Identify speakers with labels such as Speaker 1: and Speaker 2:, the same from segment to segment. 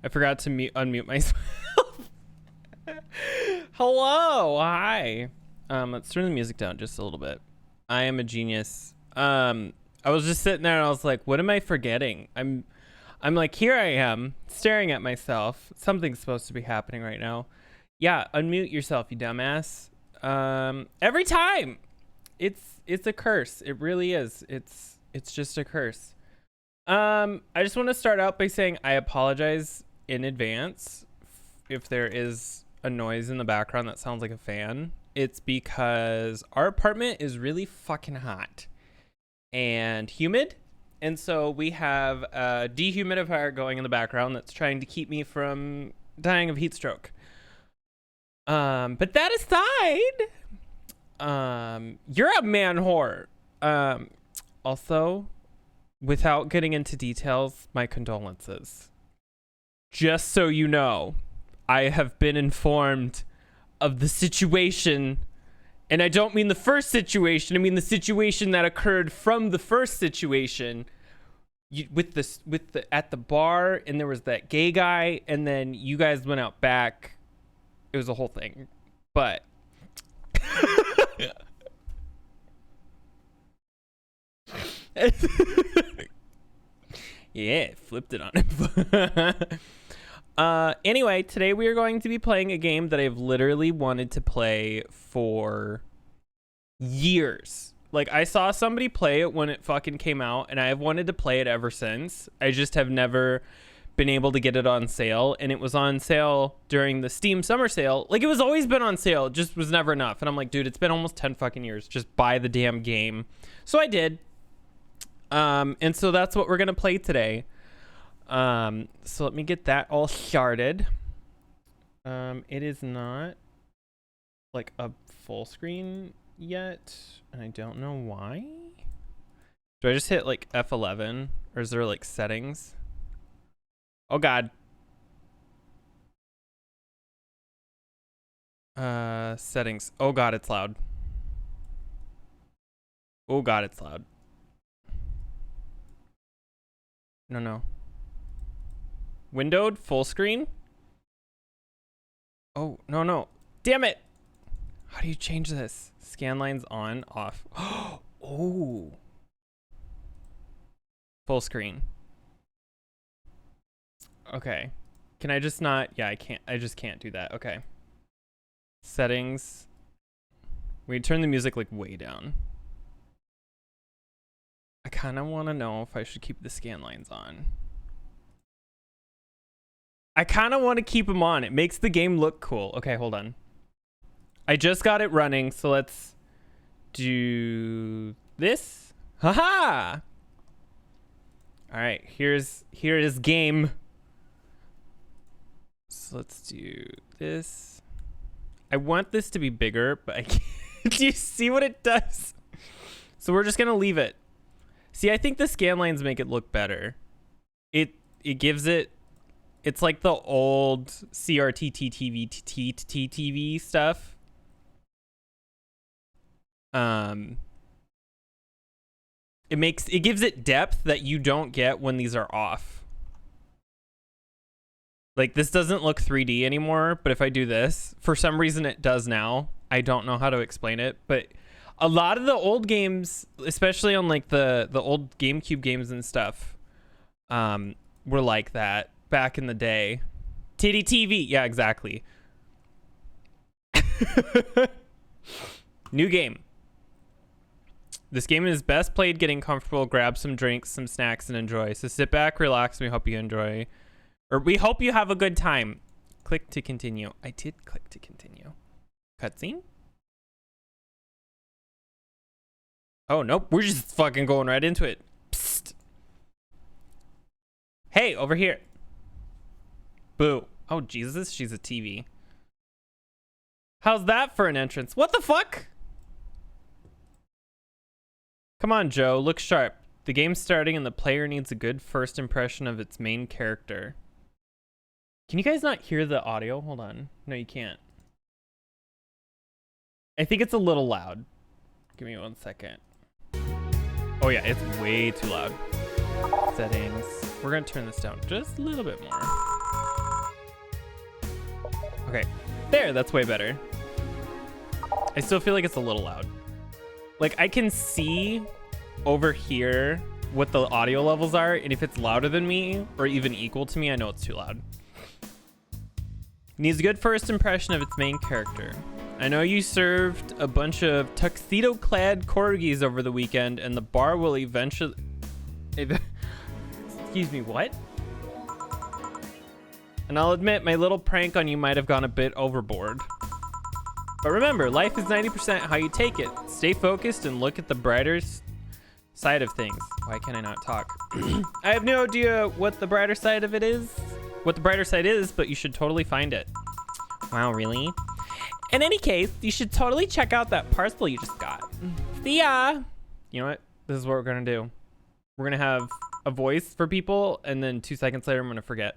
Speaker 1: I forgot to unmute myself. Hello, hi. Let's turn the music down just a little bit. I am a genius. I was just sitting there and I was like, what am I forgetting? I'm like, here I am staring at myself. Something's supposed to be happening right now. Yeah, unmute yourself, you dumbass. Every time. It's a curse. It really is. It's just a curse. I just want to start out by saying I apologize in advance if there is a noise in the background that sounds like a fan. It's because our apartment is really fucking hot and humid, and so we have a dehumidifier going in the background that's trying to keep me from dying of heat stroke. But that aside, you're a man whore. Also, without getting into details, my condolences. Just so you know, I have been informed of the situation, and I don't mean the first situation. I mean the situation that occurred from the first situation, at the bar, and there was that gay guy, and then you guys went out back. It was a whole thing, but yeah, flipped it on him. Anyway, today we are going to be playing a game that I've literally wanted to play for years. Like, I saw somebody play it when it fucking came out, and I have wanted to play it ever since. I just have never been able to get it on sale, and it was on sale during the Steam summer sale. Like, it was always been on sale, it just was never enough. And I'm like, dude, it's been almost 10 fucking years. Just buy the damn game. So I did. And so that's what we're gonna play today. So let me get that all started. It is not like a full screen yet, and I don't know why. Do I just hit like F11, or is there like settings? Oh god. Settings. Oh god, it's loud. Oh god, it's loud. No. Windowed, full screen. Oh, no. Damn it. How do you change this? Scan lines on, off. Oh. Full screen. Okay. Can I just not? Yeah, I can't. I just can't do that. Okay. Settings. We turn the music like way down. I kind of want to know if I should keep the scan lines on. I kind of want to keep them on. It makes the game look cool. Okay, hold on. I just got it running, so let's do this. Haha! All right, here is game. So let's do this. I want this to be bigger, but I can't. Do you see what it does? So we're just gonna leave it. See, I think the scan lines make it look better. It gives it. It's like the old CRT TV stuff. It gives it depth that you don't get when these are off. Like, this doesn't look 3D anymore, but if I do this, for some reason it does now. I don't know how to explain it, but a lot of the old games, especially on like the old GameCube games and stuff, were like that back in the day. Titty TV, yeah, exactly. New game. This game is best played getting comfortable, grab some drinks, some snacks, and enjoy. So sit back, relax, and we hope you enjoy. Or we hope you have a good time. Click to continue. I did click to continue. Cutscene? Oh, nope. We're just fucking going right into it. Psst. Hey, over here. Boo. Oh, Jesus. She's a TV. How's that for an entrance? What the fuck? Come on, Joe. Look sharp. The game's starting and the player needs a good first impression of its main character. Can you guys not hear the audio? Hold on. No, you can't. I think it's a little loud. Give me 1 second. Oh yeah, it's way too loud. Settings. We're gonna turn this down just a little bit more. Okay. There, that's way better. I still feel like it's a little loud. Like, I can see over here what the audio levels are, and if it's louder than me or even equal to me, I know it's too loud. Needs a good first impression of its main character. I know you served a bunch of tuxedo-clad corgis over the weekend, and the bar will eventually... Excuse me, what? And I'll admit, my little prank on you might have gone a bit overboard. But remember, life is 90% how you take it. Stay focused and look at the brighter side of things. Why can I not talk? I have no idea what the brighter side of it is. What the brighter side is, but you should totally find it. Wow, really? In any case, you should totally check out that parcel you just got. See ya! You know what? This is what we're gonna do. We're gonna have a voice for people, and then 2 seconds later, I'm gonna forget.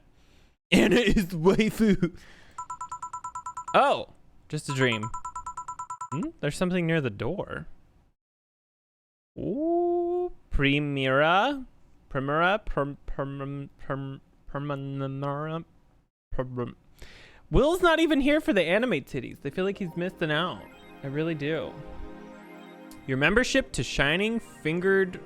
Speaker 1: Anna is waifu. Oh, just a dream. There's something near the door. Ooh, Primera. Will's not even here for the anime titties. I feel like he's missing out. I really do. Your membership to Shining Fingered...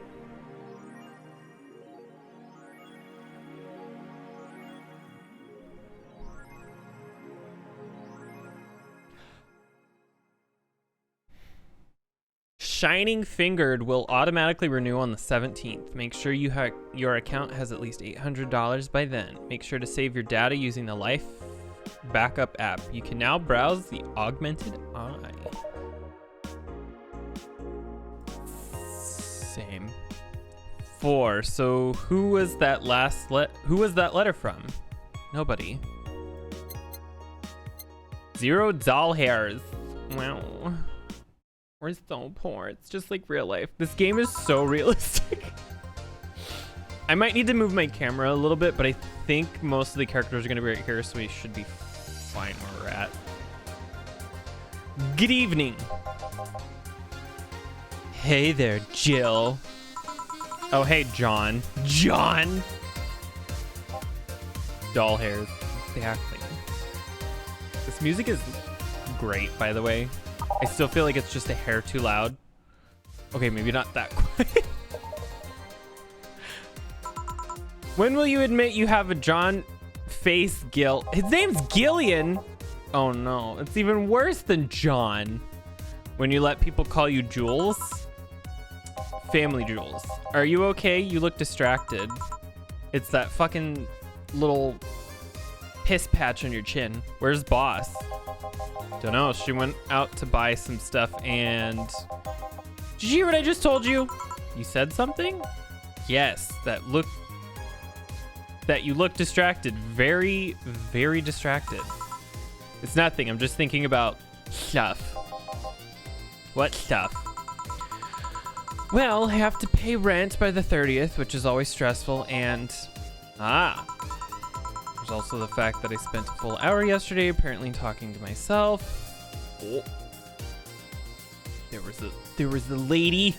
Speaker 1: Shining Fingered will automatically renew on the 17th. Make sure your account has at least $800 by then. Make sure to save your data using the Life Backup app. You can now browse the Augmented Eye. Same. 4. So who was that letter from? Nobody. 0 doll hairs. Wow. We're so poor. It's just like real life. This game is so realistic. I might need to move my camera a little bit, but I think most of the characters are going to be right here, so we should be fine where we're at. Good evening. Hey there, Jill. Oh, hey, John. John! Doll hairs. Exactly. This music is great, by the way. I still feel like it's just a hair too loud. Okay, maybe not that quiet. When will you admit you have a John face guilt? His name's Gillian. Oh no, it's even worse than John. When you let people call you Jules. Family Jules. Are you okay? You look distracted. It's that fucking little piss patch on your chin. Where's boss? Don't know. She went out to buy some stuff and... Did you hear what I just told you? You said something? Yes, that you look distracted. Very, very distracted. It's nothing. I'm just thinking about stuff. What stuff? Well, I have to pay rent by the 30th, which is always stressful, and... There's also the fact that I spent a full hour yesterday apparently talking to myself. Oh. There was the lady.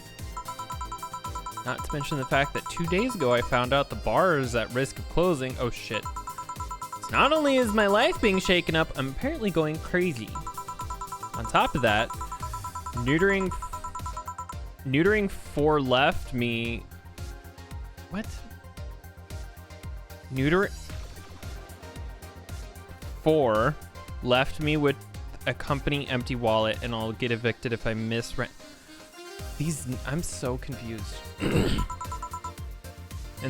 Speaker 1: Not to mention the fact that 2 days ago I found out the bar is at risk of closing. Oh shit. So not only is my life being shaken up, I'm apparently going crazy. On top of that, neutering 4 left me. What? Neutering 4 left me with a company empty wallet, and I'll get evicted if I miss rent. I'm so confused. And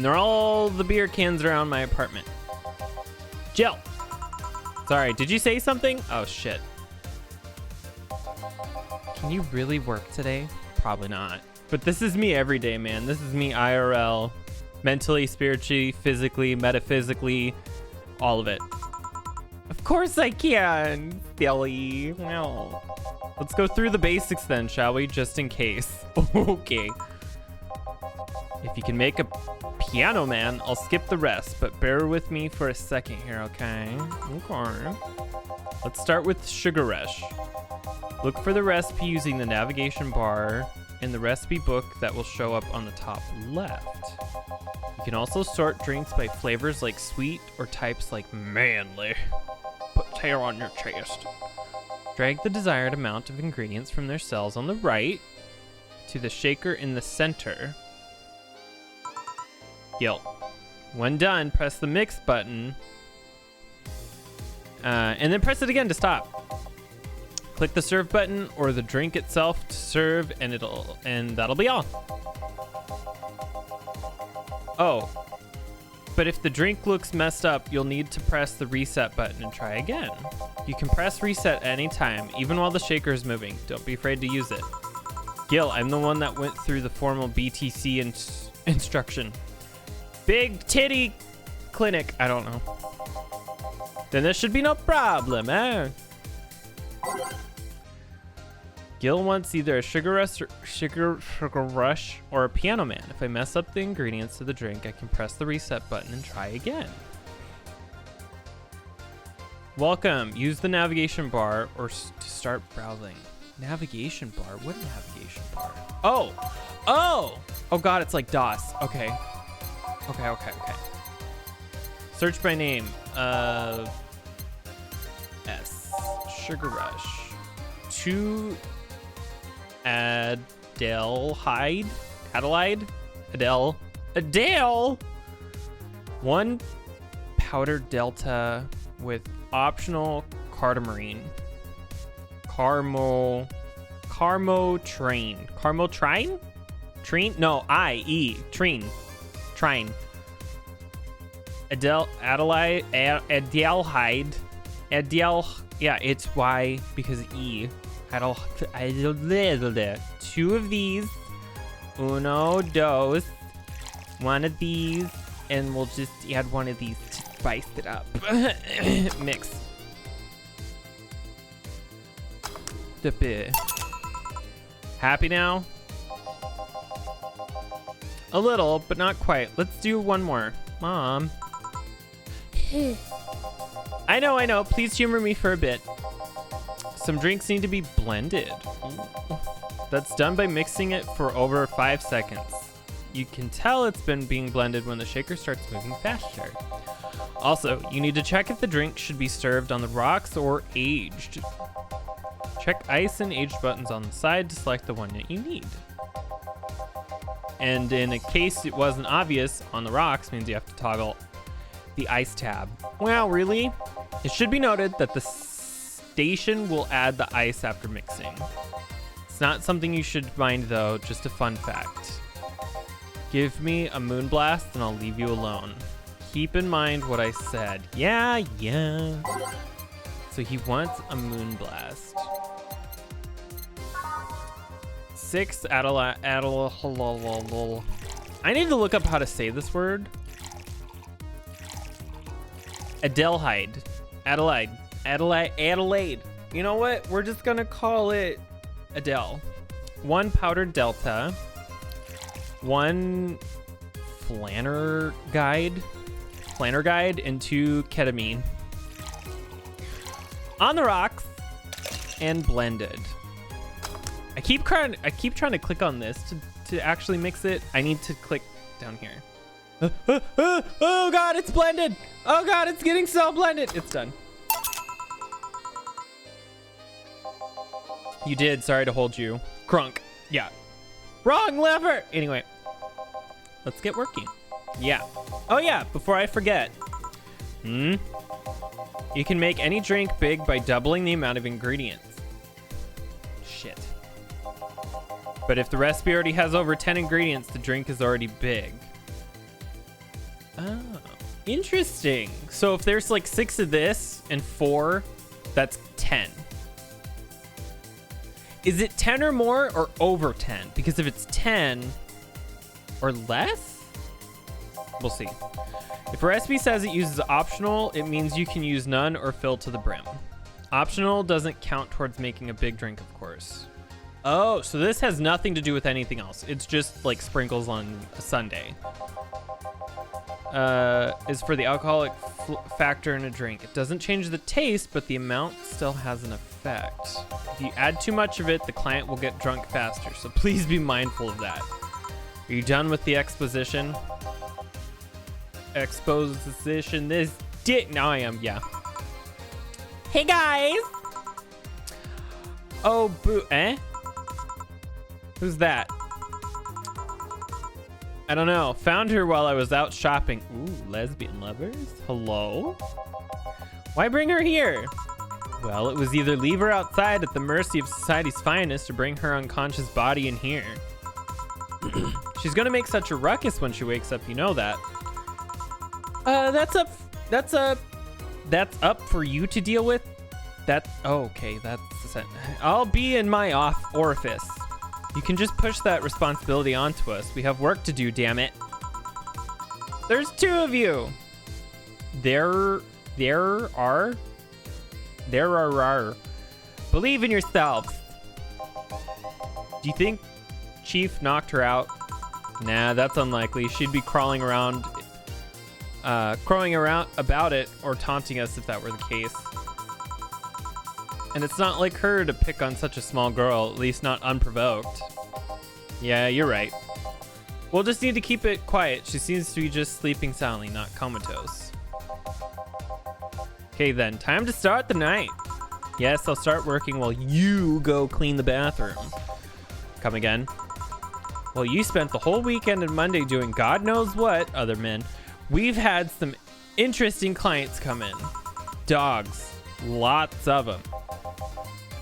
Speaker 1: they're all the beer cans around my apartment. Jill. Sorry, did you say something? Oh shit. Can you really work today? Probably not. But this is me every day, man. This is me IRL. Mentally, spiritually, physically, metaphysically, all of it. Of course I can, silly. No. Let's go through the basics then, shall we? Just in case. Okay. If you can make a piano man, I'll skip the rest, but bear with me for a second here, okay? Okay. Let's start with Sugar Rush. Look for the recipe using the navigation bar in the recipe book that will show up on the top left. You can also sort drinks by flavors like sweet or types like manly. Put tail on your chest. Drag the desired amount of ingredients from their cells on the right to the shaker in the center. Guilt. When done, press the mix button. And then press it again to stop. Click the serve button or the drink itself to serve, and that'll be all. Oh, but if the drink looks messed up, you'll need to press the reset button and try again. You can press reset anytime, even while the shaker is moving. Don't be afraid to use it. Gil, I'm the one that went through the formal BTC instruction. Big titty clinic. I don't know. Then there should be no problem, eh? Gil wants either a sugar rush or a piano man. If I mess up the ingredients to the drink, I can press the reset button and try again. Welcome. Use the navigation bar or to start browsing. Navigation bar? What navigation bar? Oh God, it's like DOS. Okay. Search by name. S. Sugar Rush. 2 Adele. 1 powder delta with optional cardamom. Carmotrine? Trine? No, Trine. Adelhyde. Yeah, it's Y because E. 2 of these. Uno, dos. 1 of these. And we'll just add 1 of these to spice it up. Mix. Happy now? A little, but not quite. Let's do 1 more. Mom. I know. Please humor me for a bit. Some drinks need to be blended. That's done by mixing it for over 5 seconds. You can tell it's been being blended when the shaker starts moving faster. Also, you need to check if the drink should be served on the rocks or aged. Check ice and aged buttons on the side to select the one that you need. And in a case it wasn't obvious, on the rocks means you have to toggle the ice tab. Wow, really? It should be noted that the station will add the ice after mixing. It's not something you should mind though, just a fun fact. Give me a moonblast and I'll leave you alone. Keep in mind what I said. Yeah. So he wants a moonblast. 6 Adela. I need to look up how to say this word. Adelaide. You know what? We're just gonna call it Adele. 1 powdered delta. 1 flanner guide, and 2 ketamine. On the rocks and blended. I keep trying to click on this to actually mix it. I need to click down here. Oh God, it's blended. Oh God, it's getting so blended. It's done. You did. Sorry to hold you. Crunk. Yeah. Wrong lever. Anyway, let's get working. Yeah. Oh yeah, before I forget. You can make any drink big by doubling the amount of ingredients. Shit. But if the recipe already has over 10 ingredients, the drink is already big. Oh, interesting. So if there's like 6 of this and 4, that's 10. Is it 10 or more or over 10? Because if it's 10 or less, we'll see. If a recipe says it uses optional, it means you can use none or fill to the brim. Optional doesn't count towards making a big drink, of course. Oh, so this has nothing to do with anything else. It's just like sprinkles on a sundae. Is for the alcoholic factor in a drink. It doesn't change the taste, but the amount still has an effect. If you add too much of it, the client will get drunk faster, so please be mindful of that. Are you done with the exposition? Now I am, yeah. Hey guys. Oh, boo. Eh? Who's that? I don't know. Found her while I was out shopping. Ooh, lesbian lovers? Hello? Why bring her here? Well, it was either leave her outside at the mercy of society's finest or bring her unconscious body in here. She's gonna make such a ruckus when she wakes up, you know that. That's up for you to deal with. Okay, I'll be in my orifice. You can just push that responsibility onto us. We have work to do, damn it. There's two of you. There are. Believe in yourselves. Do you think Chief knocked her out? Nah, that's unlikely. She'd be crowing around about it or taunting us if that were the case. And it's not like her to pick on such a small girl, at least not unprovoked. Yeah, you're right. We'll just need to keep it quiet. She seems to be just sleeping soundly, not comatose. Okay then, time to start the night. Yes, I'll start working while you go clean the bathroom. Come again. Well, you spent the whole weekend and Monday doing God knows what, other men. We've had some interesting clients come in. Dogs. Lots of them.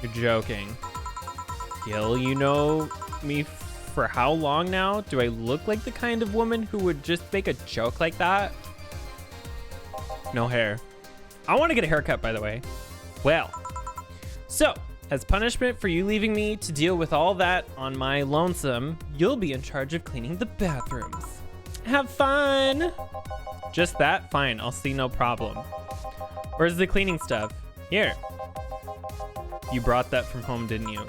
Speaker 1: You're joking. Gil, you know me for how long now? Do I look like the kind of woman who would just make a joke like that? No hair. I want to get a haircut, by the way. Well, so as punishment for you leaving me to deal with all that on my lonesome, you'll be in charge of cleaning the bathrooms. Have fun. Just that? Fine, I'll see, no problem. Where's the cleaning stuff? Here. You brought that from home, didn't you?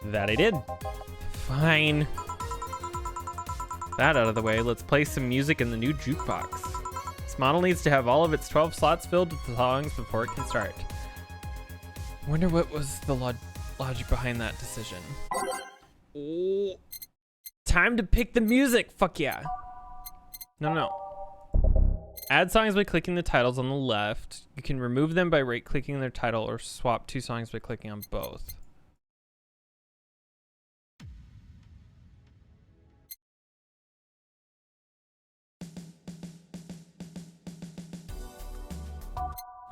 Speaker 1: That I did. Fine. That out of the way, let's play some music in the new jukebox. This model needs to have all of its 12 slots filled with songs before it can start. Wonder what was the logic behind that decision. Oh, time to pick the music. Fuck yeah. No. Add songs by clicking the titles on the left. You can remove them by right-clicking their title or swap two songs by clicking on both.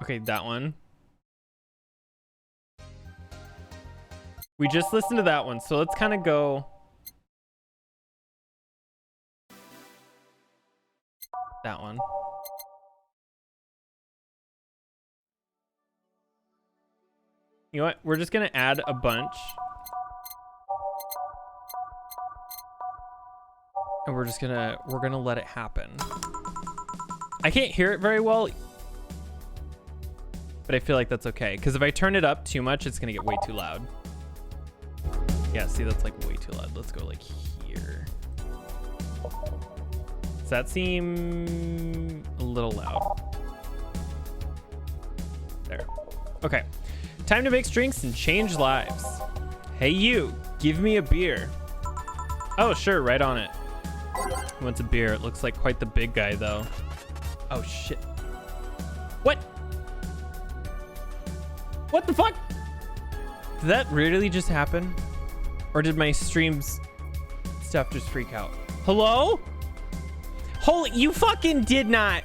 Speaker 1: Okay, that one. We just listened to that one, so let's kind of go. That one. You know what? We're just gonna add a bunch. And we're gonna let it happen. I can't hear it very well, but I feel like that's okay. Because if I turn it up too much, it's gonna get way too loud. Yeah, see, that's like way too loud. Let's go like here. Does that seem a little loud? There. Okay. Time to mix drinks and change lives. Hey you, give me a beer. Oh sure, right on it. He wants a beer. It looks like quite the big guy though. Oh shit. What? What the fuck? Did that really just happen? Or did my stream's stuff just freak out? Hello? Holy, you fucking did not.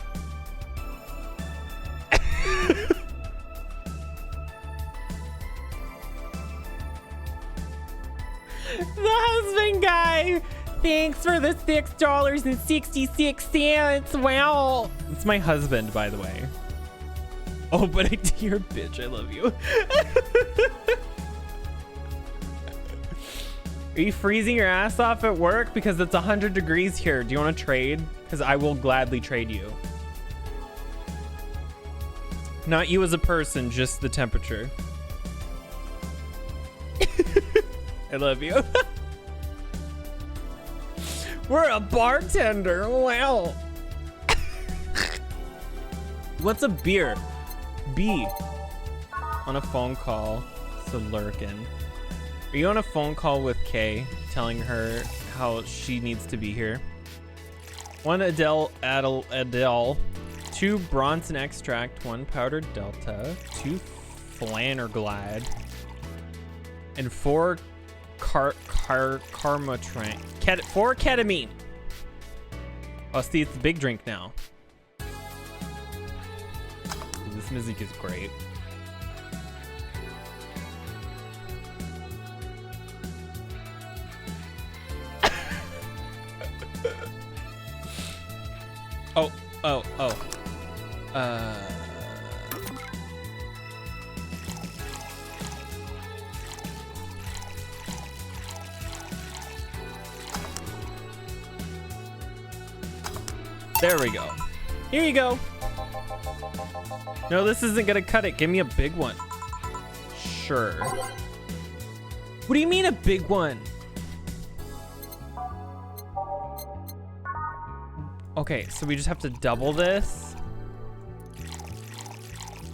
Speaker 1: The husband guy. Thanks for the $6.66. Wow. It's my husband, by the way. Oh, but you're a bitch. I love you. Are you freezing your ass off at work? Because it's 100 degrees here. Do you want to trade? Because I will gladly trade you. Not you as a person, just the temperature. I love you. We're a bartender. Wow. What's a beer? B. On a phone call to Lurkin. Are you on a phone call with Kay, telling her how she needs to be here? One Adele, 2 Bronson extract, 1 powdered delta, 2 Flanerglide, and 4 Karmatran. 4 ketamine. Oh, see, it's the big drink now. This music is great. Oh. There we go. Here you go. No, this isn't gonna cut it. Give me a big one. Sure. What do you mean a big one? Okay, so we just have to double this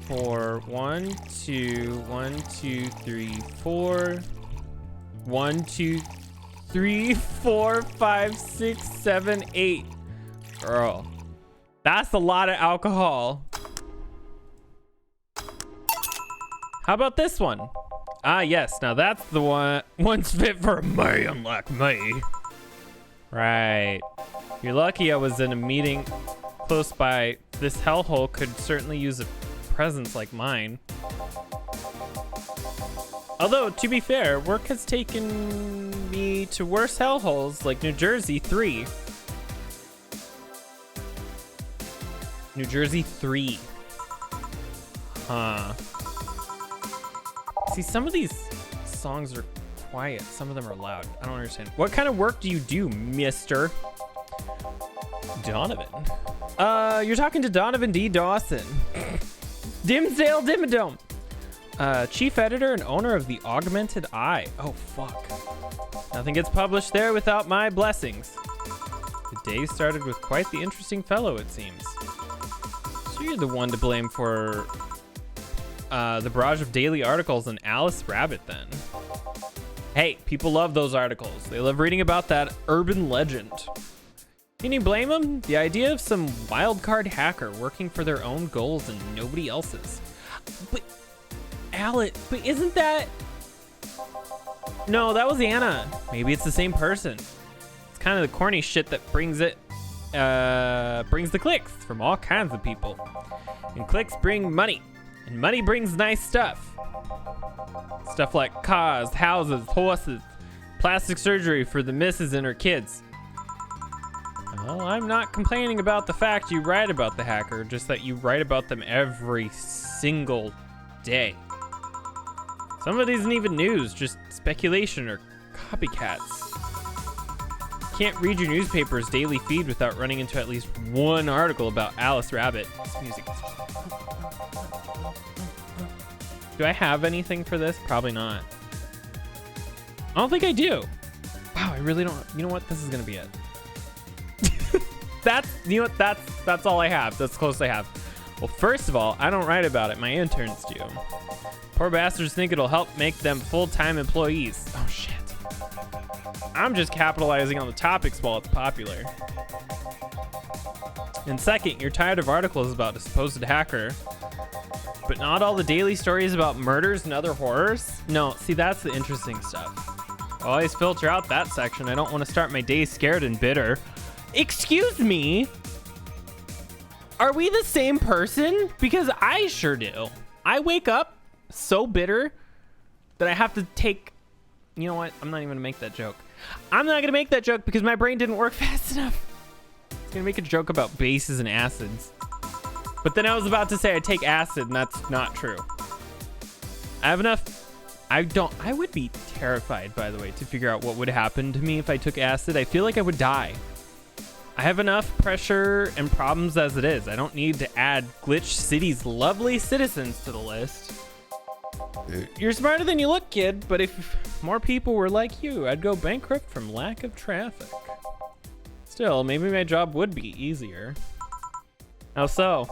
Speaker 1: for 1, 2, 1, 2, 3, 4, 1, 2, 3, 4, 5, 6, 7, 8. Girl, that's a lot of alcohol. How about this one? Ah, yes. Now that's the one's fit for a man like me. Right. You're lucky I was in a meeting close by. This hellhole could certainly use a presence like mine. Although, to be fair, work has taken me to worse hellholes like New Jersey 3. New Jersey 3. Huh. See, some of these songs are quiet. Some of them are loud. I don't understand. What kind of work do you do, mister? Donovan. You're talking to Donovan D. Dawson. Dimsdale Dimmadome. Chief editor and owner of the Augmented Eye. Oh, fuck. Nothing gets published there without my blessings. The day started with quite the interesting fellow, it seems. So you're the one to blame for the barrage of daily articles on Alice Rabbit, then. Hey, people love those articles. They love reading about that urban legend. Can you blame them? The idea of some wildcard hacker working for their own goals and nobody else's. But, Alice, but isn't that... No, that was Anna. Maybe it's the same person. It's kind of the corny shit that brings the clicks from all kinds of people. And clicks bring money. And money brings nice stuff. Stuff like cars, houses, horses, plastic surgery for the missus and her kids. Well, I'm not complaining about the fact you write about the hacker, just that you write about them every single day. Some of these isn't even news, just speculation or copycats. You can't read your newspaper's daily feed without running into at least one article about Alice Rabbit. This music. Do I have anything for this? Probably not. I don't think I do. Wow, I really don't. You know what? This is gonna be it. That's all I have. That's the closest I have. Well, first of all, I don't write about it. My interns do. Poor bastards think it'll help make them full-time employees. Oh, shit. I'm just capitalizing on the topics while it's popular. And second, you're tired of articles about a supposed hacker, but not all the daily stories about murders and other horrors? No, see, that's the interesting stuff. I always filter out that section. I don't want to start my day scared and bitter. Excuse me? Are we the same person? Because I sure do. I wake up so bitter that I have to take... You know what? I'm not even going to make that joke. I'm not going to make that joke because my brain didn't work fast enough. I was going to make a joke about bases and acids. But then I was about to say I take acid, and that's not true. I have enough... I would be terrified, by the way, to figure out what would happen to me if I took acid. I feel like I would die. I have enough pressure and problems as it is. I don't need to add Glitch City's lovely citizens to the list. You're smarter than you look, kid, but if more people were like you, I'd go bankrupt from lack of traffic. Still, maybe my job would be easier. How so?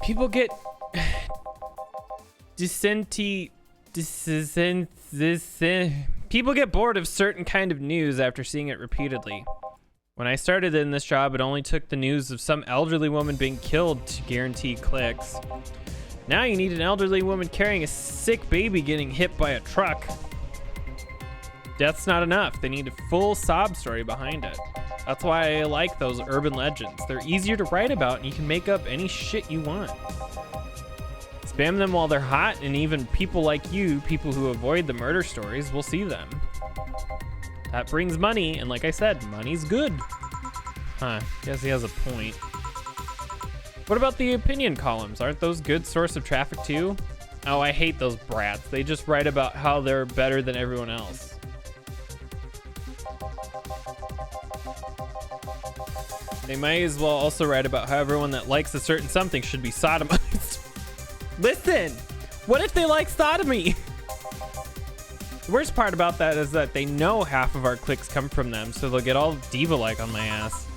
Speaker 1: People get people get bored of certain kind of news after seeing it repeatedly. When I started in this job, it only took the news of some elderly woman being killed to guarantee clicks. Now you need an elderly woman carrying a sick baby getting hit by a truck. Death's not enough. They need a full sob story behind it. That's why I like those urban legends. They're easier to write about and you can make up any shit you want. Spam them while they're hot, and even people like you, people who avoid the murder stories, will see them. That brings money, and like I said, money's good. Huh, guess he has a point. What about the opinion columns? Aren't those good source of traffic too? Oh, I hate those brats. They just write about how they're better than everyone else. They might as well also write about how everyone that likes a certain something should be sodomized. Listen, what if they like sodomy? The worst part about that is that they know half of our clicks come from them, so they'll get all diva-like on my ass.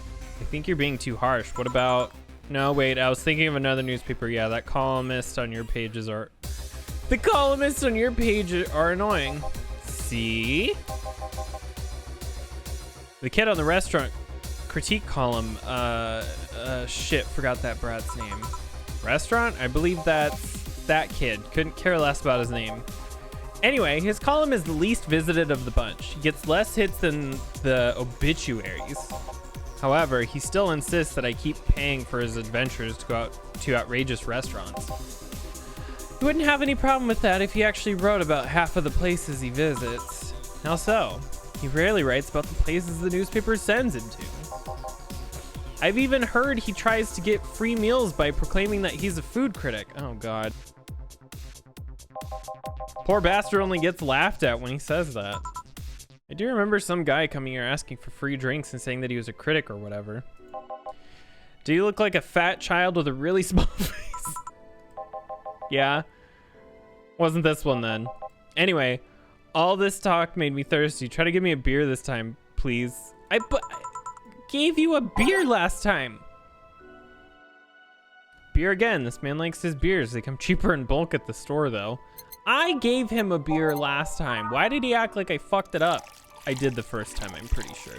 Speaker 1: I think you're being too harsh. What about... No, wait, I was thinking of another newspaper. Yeah, that columnist on your pages are... The columnists on your page are annoying. See? The kid on the restaurant critique column, shit, forgot that brat's name. Restaurant? I believe that's that kid. Couldn't care less about his name. Anyway, his column is the least visited of the bunch. He gets less hits than the obituaries. However, he still insists that I keep paying for his adventures to go out to outrageous restaurants. He wouldn't have any problem with that if he actually wrote about half of the places he visits. How so? He rarely writes about the places the newspaper sends him to. I've even heard he tries to get free meals by proclaiming that he's a food critic. Oh God. Poor bastard only gets laughed at when he says that. I do remember some guy coming here asking for free drinks and saying that he was a critic or whatever. Do you look like a fat child with a really small face? Yeah. Wasn't this one then. Anyway, all this talk made me thirsty. Try to give me a beer this time, please. I gave you a beer last time. Beer again. This man likes his beers. They come cheaper in bulk at the store though. I gave him a beer last time. Why did he act like I fucked it up? I did the first time, I'm pretty sure.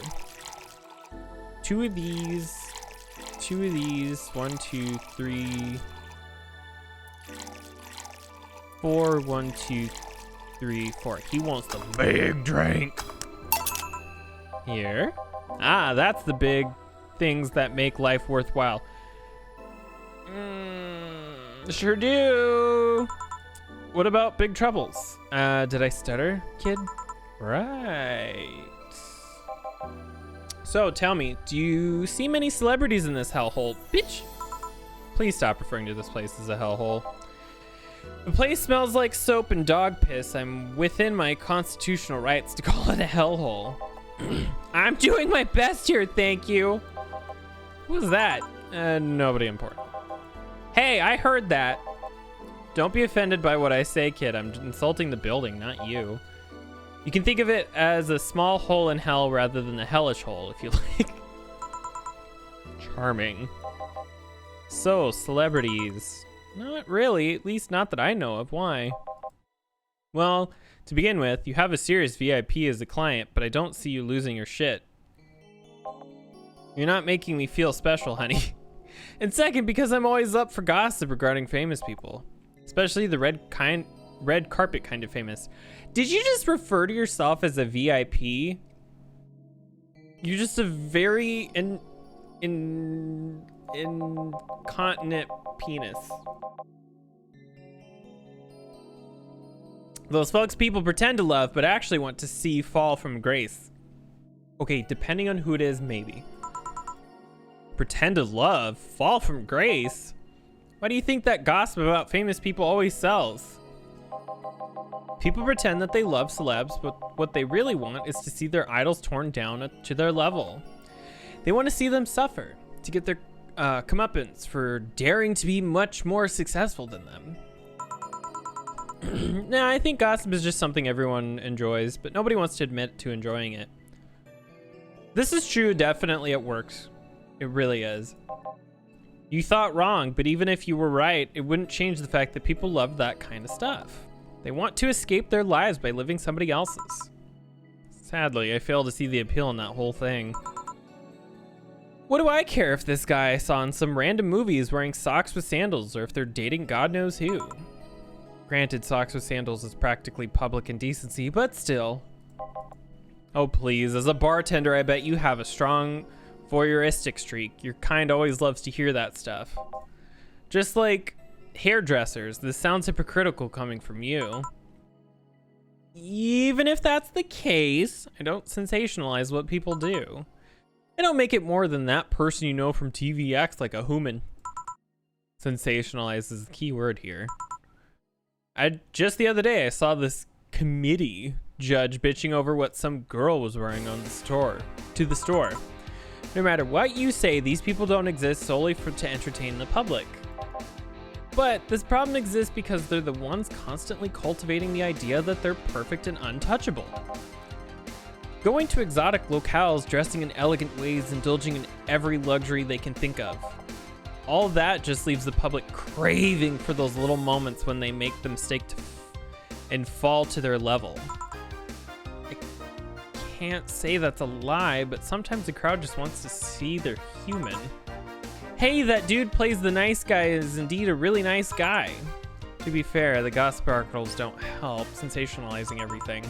Speaker 1: Two of these. 1, 2, 3, 4. 1, 2, 3, 4. He wants the big drink. Here. Ah, that's the big things that make life worthwhile. Sure do. What about big troubles? Did I stutter, kid? Right. So tell me, do you see many celebrities in this hellhole? Bitch! Please stop referring to this place as a hellhole. The place smells like soap and dog piss. I'm within my constitutional rights to call it a hellhole. I'm doing my best here, thank you. Who was that? Nobody important. Hey, I heard that. Don't be offended by what I say, kid. I'm insulting the building, not you. You can think of it as a small hole in hell rather than a hellish hole, if you like. Charming. So, celebrities. Not really, at least not that I know of. Why? Well, to begin with, you have a serious VIP as a client, but I don't see you losing your shit. You're not making me feel special, honey. And second, because I'm always up for gossip regarding famous people. Especially the red carpet kind of famous. Did you just refer to yourself as a VIP? You're just a very incontinent penis. Those folks people pretend to love, but actually want to see fall from grace. Okay, depending on who it is, maybe. Pretend to love? Fall from grace? Why do you think that gossip about famous people always sells? People pretend that they love celebs, but what they really want is to see their idols torn down to their level. They want to see them suffer, to get their comeuppance for daring to be much more successful than them. Nah, I think gossip is just something everyone enjoys, but nobody wants to admit to enjoying it. This is true, definitely it works. It really is. You thought wrong, but even if you were right, it wouldn't change the fact that people love that kind of stuff. They want to escape their lives by living somebody else's. Sadly, I fail to see the appeal in that whole thing. What do I care if this guy I saw in some random movie is wearing socks with sandals or if they're dating God knows who? Granted, socks with sandals is practically public indecency, but still. Oh, please. As a bartender, I bet you have a strong voyeuristic streak. Your kind always loves to hear that stuff. Just like hairdressers, this sounds hypocritical coming from you. Even if that's the case, I don't sensationalize what people do. I don't make it more than that person you know from TV acts like a human. Sensationalize is the key word here. Just the other day, I saw this committee judge bitching over what some girl was wearing to the store. No matter what you say, these people don't exist solely to entertain the public. But this problem exists because they're the ones constantly cultivating the idea that they're perfect and untouchable. Going to exotic locales, dressing in elegant ways, indulging in every luxury they can think of. All that just leaves the public craving for those little moments when they make the mistake and fall to their level. I can't say that's a lie, but sometimes the crowd just wants to see they're human. Hey, that dude plays the nice guy is indeed a really nice guy. To be fair, the gossip articles don't help sensationalizing everything.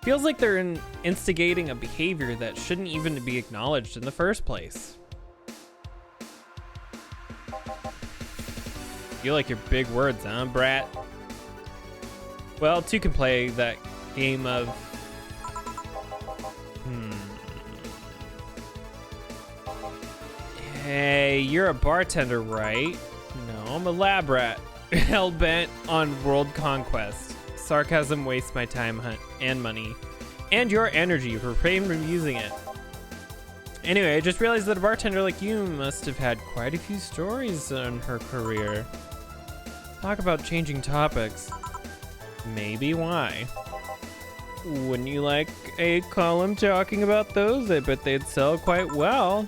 Speaker 1: Feels like they're instigating a behavior that shouldn't even be acknowledged in the first place. You like your big words, huh, brat? Well, two can play that game of... Hey, you're a bartender, right? No, I'm a lab rat. Hell-bent on world conquest. Sarcasm wastes my time and money. And your energy. Refrain from using it. Anyway, I just realized that a bartender like you must have had quite a few stories in her career. Talk about changing topics. Maybe why? Wouldn't you like a column talking about those? I bet they'd sell quite well.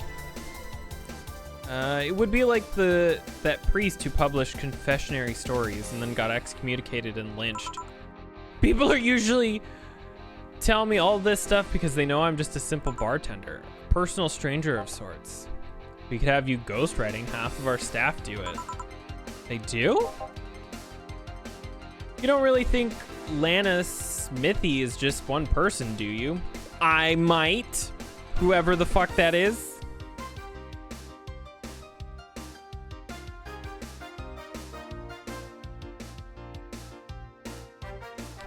Speaker 1: It would be like that priest who published confessionary stories and then got excommunicated and lynched. People are usually tell me all this stuff because they know I'm just a simple bartender, a personal stranger of sorts. We could have you ghostwriting, half of our staff do it. They do? You don't really think Lana Smithy is just one person, do you? I might. Whoever the fuck that is.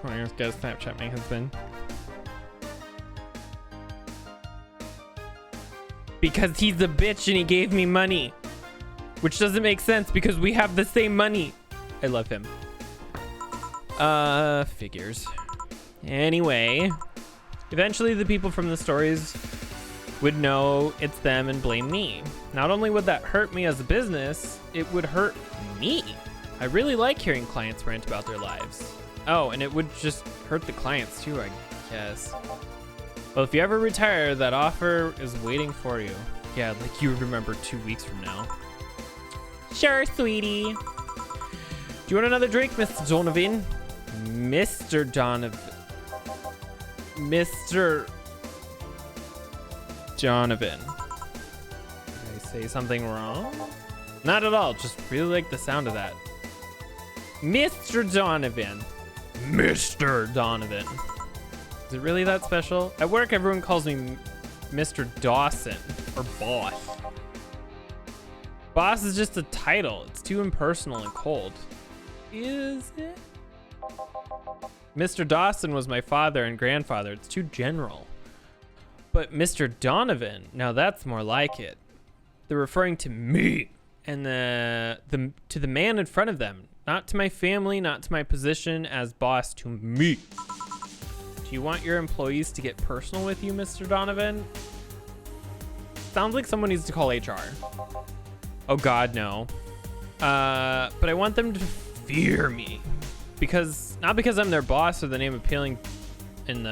Speaker 1: I just gotta Snapchat my husband. Because he's a bitch and he gave me money. Which doesn't make sense because we have the same money. I love him. Figures. Anyway. Eventually the people from the stories would know it's them and blame me. Not only would that hurt me as a business, it would hurt me. I really like hearing clients rant about their lives. Oh, and it would just hurt the clients too, I guess. Well, if you ever retire, that offer is waiting for you. Yeah, like you remember 2 weeks from now. Sure, sweetie. Do you want another drink, Mr. Donovan? Mr. Donovan. Mr. Donovan. Did I say something wrong? Not at all, just really like the sound of that. Mr. Donovan. Mr. Donovan. Is it really that special? At work, everyone calls me Mr. Dawson or boss. Boss is just a title. It's too impersonal and cold. Is it? Mr. Dawson was my father and grandfather. It's too general. But Mr. Donovan, now that's more like it. They're referring to me and to the man in front of them. Not to my family, not to my position as boss, to me. Do you want your employees to get personal with you, Mr. Donovan? Sounds like someone needs to call HR. Oh God, no. But I want them to fear me. Not because I'm their boss or the name appearing in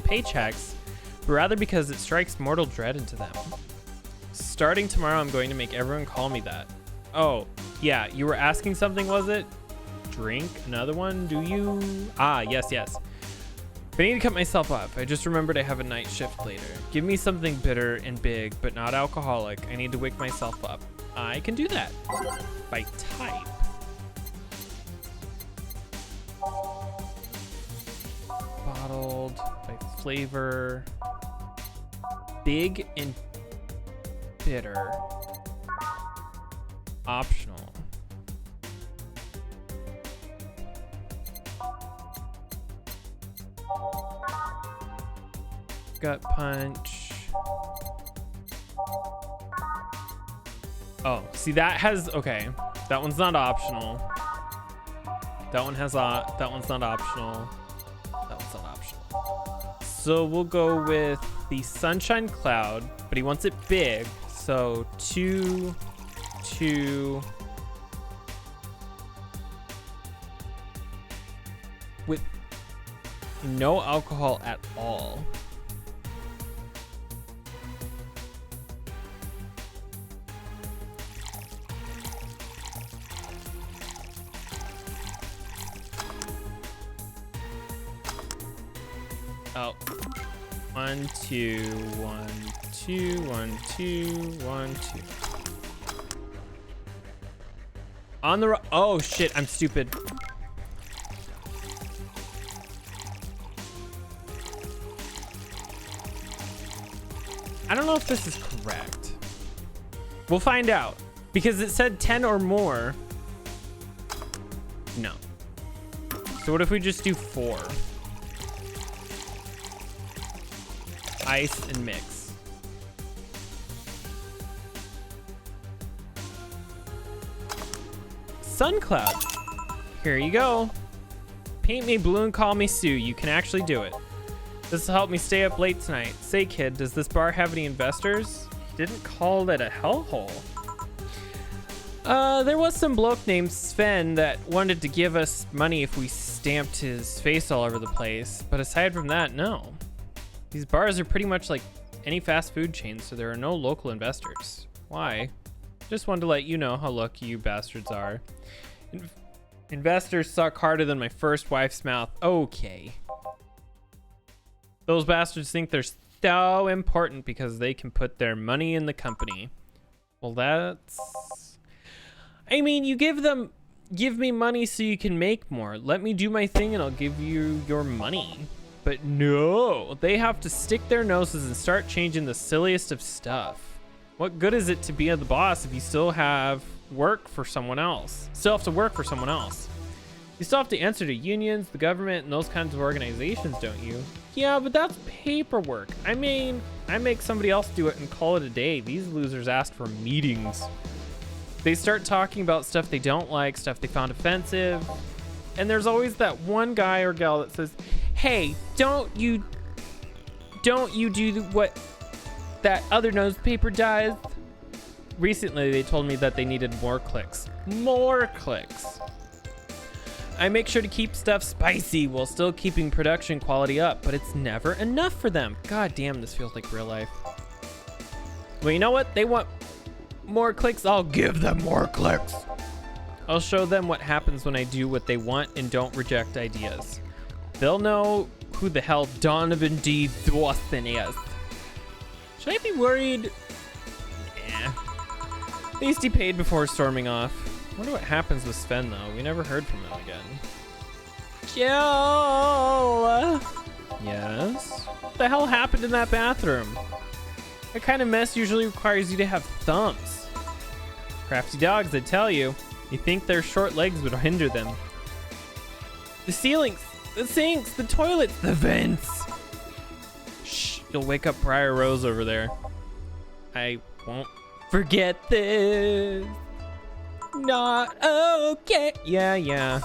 Speaker 1: paychecks, but rather because it strikes mortal dread into them. Starting tomorrow, I'm going to make everyone call me that. Oh, yeah, you were asking something, was it? Drink another one, do you? Ah, yes. But I need to cut myself off. I just remembered I have a night shift later. Give me something bitter and big, but not alcoholic. I need to wake myself up. I can do that by type. Bottled by flavor. Big and bitter. Optional. Gut punch. Oh, see that has, okay. That one's not optional. That one has, that one's not optional. That one's not optional. So we'll go with the sunshine cloud, but he wants it big. So 2, 2. With no alcohol at all. Oh, 1, 2, 1, 2, 1, 2, 1, 2. On the oh shit, I'm stupid. I don't know if this is correct. We'll find out because it said 10 or more. No. So what if we just do 4? Ice and mix. Sun cloud. Here you go. Paint me blue and call me Sue. You can actually do it. This will help me stay up late tonight. Say, kid, does this bar have any investors? Didn't call it a hellhole. There was some bloke named Sven that wanted to give us money if we stamped his face all over the place. But aside from that, no. These bars are pretty much like any fast food chain, so there are no local investors. Why? Just wanted to let you know how lucky you bastards are. Investors suck harder than my first wife's mouth. Okay. Those bastards think they're so important because they can put their money in the company. Well, that's... I mean, you give me money so you can make more. Let me do my thing and I'll give you your money. But no, they have to stick their noses and start changing the silliest of stuff. What good is it to be the boss if you still have work for someone else? Still have to work for someone else. You still have to answer to unions, the government, and those kinds of organizations, don't you? Yeah, but that's paperwork. I mean, I make somebody else do it and call it a day. These losers ask for meetings. They start talking about stuff they don't like, stuff they found offensive. And there's always that one guy or gal that says, hey, don't you do what that other newspaper does? Recently, they told me that they needed more clicks. More clicks. I make sure to keep stuff spicy while still keeping production quality up, but it's never enough for them. God damn, this feels like real life. Well, you know what? They want more clicks. I'll give them more clicks. I'll show them what happens when I do what they want and don't reject ideas. They'll know who the hell Donovan D. Dawson is. Should I be worried? Eh. At least he paid before storming off. Wonder what happens with Sven though. We never heard from him again. Joe! Yes? What the hell happened in that bathroom? That kind of mess usually requires you to have thumbs. Crafty dogs, I tell you. You think their short legs would hinder them. The ceilings, the sinks, the toilets, the vents. Shh, you'll wake up Briar Rose over there. I won't forget this. Not okay. Yeah.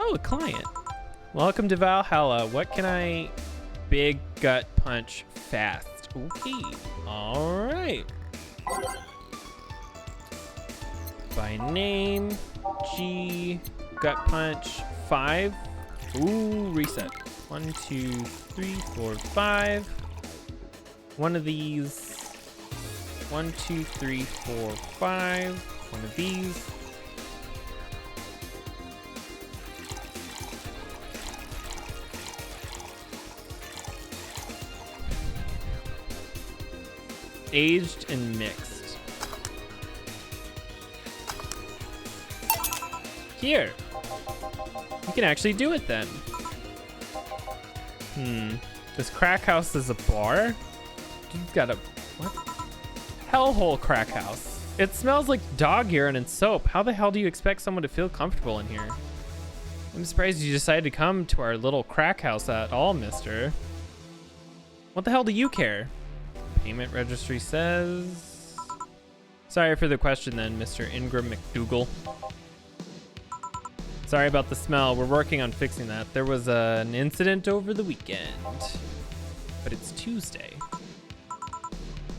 Speaker 1: Oh, a client. Welcome to Valhalla. What can I... Big gut punch fast. Okay. All right. By name, G, gut punch, 5. Ooh, reset. 1, 2, 3, 4, 5. One of these. 1, 2, 3, 4, 5. One of these. Aged and mixed. Here. You can actually do it then. This crack house is a bar? Dude's got a... what? Hellhole crack house. It smells like dog urine and soap. How the hell do you expect someone to feel comfortable in here? I'm surprised you decided to come to our little crack house at all, mister. What the hell do you care? Payment registry says... Sorry for the question then, Mr. Ingram McDougal. Sorry about the smell. We're working on fixing that. There was an incident over the weekend. But it's Tuesday.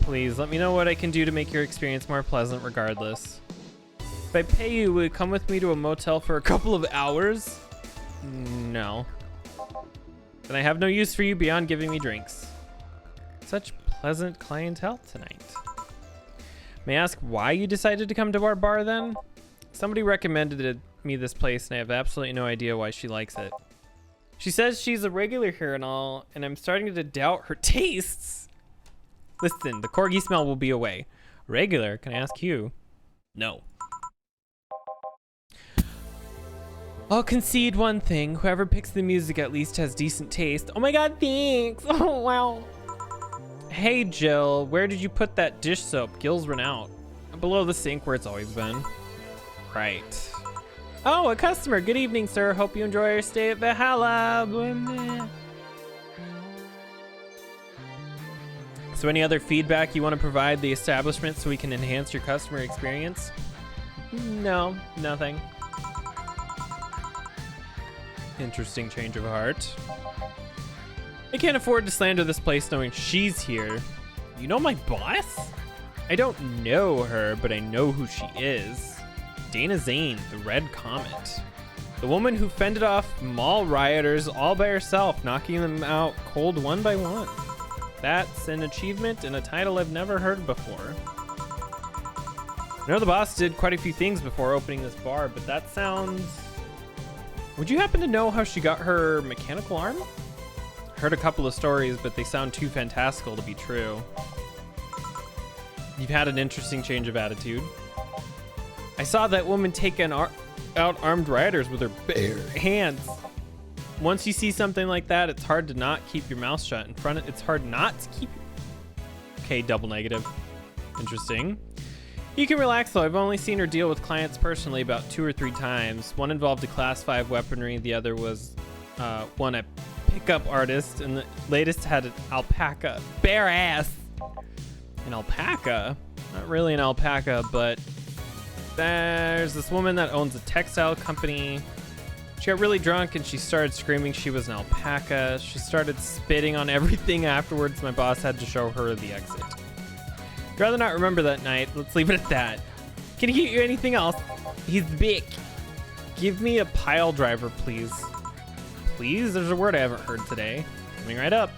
Speaker 1: Please, let me know what I can do to make your experience more pleasant regardless. If I pay you, will you come with me to a motel for a couple of hours? No. Then I have no use for you beyond giving me drinks. Such pleasant clientele tonight. May I ask why you decided to come to our bar then? Somebody recommended me this place and I have absolutely no idea why she likes it. She says she's a regular here and all, and I'm starting to doubt her tastes. Listen, the corgi smell will be away. Regular? Can I ask you? No. I'll concede one thing. Whoever picks the music at least has decent taste. Oh my god, thanks. Oh, wow. Hey, Jill, where did you put that dish soap? Gil's run out. Below the sink where it's always been. Right. Oh, a customer. Good evening, sir. Hope you enjoy your stay at Valhalla. So any other feedback you want to provide the establishment so we can enhance your customer experience? No, nothing. Interesting change of heart. I can't afford to slander this place knowing she's here. You know my boss? I don't know her, but I know who she is. Dana Zane, the Red Comet. The woman who fended off mall rioters all by herself, knocking them out cold one by one. That's an achievement and a title I've never heard before. I know the boss did quite a few things before opening this bar, but that sounds... Would you happen to know how she got her mechanical arm? Heard a couple of stories, but they sound too fantastical to be true. You've had an interesting change of attitude. I saw that woman take out armed rioters with her bare hands. Once you see something like that, it's hard to not keep your mouth shut. In front of it's hard not to keep... Okay, double negative. Interesting. You can relax though. I've only seen her deal with clients personally about 2 or 3 times. One involved a class 5 weaponry. The other was one a pickup artist. And the latest had an alpaca. Bare ass. An alpaca? Not really an alpaca, but... There's this woman that owns a textile company. She got really drunk and she started screaming she was an alpaca. She started spitting on everything afterwards. My boss had to show her the exit. I'd rather not remember that night. Let's leave it at that. Can he get you anything else? He's big. Give me a pile driver, please. Please? There's a word I haven't heard today. Coming right up.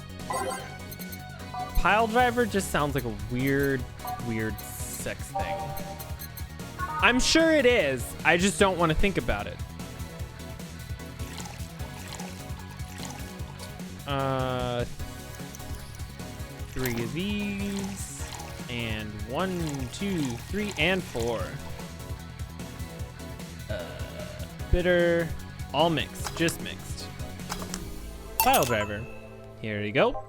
Speaker 1: Pile driver just sounds like a weird sex thing. I'm sure it is. I just don't want to think about it. 3 of these. And 1, 2, 3, and 4. Bitter. All mixed. Just mixed. Pile driver. Here you go.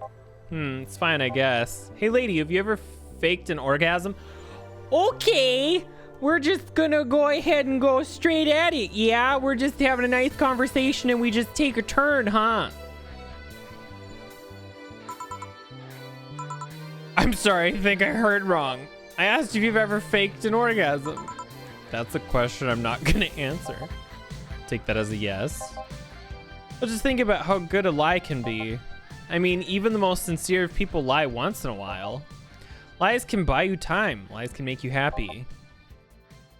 Speaker 1: It's fine, I guess. Hey, lady, have you ever faked an orgasm? Okay. We're just gonna go ahead and go straight at it, yeah? We're just having a nice conversation and we just take a turn, huh? I'm sorry, I think I heard wrong. I asked if you've ever faked an orgasm. That's a question I'm not gonna answer. Take that as a yes. But just think about how good a lie can be. I mean, even the most sincere of people lie once in a while. Lies can buy you time. Lies can make you happy.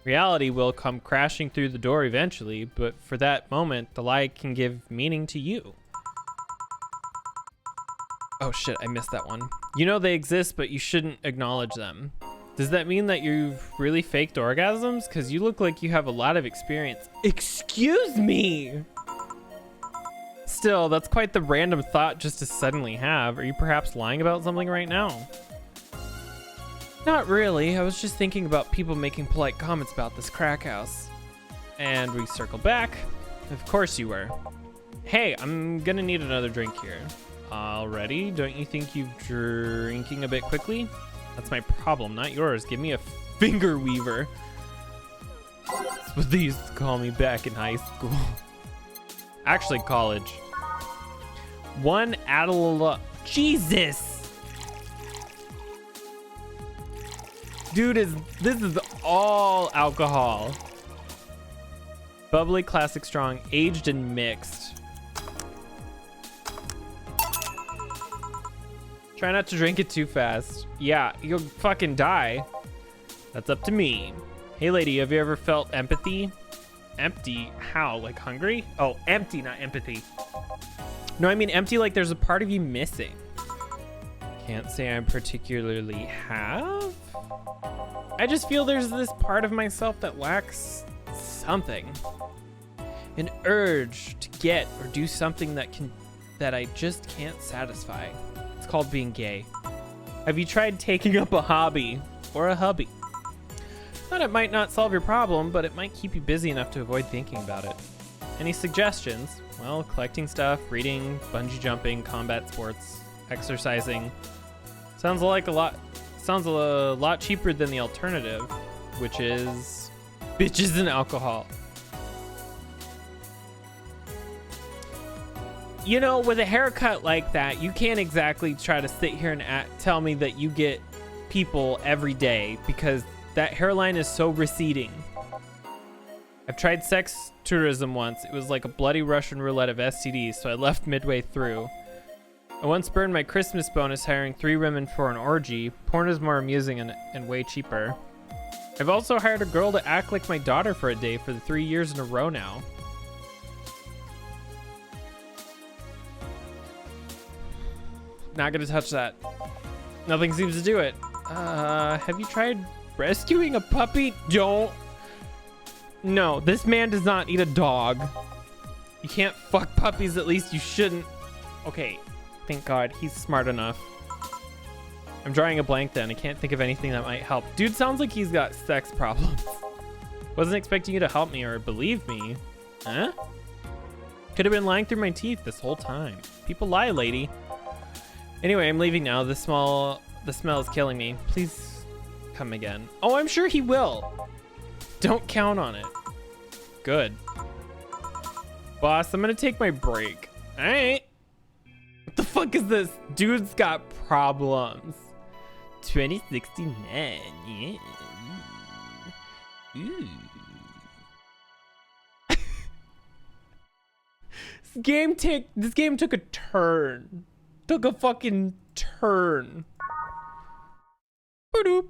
Speaker 1: Reality will come crashing through the door eventually, but for that moment, the lie can give meaning to you. Oh shit, I missed that one. You know they exist, but you shouldn't acknowledge them. Does that mean that you've really faked orgasms? Because you look like you have a lot of experience. Excuse me! Still, that's quite the random thought just to suddenly have. Are you perhaps lying about something right now? Not really. I was just thinking about people making polite comments about this crack house. And we circle back. Of course you were. Hey, I'm gonna need another drink here. Already? Don't you think you've drinking a bit quickly? That's my problem, not yours. Give me a finger weaver. That's what they used to call me back in high school. Actually, college. One Adela. Jesus! Dude, this is all alcohol. Bubbly, classic, strong, aged, and mixed. Try not to drink it too fast. Yeah, you'll fucking die. That's up to me. Hey lady, have you ever felt empathy? Empty? How? Like hungry? Oh, empty, not empathy. No, I mean empty like there's a part of you missing. Can't say I particularly have. I just feel there's this part of myself that lacks something. An urge to get or do something that I just can't satisfy. It's called being gay. Have you tried taking up a hobby or a hubby? Thought it might not solve your problem, but it might keep you busy enough to avoid thinking about it. Any suggestions? Well, collecting stuff, reading, bungee jumping, combat sports, exercising. Sounds a lot cheaper than the alternative, which is bitches and alcohol. You know, with a haircut like that, you can't exactly try to sit here and tell me that you get people every day, because that hairline is so receding. I've tried sex tourism once. It was like a bloody Russian roulette of STDs, so I left midway through. I once burned my Christmas bonus hiring 3 women for an orgy. Porn is more amusing and way cheaper. I've also hired a girl to act like my daughter for a day for the 3 years in a row now. Not gonna touch that. Nothing seems to do it. Have you tried rescuing a puppy? Don't. No, this man does not need a dog. You can't fuck puppies, at least you shouldn't. Okay, thank God, he's smart enough. I'm drawing a blank then. I can't think of anything that might help. Dude sounds like he's got sex problems. Wasn't expecting you to help me or believe me. Huh? Could have been lying through my teeth this whole time. People lie, lady. Anyway, I'm leaving now. The smell is killing me. Please come again. Oh, I'm sure he will. Don't count on it. Good. Boss, I'm gonna take my break. All right. What the fuck is this? Dude's got problems. 2069. Yeah. Ooh. This game took a turn. Took a fucking turn. Ba-doop.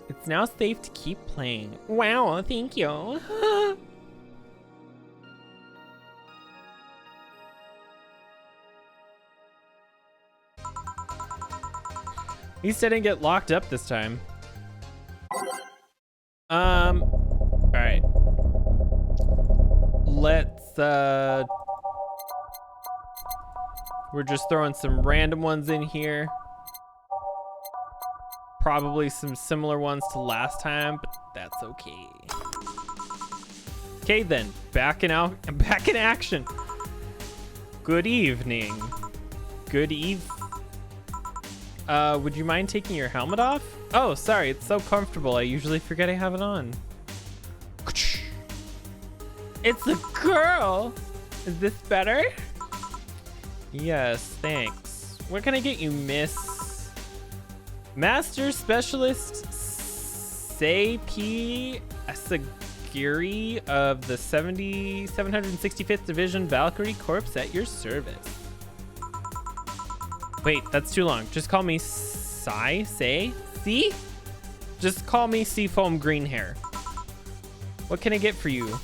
Speaker 1: It's now safe to keep playing. Wow, thank you. At least I didn't get locked up this time. All right. Let's, we're just throwing some random ones in here. Probably some similar ones to last time, but that's okay. Okay then, back in action. Good evening. Good eve. Would you mind taking your helmet off? Oh, sorry, it's so comfortable. I usually forget I have it on. It's a girl. Is this better? Yes, thanks. What can I get you, miss? Master Specialist Seipi Asagiri of the 765th Division Valkyrie Corps at your service. Wait, that's too long. Just call me See? Just call me Seafoam Green Hair. What can I get for you?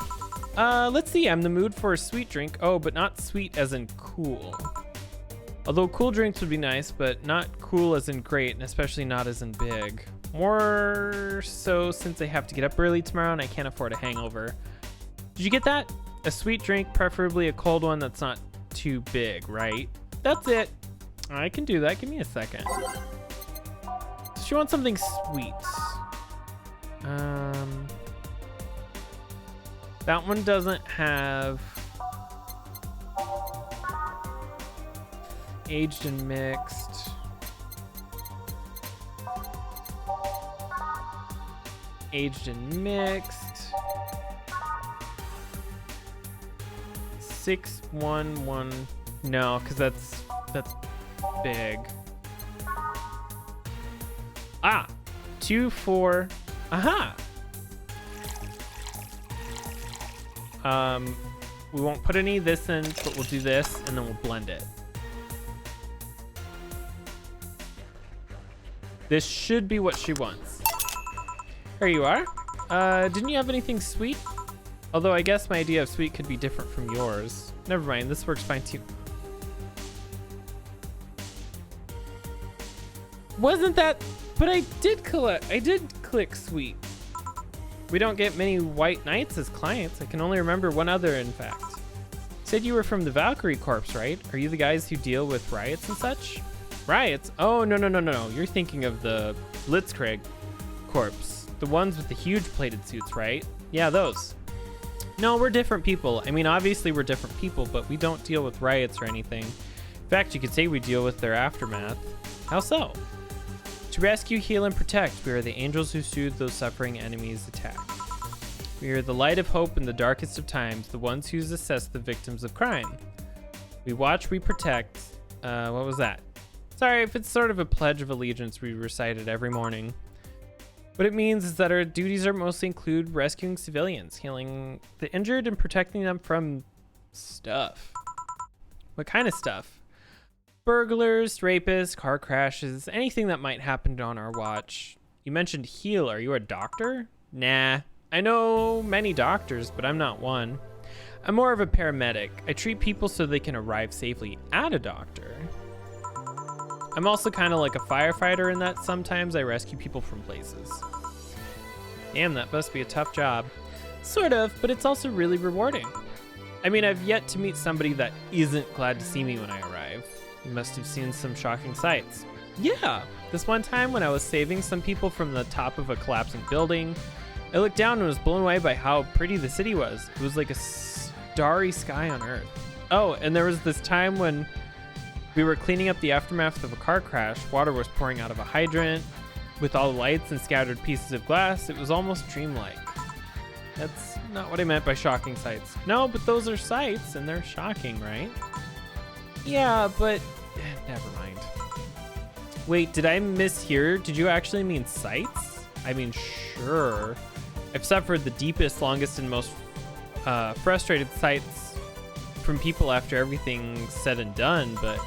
Speaker 1: Let's see. I'm in the mood for a sweet drink. Oh, but not sweet as in cool. Although cool drinks would be nice, but not cool as in great, and especially not as in big. More so since I have to get up early tomorrow and I can't afford a hangover. Did you get that? A sweet drink, preferably a cold one that's not too big, right? That's it. I can do that. Give me a second. She wants something sweet. That one doesn't have aged and mixed. Aged and mixed. 611. No, because that's big. Ah, 24. Aha. We won't put any of this in, but we'll do this and then we'll blend it. This should be what she wants. Here you are. Didn't you have anything sweet? Although I guess my idea of sweet could be different from yours. Never mind, this works fine too. Wasn't that, but I did click sweet. We don't get many white knights as clients. I can only remember one other, in fact. You said you were from the Valkyrie Corps, right? Are you the guys who deal with riots and such? Riots? Oh, no. You're thinking of the Blitzkrieg Corps. The ones with the huge plated suits, right? Yeah, those. No, we're different people. I mean, obviously we're different people, but we don't deal with riots or anything. In fact, you could say we deal with their aftermath. How so? To rescue, heal, and protect, we are the angels who soothe those suffering enemies' attack. We are the light of hope in the darkest of times, the ones who assess the victims of crime. We watch, we protect. What was that? Sorry if it's sort of a pledge of allegiance we recite it every morning. What it means is that our duties are mostly include rescuing civilians, healing the injured, and protecting them from stuff. What kind of stuff? Burglars, rapists, car crashes, anything that might happen on our watch. You mentioned heal. Are you a doctor? Nah. I know many doctors, but I'm not one. I'm more of a paramedic. I treat people so they can arrive safely at a doctor. I'm also kind of like a firefighter in that sometimes I rescue people from places. Damn, that must be a tough job. Sort of, but it's also really rewarding. I mean, I've yet to meet somebody that isn't glad to see me when I arrive. You must have seen some shocking sights. Yeah, this one time when I was saving some people from the top of a collapsing building, I looked down and was blown away by how pretty the city was. It was like a starry sky on Earth. Oh, and there was this time when we were cleaning up the aftermath of a car crash. Water was pouring out of a hydrant. With all the lights and scattered pieces of glass, it was almost dreamlike. That's not what I meant by shocking sights. No, but those are sights and they're shocking, right? Yeah, but never mind. Wait, did I mishear? Did you actually mean sights? I mean, sure. I've suffered the deepest, longest, and most frustrated sights from people after everything's said and done, but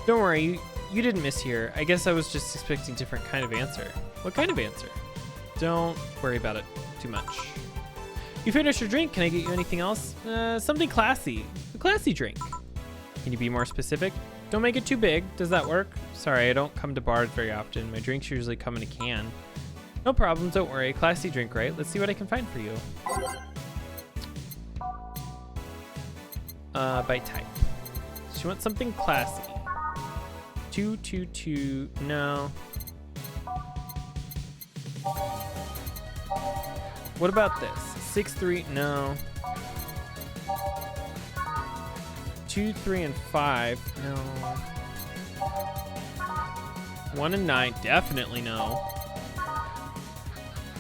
Speaker 1: don't worry, you didn't mishear. I guess I was just expecting a different kind of answer. What kind of answer? Don't worry about it too much. You finished your drink. Can I get you anything else? Something classy. A classy drink. Can you be more specific? Don't make it too big. Does that work? Sorry, I don't come to bars very often. My drinks usually come in a can. No problem, don't worry. Classy drink, right? Let's see what I can find for you. By type. She wants something classy. 222, no. What about this? 6-3, no. 2, 3, and 5, no. 1 and 9, definitely no.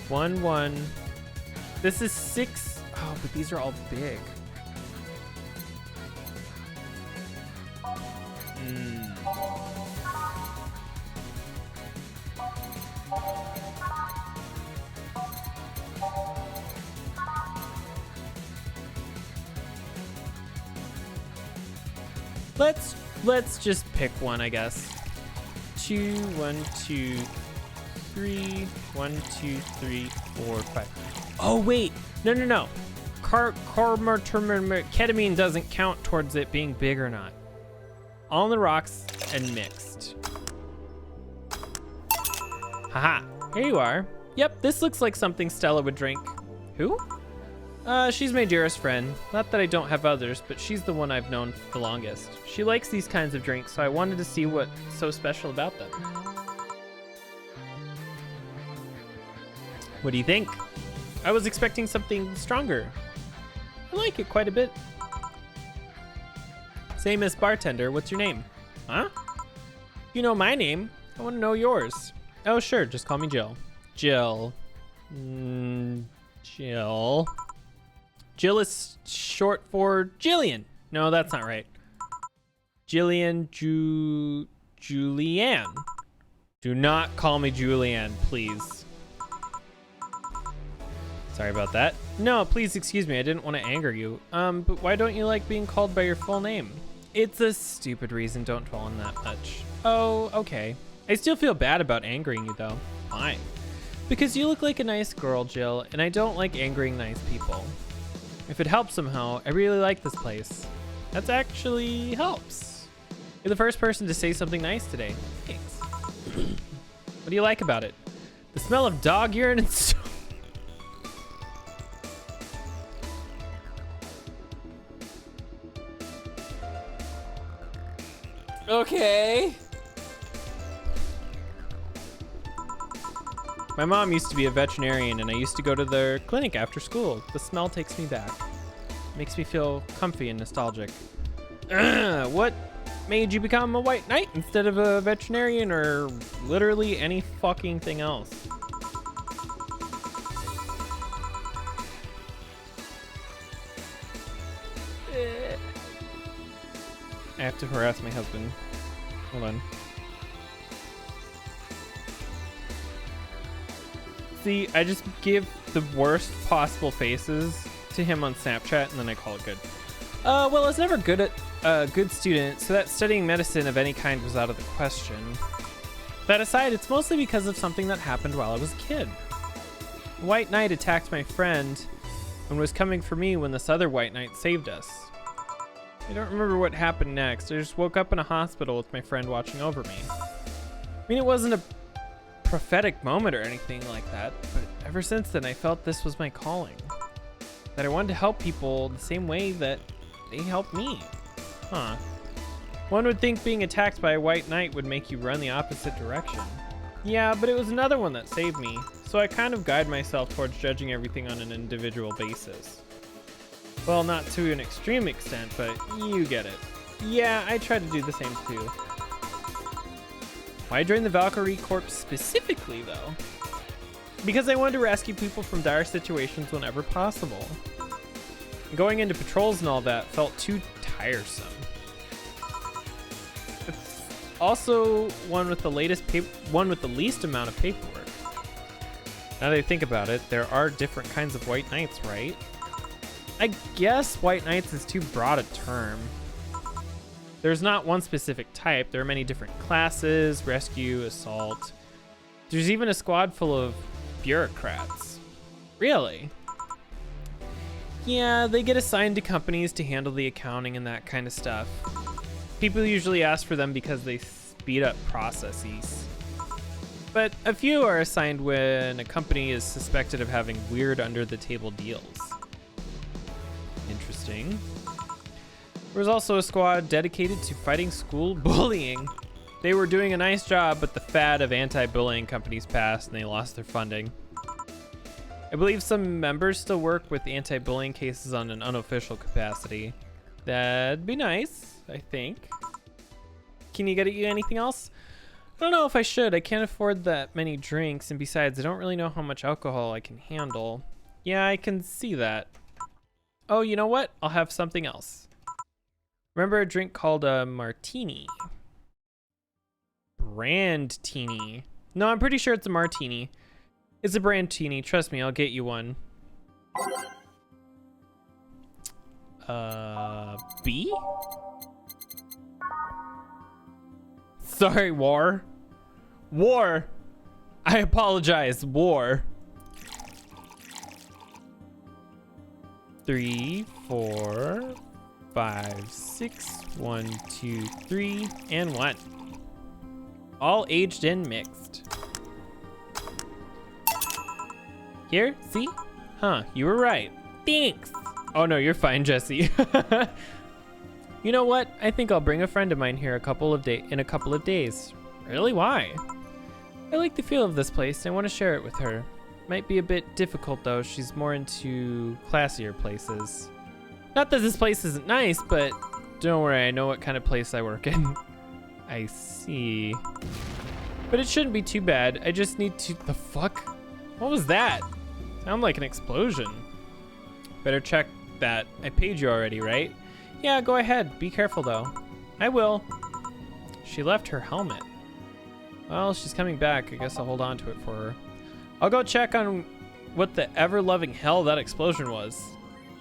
Speaker 1: 1, 1. This is 6. Oh, but these are all big. Let's just pick one, I guess. 2, 1, 2, 3, 1, 2, 3, 4, 5. Oh wait, no. Ketamine doesn't count towards it being big or not. All on the rocks and mixed. Haha, here you are. Yep, this looks like something Stella would drink. Who? She's my dearest friend. Not that I don't have others, but she's the one I've known the longest. She likes these kinds of drinks, so I wanted to see what's so special about them. What do you think? I was expecting something stronger. I like it quite a bit. Same as bartender, what's your name? Huh? You know my name. I want to know yours. Oh, sure, just call me Jill. Jill. Jill. Jill is short for Jillian. No, that's not right. Jillian Julianne. Do not call me Julianne, please. Sorry about that. No, please excuse me. I didn't want to anger you. But why don't you like being called by your full name? It's a stupid reason. Don't dwell on that much. Oh, okay. I still feel bad about angering you, though. Why? Because you look like a nice girl, Jill, and I don't like angering nice people. If it helps somehow, I really like this place. That actually helps. You're the first person to say something nice today. Thanks. What do you like about it? The smell of dog urine and so. Okay. My mom used to be a veterinarian and I used to go to their clinic after school. The smell takes me back. Makes me feel comfy and nostalgic. What made you become a white knight instead of a veterinarian or literally any fucking thing else? I have to harass my husband. Hold on. See, I just give the worst possible faces to him on Snapchat and then I call it good. Well, I was never good at a good student, so that studying medicine of any kind was out of the question. That aside, it's mostly because of something that happened while I was a kid. A white knight attacked my friend and was coming for me when this other white knight saved us. I don't remember what happened next. I just woke up in a hospital with my friend watching over me. I mean, it wasn't a prophetic moment or anything like that, but ever since then I felt this was my calling. That I wanted to help people the same way that they helped me. Huh. One would think being attacked by a white knight would make you run the opposite direction. Yeah, but it was another one that saved me, so I kind of guide myself towards judging everything on an individual basis. Well, not to an extreme extent, but you get it. Yeah, I try to do the same too. Why join the Valkyrie Corps specifically, though? Because I wanted to rescue people from dire situations whenever possible. Going into patrols and all that felt too tiresome. It's also one with the least amount of paperwork. Now that I think about it, there are different kinds of white knights, right? I guess white knights is too broad a term. There's not one specific type. There are many different classes, rescue, assault. There's even a squad full of bureaucrats. Really? Yeah, they get assigned to companies to handle the accounting and that kind of stuff. People usually ask for them because they speed up processes. But a few are assigned when a company is suspected of having weird under-the-table deals. Interesting. There was also a squad dedicated to fighting school bullying. They were doing a nice job, but the fad of anti-bullying companies passed and they lost their funding. I believe some members still work with anti-bullying cases on an unofficial capacity. That'd be nice, I think. Can you get you anything else? I don't know if I should. I can't afford that many drinks, and besides, I don't really know how much alcohol I can handle. Yeah, I can see that. Oh, you know what? I'll have something else. Remember a drink called a martini? Brand-tini. No, I'm pretty sure it's a martini. It's a brand-tini. Trust me, I'll get you one. B? Sorry, War. War! I apologize, War. 3, 4, 5, 6, 1, 2, 3, and 1. All aged and mixed. Here, see? Huh, you were right. Thanks. Oh no, you're fine, Jesse. You know what? I think I'll bring a friend of mine here in a couple of days. Really? Why? I like the feel of this place and I want to share it with her. Might be a bit difficult though. She's more into classier places. Not that this place isn't nice, but don't worry, I know what kind of place I work in. I see. But it shouldn't be too bad. I just need to... The fuck? What was that? Sounded like an explosion. Better check that. I paid you already, right? Yeah, go ahead. Be careful though. I will. She left her helmet. Well, she's coming back. I guess I'll hold on to it for her. I'll go check on what the ever-loving hell that explosion was.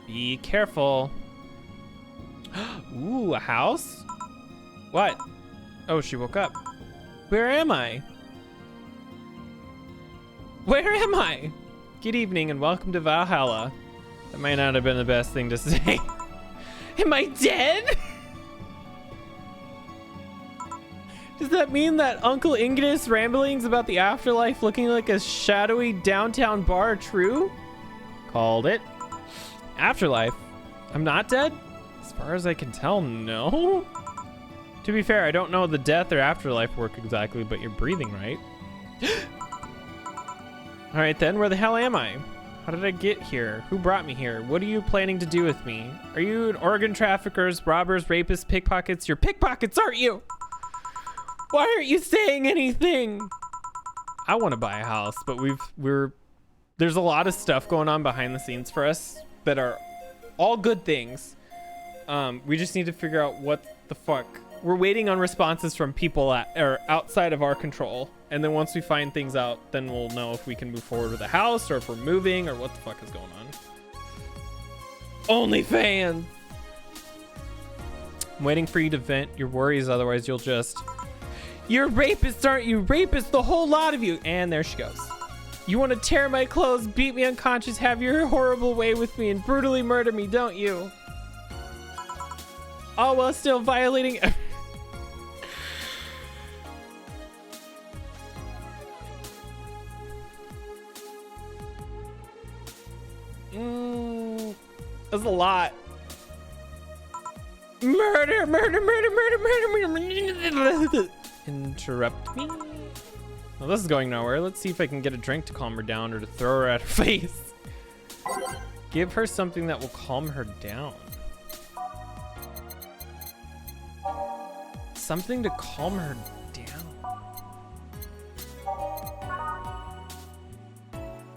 Speaker 1: Be careful. Ooh, a house? What? Oh, she woke up. Where am I? Where am I? Good evening and welcome to Valhalla. That might not have been the best thing to say. Am I dead? Does that mean that Uncle Ingrid's ramblings about the afterlife looking like a shadowy downtown bar are true? Called it. Afterlife? I'm not dead? As far as I can tell, no. To be fair, I don't know the death or afterlife work exactly, but you're breathing, right? All right then, where the hell am I? How did I get here? Who brought me here? What are you planning to do with me? Are you an organ traffickers, robbers, rapists, pickpockets? You're pickpockets, aren't you? Why aren't you saying anything? I want to buy a house, but there's a lot of stuff going on behind the scenes for us that are all good things. We just need to figure out what the fuck. We're waiting on responses from people outside of our control. And then once we find things out, then we'll know if we can move forward with a house or if we're moving or what the fuck is going on. OnlyFans! I'm waiting for you to vent your worries, otherwise you'll just... You're rapists, aren't you? Rapists, the whole lot of you. And there she goes. You want to tear my clothes, beat me unconscious, have your horrible way with me, and brutally murder me, don't you? All while still violating... That's a lot. Murder, murder, murder, murder, murder, murder. Interrupt me. Well, this is going nowhere. Let's see if I can get a drink to calm her down or to throw her at her face. Give her something that will calm her down. Something to calm her down.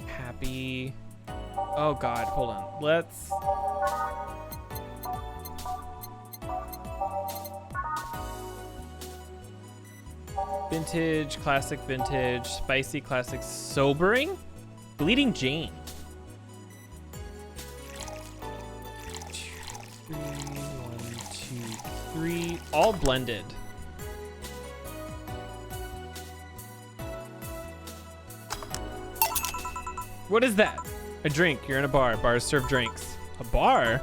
Speaker 1: Happy. Oh God, hold on. Let's... Vintage, classic, vintage, spicy, classic, sobering, bleeding Jane. 1, 2, 3, all blended. What is that? A drink. You're in a bar. Bars serve drinks. A bar?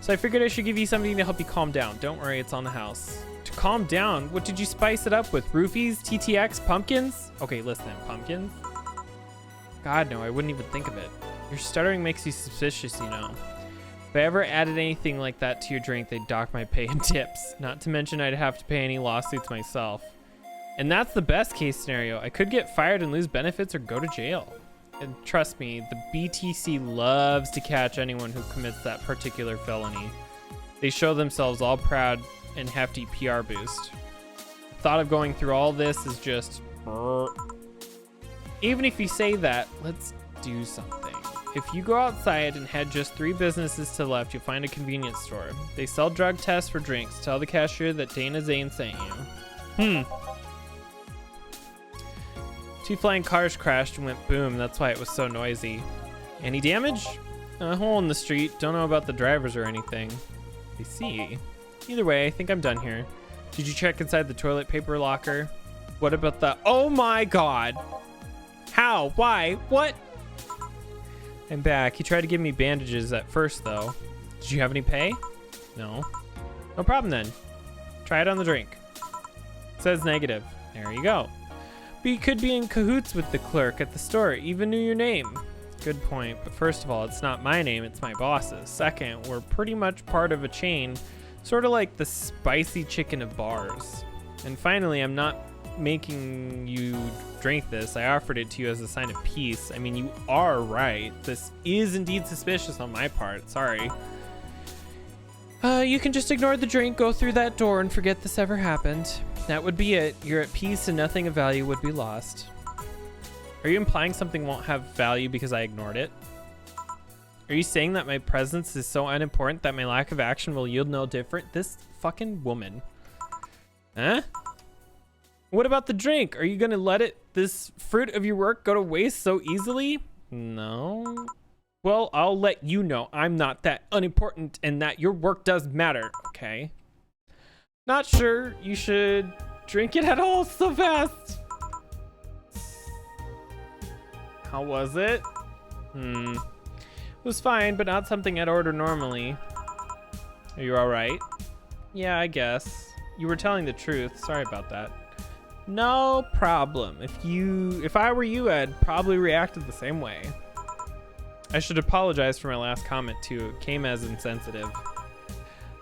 Speaker 1: So I figured I should give you something to help you calm down. Don't worry, it's on the house. To calm down? What did you spice it up with? Roofies? TTX? Pumpkins? Okay, listen, pumpkins? God, no, I wouldn't even think of it. Your stuttering makes you suspicious, you know. If I ever added anything like that to your drink, they'd dock my pay and tips. Not to mention I'd have to pay any lawsuits myself. And that's the best case scenario. I could get fired and lose benefits or go to jail. And trust me, the BTC loves to catch anyone who commits that particular felony. They show themselves all proud and hefty PR boost. The thought of going through all this is just... Even if you say that, let's do something. If you go outside and head just 3 businesses to the left, you'll find a convenience store. They sell drug tests for drinks. Tell the cashier that Dana Zane sent you. 2 flying cars crashed and went boom. That's why it was so noisy. Any damage? A hole in the street. Don't know about the drivers or anything. I see. Either way, I think I'm done here. Did you check inside the toilet paper locker? What about the... Oh my God. How? Why? What? I'm back. He tried to give me bandages at first, though. Did you have any pay? No. No problem then. Try it on the drink. It says negative. There you go. But you could be in cahoots with the clerk at the store. Even knew your name. Good point. But first of all, it's not my name. It's my boss's. Second, we're pretty much part of a chain. Sort of like the spicy chicken of bars. And finally, I'm not making you drink this. I offered it to you as a sign of peace. I mean, you are right. This is indeed suspicious on my part. Sorry. You can just ignore the drink, go through that door, and forget this ever happened. That would be it. You're at peace and nothing of value would be lost. Are you implying something won't have value because I ignored it? Are you saying that my presence is so unimportant that my lack of action will yield no different? This fucking woman. Huh? What about the drink? Are you gonna let this fruit of your work go to waste so easily? No. Well, I'll let you know I'm not that unimportant and that your work does matter, okay? Not sure you should drink it at all so fast. How was it? It was fine, but not something I'd order normally. Are you all right? Yeah, I guess. You were telling the truth. Sorry about that. No problem. If I were you, I'd probably reacted the same way. I should apologize for my last comment too. It came as insensitive.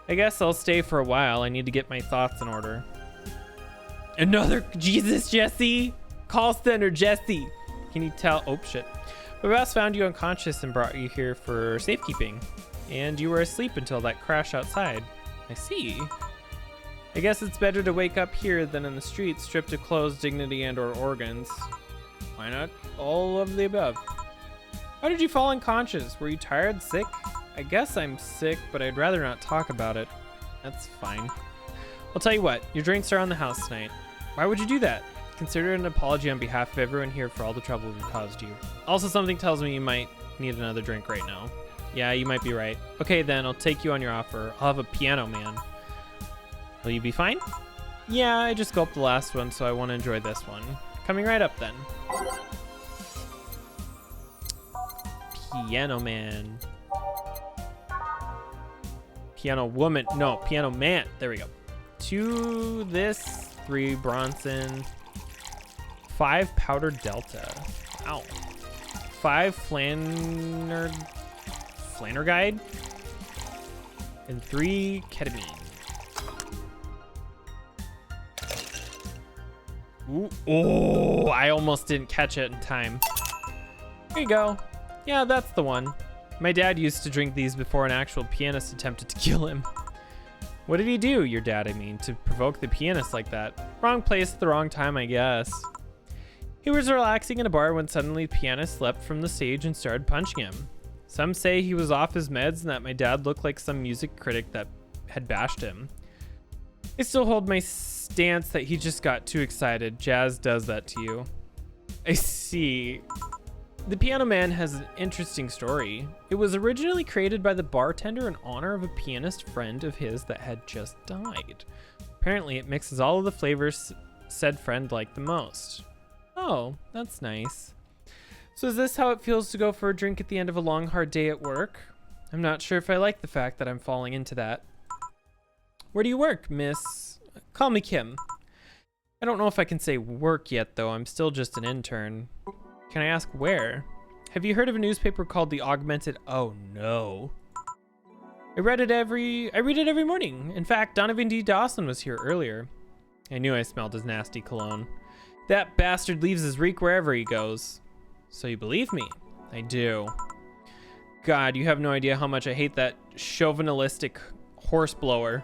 Speaker 1: I guess I'll stay for a while. I need to get my thoughts in order. Another Jesus, Jesse. Call center, Jesse. Can you tell? Oh shit. My boss found you unconscious and brought you here for safekeeping. And you were asleep until that crash outside. I see. I guess it's better to wake up here than in the streets, stripped of clothes, dignity, and or organs. Why not all of the above? How did you fall unconscious? Were you tired, sick? I guess I'm sick, but I'd rather not talk about it. That's fine. I'll tell you what, your drinks are on the house tonight. Why would you do that? Consider it an apology on behalf of everyone here for all the trouble we've caused you. Also, something tells me you might need another drink right now. Yeah, you might be right. Okay, then I'll take you on your offer. I'll have a piano man. Will you be fine? Yeah, I just gulped the last one, so I want to enjoy this one. Coming right up then. Piano man. Piano woman. No, piano man. There we go. 2 this, 3 Bronson, 5 powder delta. Ow. 5 flanner guide, and 3 ketamine. Ooh. Oh, I almost didn't catch it in time. Here you go. Yeah, that's the one. My dad used to drink these before an actual pianist attempted to kill him. What did he do, your dad, I mean, to provoke the pianist like that? Wrong place at the wrong time, I guess. He was relaxing in a bar when suddenly the pianist leapt from the stage and started punching him. Some say he was off his meds and that my dad looked like some music critic that had bashed him. I still hold my stance that he just got too excited. Jazz does that to you. I see. The Piano Man has an interesting story. It was originally created by the bartender in honor of a pianist friend of his that had just died. Apparently, it mixes all of the flavors said friend liked the most. Oh, that's nice. So is this how it feels to go for a drink at the end of a long, hard day at work? I'm not sure if I like the fact that I'm falling into that. Where do you work, miss? Call me Kim. I don't know if I can say work yet, though. I'm still just an intern. Can I ask where? Have you heard of a newspaper called the Augmented? Oh no. I read it every morning. In fact, Donovan D. Dawson was here earlier. I knew I smelled his nasty cologne. That bastard leaves his reek wherever he goes. So you believe me? I do. God, you have no idea how much I hate that chauvinistic horse blower.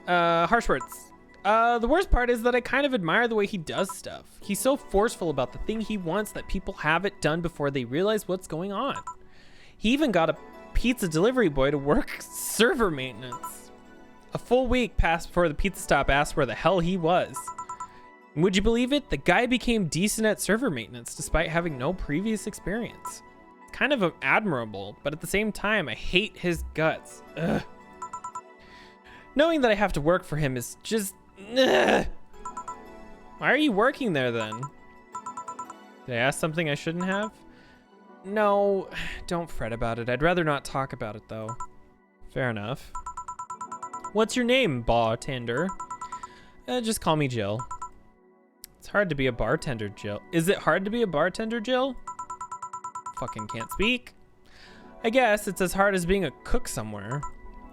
Speaker 1: Harsh words. The worst part is that I kind of admire the way he does stuff. He's so forceful about the thing he wants that people have it done before they realize what's going on. He even got a pizza delivery boy to work server maintenance. A full week passed before the pizza stop asked where the hell he was. And would you believe it? The guy became decent at server maintenance despite having no previous experience. It's kind of admirable, but at the same time, I hate his guts. Ugh. Knowing that I have to work for him is just... Ugh. Why are you working there then? Did I ask something I shouldn't have? No, don't fret about it. I'd rather not talk about it though. Fair enough. What's your name, bartender? Just call me Jill. It's hard to be a bartender, Jill. Is it hard to be a bartender, Jill? Fucking can't speak. I guess it's as hard as being a cook somewhere.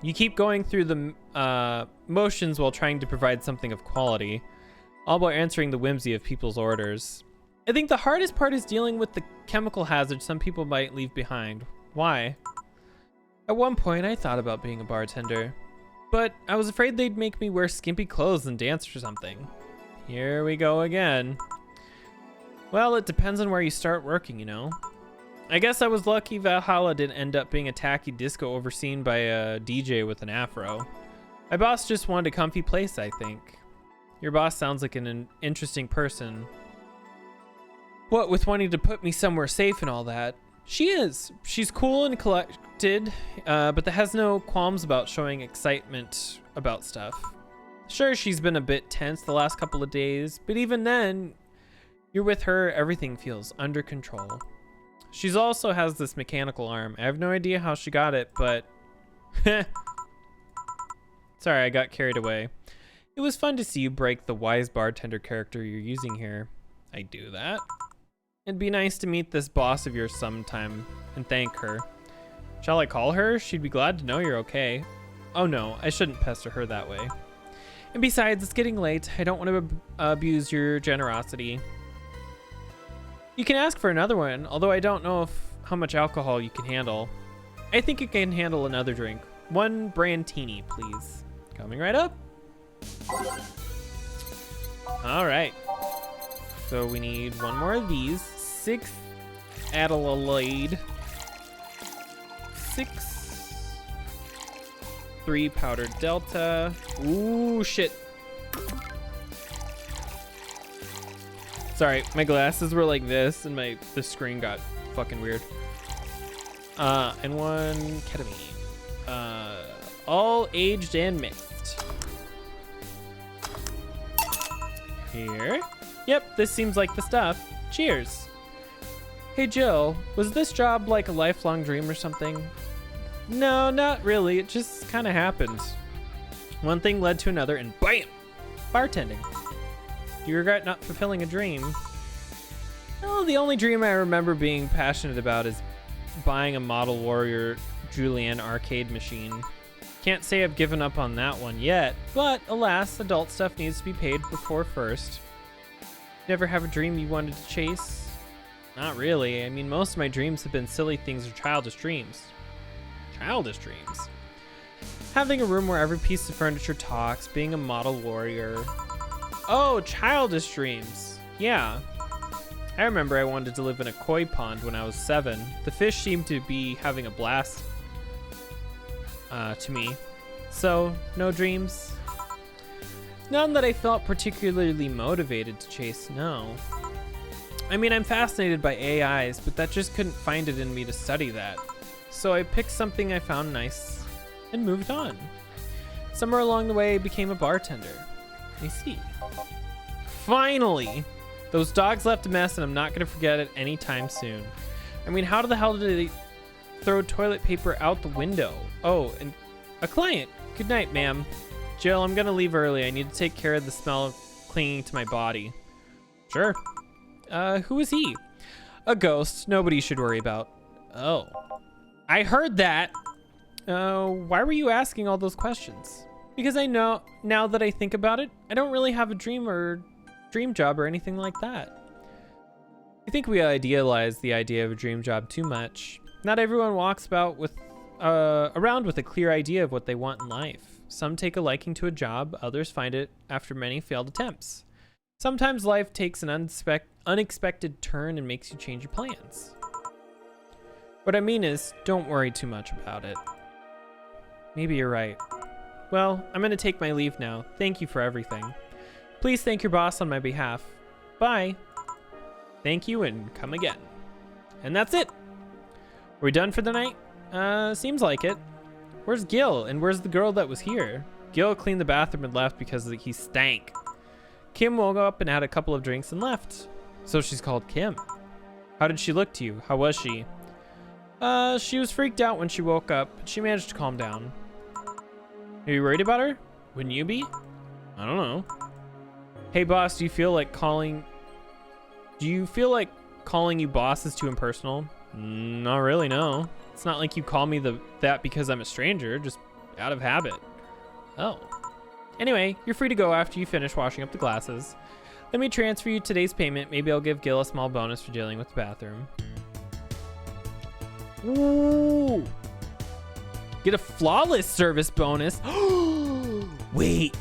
Speaker 1: You keep going through the motions while trying to provide something of quality, all while answering the whimsy of people's orders. I think the hardest part is dealing with the chemical hazard some people might leave behind. Why? At one point, I thought about being a bartender, but I was afraid they'd make me wear skimpy clothes and dance or something. Here we go again. Well, it depends on where you start working, you know. I guess I was lucky Valhalla didn't end up being a tacky disco overseen by a DJ with an afro. My boss just wanted a comfy place, I think. Your boss sounds like an interesting person. What with wanting to put me somewhere safe and all that? She is. She's cool and collected, but that has no qualms about showing excitement about stuff. Sure, she's been a bit tense the last couple of days, but even then, you're with her, everything feels under control. She's also has this mechanical arm. I have no idea how she got it, but... Sorry, I got carried away. It was fun to see you break the wise bartender character you're using here. I do that. It'd be nice to meet this boss of yours sometime and thank her. Shall I call her? She'd be glad to know you're okay. Oh no, I shouldn't pester her that way. And besides, it's getting late. I don't want to abuse your generosity. You can ask for another one, although I don't know how much alcohol you can handle. I think you can handle another drink. One Brandtini, please. Coming right up. All right. So we need one more of these. 6 Adelaide. 6. 3 powdered Delta. Ooh, shit. Sorry, my glasses were like this and the screen got fucking weird. And 1 ketamine. All aged and mixed. Here. Yep, this seems like the stuff. Cheers. Hey Jill, was this job like a lifelong dream or something? No, not really. It just kind of happened. One thing led to another and BAM! Bartending. Do you regret not fulfilling a dream? Oh, the only dream I remember being passionate about is buying a Model Warrior Julienne arcade machine. Can't say I've given up on that one yet, but alas, adult stuff needs to be paid before first. Never have a dream you wanted to chase? Not really. I mean, most of my dreams have been silly things or childish dreams. Childish dreams. Having a room where every piece of furniture talks, being a model warrior. Oh, childish dreams. Yeah. I remember I wanted to live in a koi pond when I was 7. The fish seemed to be having a blast to me. So, no dreams? None that I felt particularly motivated to chase, no. I mean, I'm fascinated by AIs, but that just couldn't find it in me to study that. So I picked something I found nice and moved on. Somewhere along the way, I became a bartender. I see. Finally! Those dogs left a mess and I'm not gonna forget it anytime soon. I mean, how the hell did they throw toilet paper out the window? Oh, and a client. Good night, ma'am. Jill, I'm gonna leave early. I need to take care of the smell clinging to my body. Sure. Who is he? A ghost. Nobody should worry about. Oh. I heard that. Why were you asking all those questions? Because I know, now that I think about it, I don't really have a dream or dream job or anything like that. I think we idealize the idea of a dream job too much. Not everyone walks about with, around with a clear idea of what they want in life. Some take a liking to a job, others find it after many failed attempts. Sometimes life takes an unexpected turn and makes you change your plans. What I mean is, don't worry too much about it. Maybe you're right. Well, I'm gonna take my leave now. Thank you for everything. Please thank your boss on my behalf. Bye. Thank you and come again. And that's it. Are we done for the night? Seems like it. Where's Gil? And where's the girl that was here? Gil cleaned the bathroom and left because he stank. Kim woke up and had a couple of drinks and left. So she's called Kim. How did she look to you? How was she? She was freaked out when she woke up, but she managed to calm down. Are you worried about her? Wouldn't you be? I don't know. Hey boss, do you feel like calling you boss is too impersonal? Not really, no. It's not like you call me that because I'm a stranger. Just Out of habit. Oh. Anyway, you're free to go after you finish washing up the glasses. Let me transfer you today's payment. Maybe I'll give Gil a small bonus for dealing with the bathroom. Ooh. Get a flawless service bonus. Wait.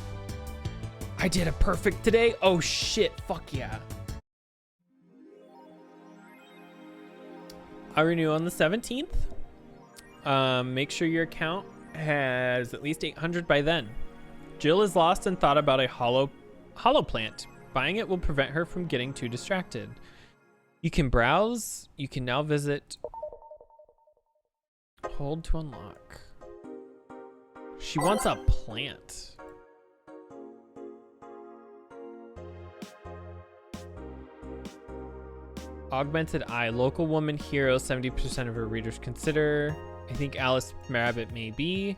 Speaker 1: I did a perfect today? Oh shit, fuck yeah. I renew on the 17th. Make sure your account has at least 800 by then. Jill is lost and thought about a hollow plant. Buying it will prevent her from getting too distracted. You can browse. You can now visit. Hold to unlock. She wants a plant. Augmented eye. Local woman hero. 70% of her readers consider. I think Alice Rabbit may be.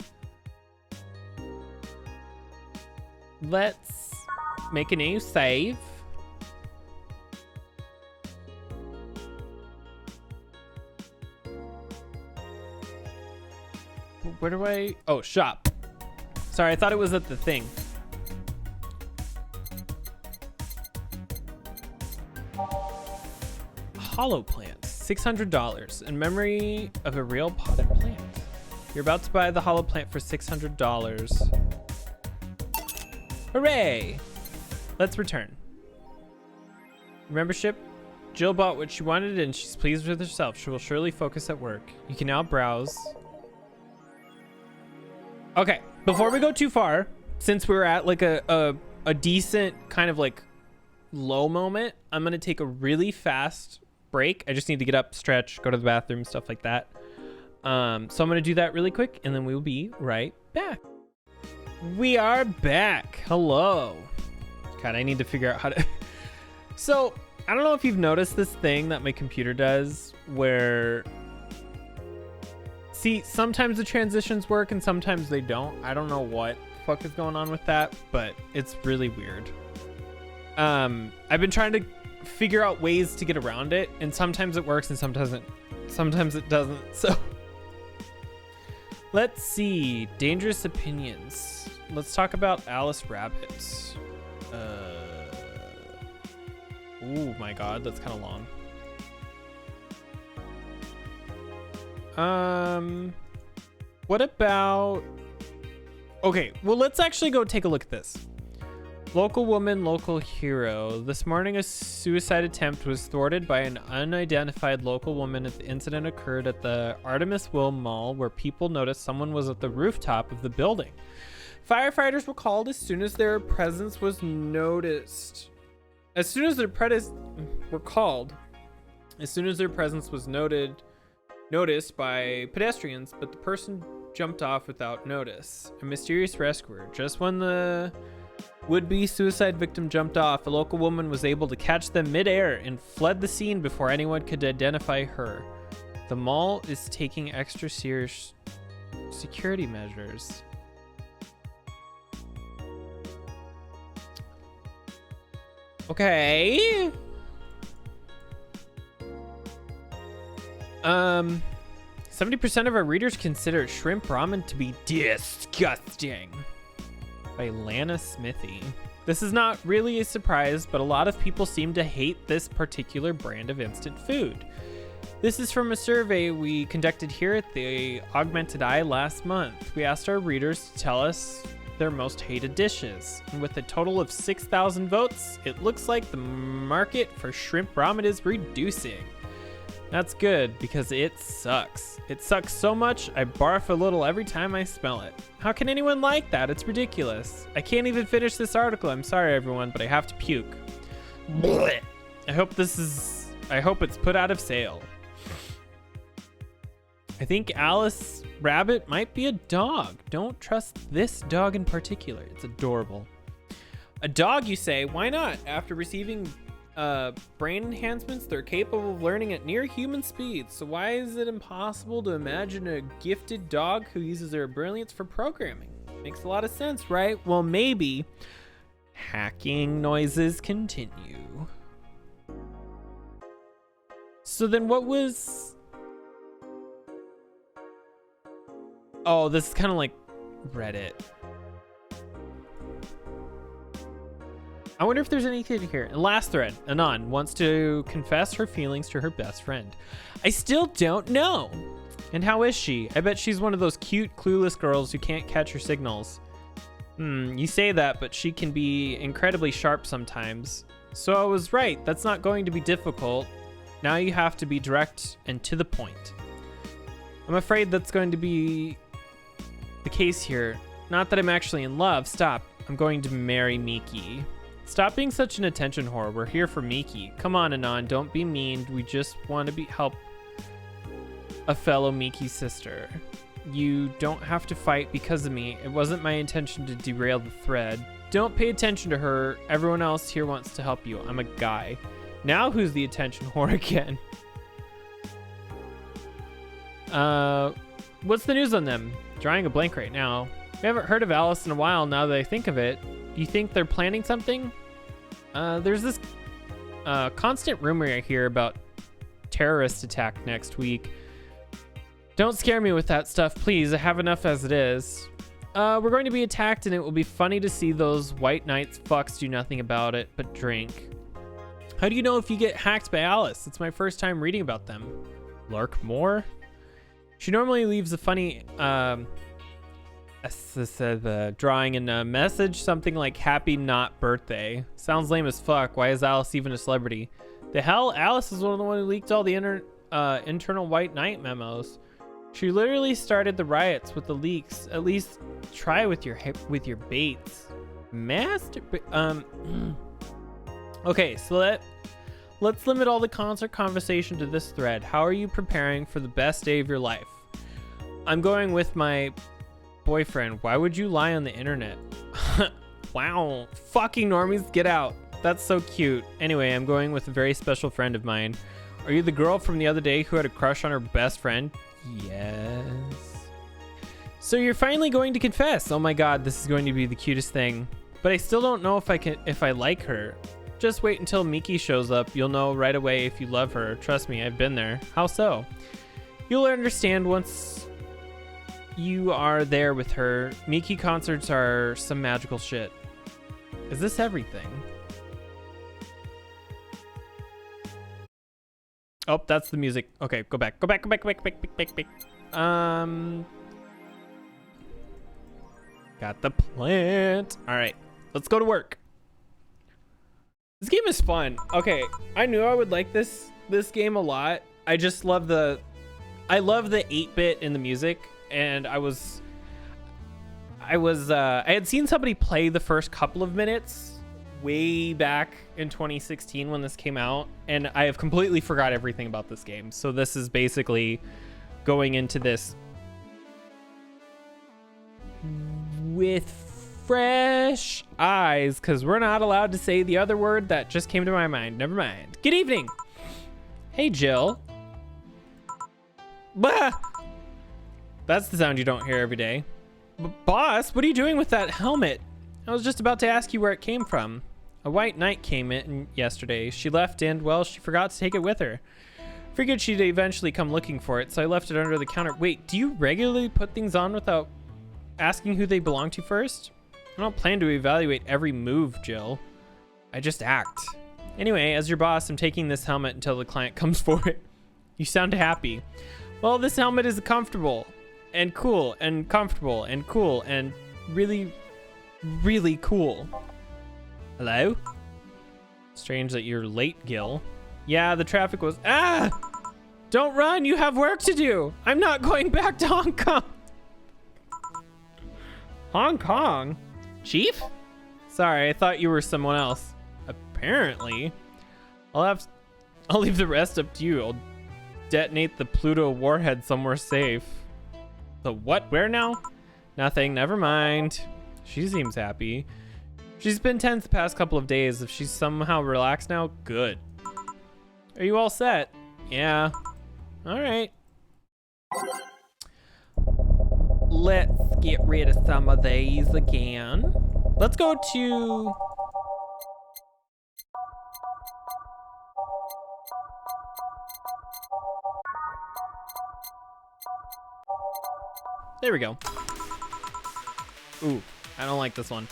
Speaker 1: Let's make a new save. Where do I? Oh, shop. Sorry, I thought it was at the thing. Hollow plant, $600 in memory of a real potted plant. You're about to buy the hollow plant for $600. Hooray! Let's return. Membership. Jill bought what she wanted and she's pleased with herself. She will surely focus at work. You can now browse. Okay, before we go too far, since we're at like a decent kind of like low moment, I'm gonna take a really fast break. I just need to get up, stretch, go to the bathroom, stuff like that. So I'm gonna do that really quick and then we will be right back. We are back. Hello. God, I need to figure out how to. So I don't know if you've noticed this thing that my computer does where, see, sometimes the transitions work and sometimes they don't. I don't know what the fuck is going on with that, but it's really weird. I've been trying to figure out ways to get around it, and sometimes it works and sometimes it doesn't. So let's see. Dangerous opinions. Let's talk about Alice Rabbit. Oh my god, that's kind of long. What about, okay, well, let's actually go take a look at this. Local woman, local hero. This morning, a suicide attempt was thwarted by an unidentified local woman. The incident occurred at the Artemis Will Mall, where people noticed someone was at the rooftop of the building. Firefighters were called as soon as their presence was noticed. As soon as their presence was noticed by pedestrians, but the person jumped off without notice. A mysterious rescuer. Just when the would-be suicide victim jumped off, a local woman was able to catch them midair and fled the scene before anyone could identify her. The mall is taking extra serious security measures. Okay. 70% of our readers consider shrimp ramen to be disgusting. By Lana Smithy. This is not really a surprise, but a lot of people seem to hate this particular brand of instant food. This is from a survey we conducted here at the Augmented Eye last month. We asked our readers to tell us their most hated dishes. And with a total of 6,000 votes, it looks like the market for shrimp ramen is reducing. That's good because it sucks. It sucks so much, I barf a little every time I smell it. How can anyone like that? It's ridiculous. I can't even finish this article. I'm sorry, everyone, but I have to puke. Blech. I hope it's put out of sale. I think Alice Rabbit might be a dog. Don't trust this dog in particular. It's adorable. A dog, you say? Why not? After receiving brain enhancements, they're capable of learning at near human speed. So why is it impossible to imagine a gifted dog who uses their brilliance for programming? Makes a lot of sense, right? Well, maybe. Hacking noises continue. So then what was... Oh, this is kind of like Reddit. I wonder if there's anything here. Last thread. Anon wants to confess her feelings to her best friend. I still don't know. And how is she? I bet she's one of those cute, clueless girls who can't catch her signals. You say that, but she can be incredibly sharp sometimes. So I was right. That's not going to be difficult. Now you have to be direct and to the point. I'm afraid that's going to be the case here. Not that I'm actually in love. Stop. I'm going to marry Miki. Stop being such an attention whore. We're here for Miki. Come on, Anon. Don't be mean. We just want to help a fellow Miki sister. You don't have to fight because of me. It wasn't my intention to derail the thread. Don't pay attention to her. Everyone else here wants to help you. I'm a guy. Now who's the attention whore again? What's the news on them? Drawing a blank right now. We haven't heard of Alice in a while now that I think of it. Do you think they're planning something? There's this constant rumor I hear about terrorist attack next week. Don't scare me with that stuff, please. I have enough as it is. We're going to be attacked and it will be funny to see those white knights fucks do nothing about it but drink. How do you know if you get hacked by Alice? It's my first time reading about them. Lark Moore? She normally leaves a funny drawing in a message, something like happy not birthday. Sounds lame as fuck. Why is Alice even a celebrity? The hell? Alice is one of the one who leaked all the internal white knight memos. She literally started the riots with the leaks. At least try with your baits. Okay, so let's limit all the concert conversation to this thread. How are you preparing for the best day of your life? I'm going with my boyfriend. Why would you lie on the internet? Wow. Fucking normies, get out. That's so cute. Anyway, I'm going with a very special friend of mine. Are you the girl from the other day who had a crush on her best friend? Yes. So you're finally going to confess. Oh my god, this is going to be the cutest thing. But I still don't know if I like her. Just wait until Miki shows up. You'll know right away if you love her. Trust me, I've been there. How so? You'll understand once you are there with her. Miki concerts are some magical shit. Is this everything? Oh, that's the music. Okay, go back. Go back. Got the plant. All right, let's go to work. This game is fun. Okay, I knew I would like this game a lot. I just love I love the 8-bit in the music, and I had seen somebody play the first couple of minutes way back in 2016 when this came out, and I have completely forgot everything about this game. So this is basically going into this with fresh eyes, because we're not allowed to say the other word that just came to my mind. Never mind. Good evening. Hey, Jill. Bah! That's the sound you don't hear every day. Boss, what are you doing with that helmet? I was just about to ask you where it came from. A white knight came in yesterday. She left and, well, she forgot to take it with her. Figured she'd eventually come looking for it, so I left it under the counter. Wait, do you regularly put things on without asking who they belong to first? I don't plan to evaluate every move, Jill. I just act. Anyway, as your boss, I'm taking this helmet until the client comes for it. You sound happy. Well, this helmet is comfortable and cool and comfortable and cool and really, really cool. Hello? Strange that you're late, Gil. Yeah, the traffic was... Ah! Don't run! You have work to do! I'm not going back to Hong Kong! Hong Kong? Chief? Sorry, I thought you were someone else. Apparently. I'll leave the rest up to you. I'll detonate the Pluto warhead somewhere safe. The what? Where now? Nothing. Never mind. She seems happy. She's been tense the past couple of days. If she's somehow relaxed now, good. Are you all set? Yeah. All right. Let's get rid of some of these again. Let's go to... There we go. Ooh, I don't like this one.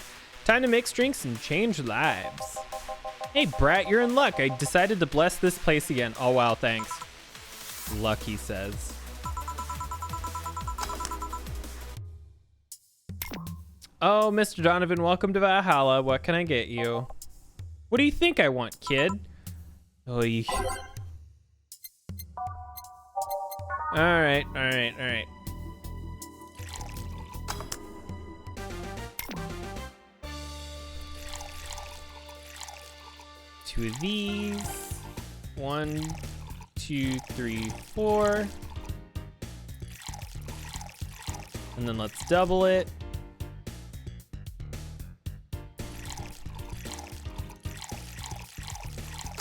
Speaker 1: Time to mix drinks and change lives. Hey, Brat, you're in luck. I decided to bless this place again. Oh, wow, thanks. Luck, he says. Oh, Mr. Donovan, welcome to Valhalla. What can I get you? What do you think I want, kid? Oh, you... All right. 2 of these. 1, 2, 3, 4. And then let's double it.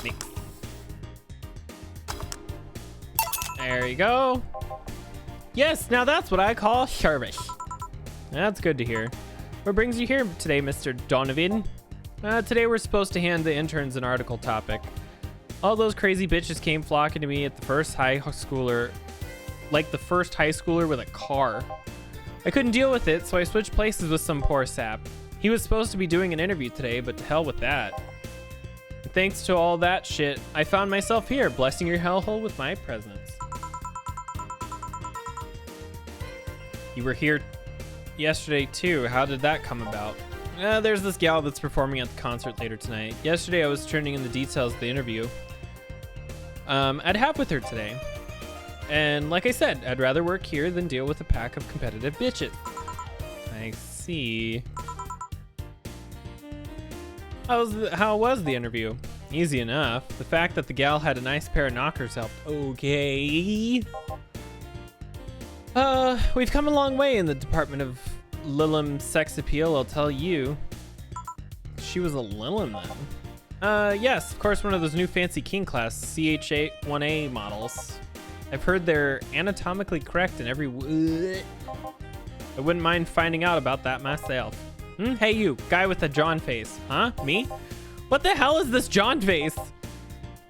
Speaker 1: Mix. There you go. Yes, now that's what I call service. That's good to hear. What brings you here today, Mr. Donovan? Today we're supposed to hand the interns an article topic. All those crazy bitches came flocking to me at the first high schooler, like the first high schooler with a car. I couldn't deal with it, so I switched places with some poor sap. He was supposed to be doing an interview today, but to hell with that. Thanks to all that shit, I found myself here, blessing your hellhole with my presence. You were here yesterday too. How did that come about? There's this gal that's performing at the concert later tonight. Yesterday I was turning in the details of the interview. I'd have with her today. And like I said, I'd rather work here than deal with a pack of competitive bitches. I see. How was the interview? Easy enough. The fact that the gal had a nice pair of knockers helped. Okay. We've come a long way in the department of Lilum sex appeal, I'll tell you. She was a Lilum then. Yes, of course, one of those new fancy King class CH1A models. I've heard they're anatomically correct in every I wouldn't mind finding out about that myself. Hey you, guy with the John face. Huh? Me? What the hell is this John face?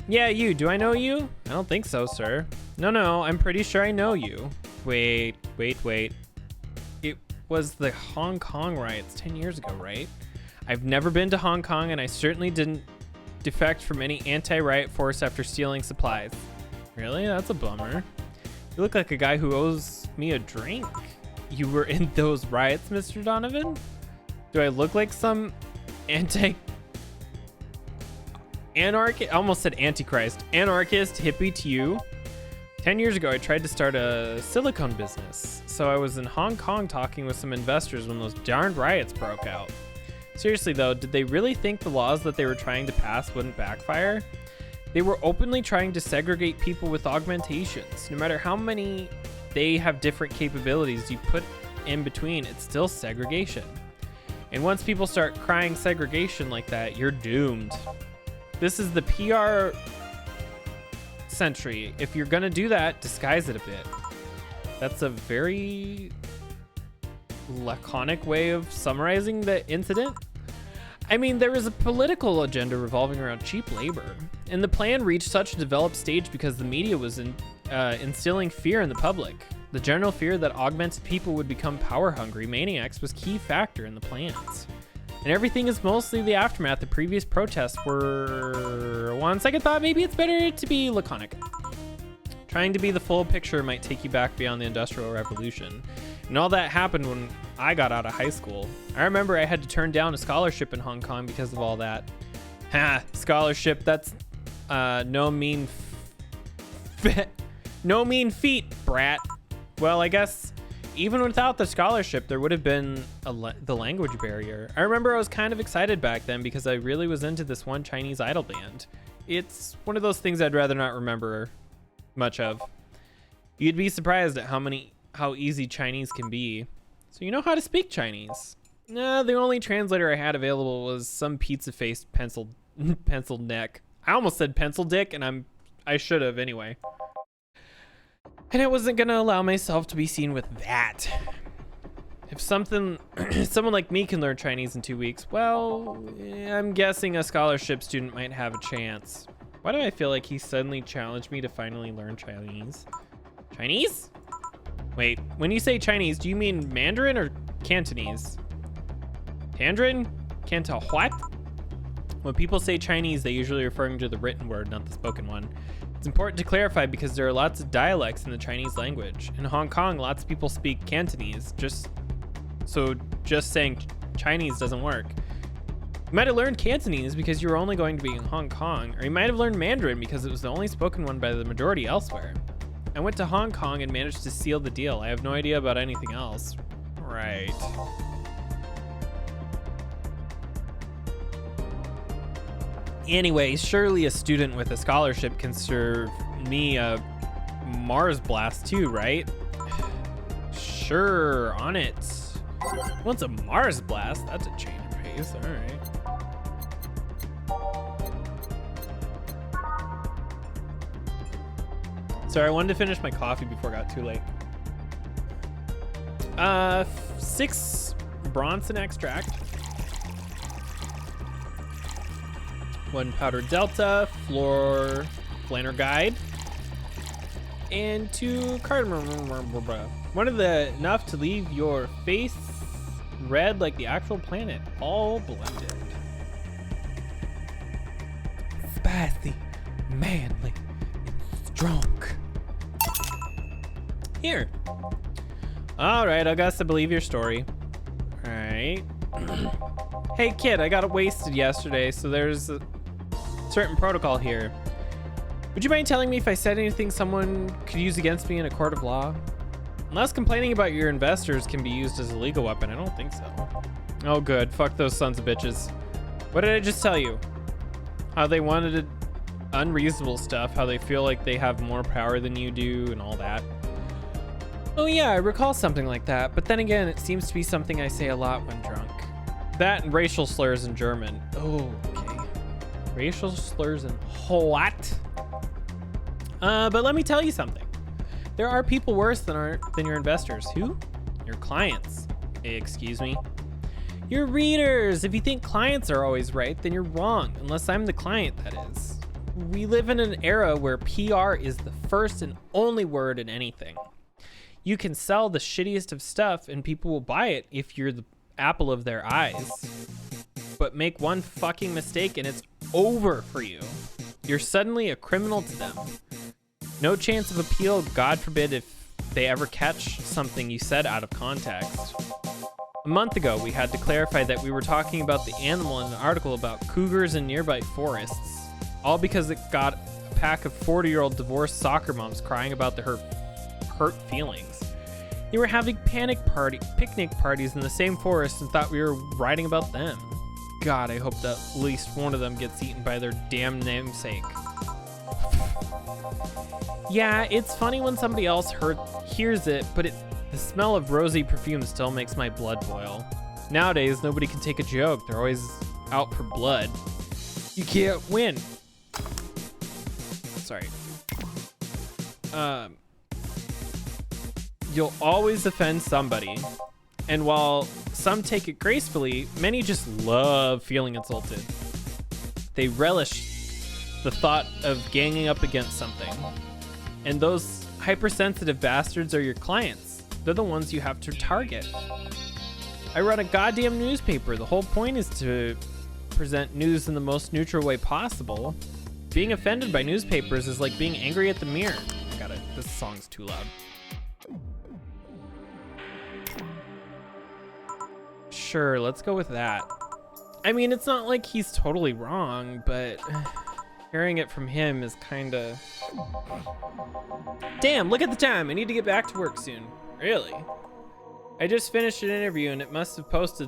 Speaker 1: Yeah, you. Do I know you? I don't think so, sir. No, I'm pretty sure I know you. Wait. It was the Hong Kong riots 10 years ago, right? I've never been to Hong Kong, and I certainly didn't defect from any anti-riot force after stealing supplies. Really? That's a bummer. You look like a guy who owes me a drink. You were in those riots, Mr. Donovan? Do I look like some anarchist? I almost said antichrist. Anarchist hippie to you? 10 years ago, I tried to start a silicone business. So I was in Hong Kong talking with some investors when those darned riots broke out. Seriously though, did they really think the laws that they were trying to pass wouldn't backfire? They were openly trying to segregate people with augmentations. No matter how many they have different capabilities you put in between, it's still segregation. And once people start crying segregation like that, you're doomed. This is the PR century. If you're gonna do that, disguise it a bit. That's a very laconic way of summarizing the incident. I mean, there was a political agenda revolving around cheap labor, and the plan reached such a developed stage because the media was instilling fear in the public. The general fear that augmented people would become power-hungry maniacs was a key factor in the plans. And everything is mostly the aftermath of previous protests were... On second thought, maybe it's better to be laconic. Trying to be the full picture might take you back beyond the Industrial Revolution. And all that happened when I got out of high school. I remember I had to turn down a scholarship in Hong Kong because of all that. Ha! Scholarship, that's no mean feat, brat. Well, I guess even without the scholarship, there would have been the language barrier. I remember I was kind of excited back then because I really was into this one Chinese idol band. It's one of those things I'd rather not remember much of. You'd be surprised at how easy Chinese can be. So you know how to speak Chinese? Nah, the only translator I had available was some pizza-faced pencil neck. I almost said pencil dick, and I should have anyway. And I wasn't gonna allow myself to be seen with that. If someone like me can learn Chinese in 2 weeks, well, I'm guessing a scholarship student might have a chance. Why do I feel like he suddenly challenged me to finally learn Chinese? Chinese? Wait, when you say Chinese, do you mean Mandarin or Cantonese? Tangerine? Can't tell what? When people say Chinese, they're usually referring to the written word, not the spoken one. It's important to clarify because there are lots of dialects in the Chinese language. In Hong Kong, lots of people speak Cantonese, so just saying Chinese doesn't work. You might have learned Cantonese because you were only going to be in Hong Kong, or you might have learned Mandarin because it was the only spoken one by the majority elsewhere. I went to Hong Kong and managed to seal the deal. I have no idea about anything else. Right. Anyway, surely a student with a scholarship can serve me a Mars blast too, right? Sure, on it. What's a Mars blast? That's a change of pace, all right. Sorry, I wanted to finish my coffee before it got too late. 6 Bronson extract. 1 powdered Delta, floor flanner guide, and 2 cardamom. One of the enough to leave your face red like the actual planet, all blended. Spicy, manly, and strong. Here. All right, I guess I believe your story. All right. Hey kid, I got wasted yesterday, so there's a certain protocol here. Would you mind telling me if I said anything someone could use against me in a court of law? Unless complaining about your investors can be used as a legal weapon, I don't think so. Oh good, fuck those sons of bitches. What did I just tell you? How they wanted unreasonable stuff, how they feel like they have more power than you do and all that. Oh yeah, I recall something like that, but then again, it seems to be something I say a lot when drunk. That and racial slurs in German. Oh, okay. Racial slurs in what? But let me tell you something. There are people worse than your investors. Who? Your clients. Excuse me? Your readers. If you think clients are always right, then you're wrong, unless I'm the client, that is. We live in an era where PR is the first and only word in anything. You can sell the shittiest of stuff and people will buy it if you're the apple of their eyes. But make one fucking mistake and it's over for you. You're suddenly a criminal to them. No chance of appeal, God forbid if they ever catch something you said out of context. A month ago, we had to clarify that we were talking about the animal in an article about cougars in nearby forests, all because it got a pack of 40-year-old divorced soccer moms crying about her hurt feelings. They were having picnic parties in the same forest and thought we were writing about them. God, I hope that at least one of them gets eaten by their damn namesake. Yeah, it's funny when somebody else hears it, but the smell of rosy perfume still makes my blood boil. Nowadays, nobody can take a joke. They're always out for blood. You can't win. Sorry. You'll always offend somebody. And while some take it gracefully, many just love feeling insulted. They relish the thought of ganging up against something. And those hypersensitive bastards are your clients. They're the ones you have to target. I run a goddamn newspaper. The whole point is to present news in the most neutral way possible. Being offended by newspapers is like being angry at the mirror. This song's too loud. Sure, let's go with that. I mean, it's not like he's totally wrong, but hearing it from him is kinda... Damn, look at the time. I need to get back to work soon. Really? I just finished an interview and it must be posted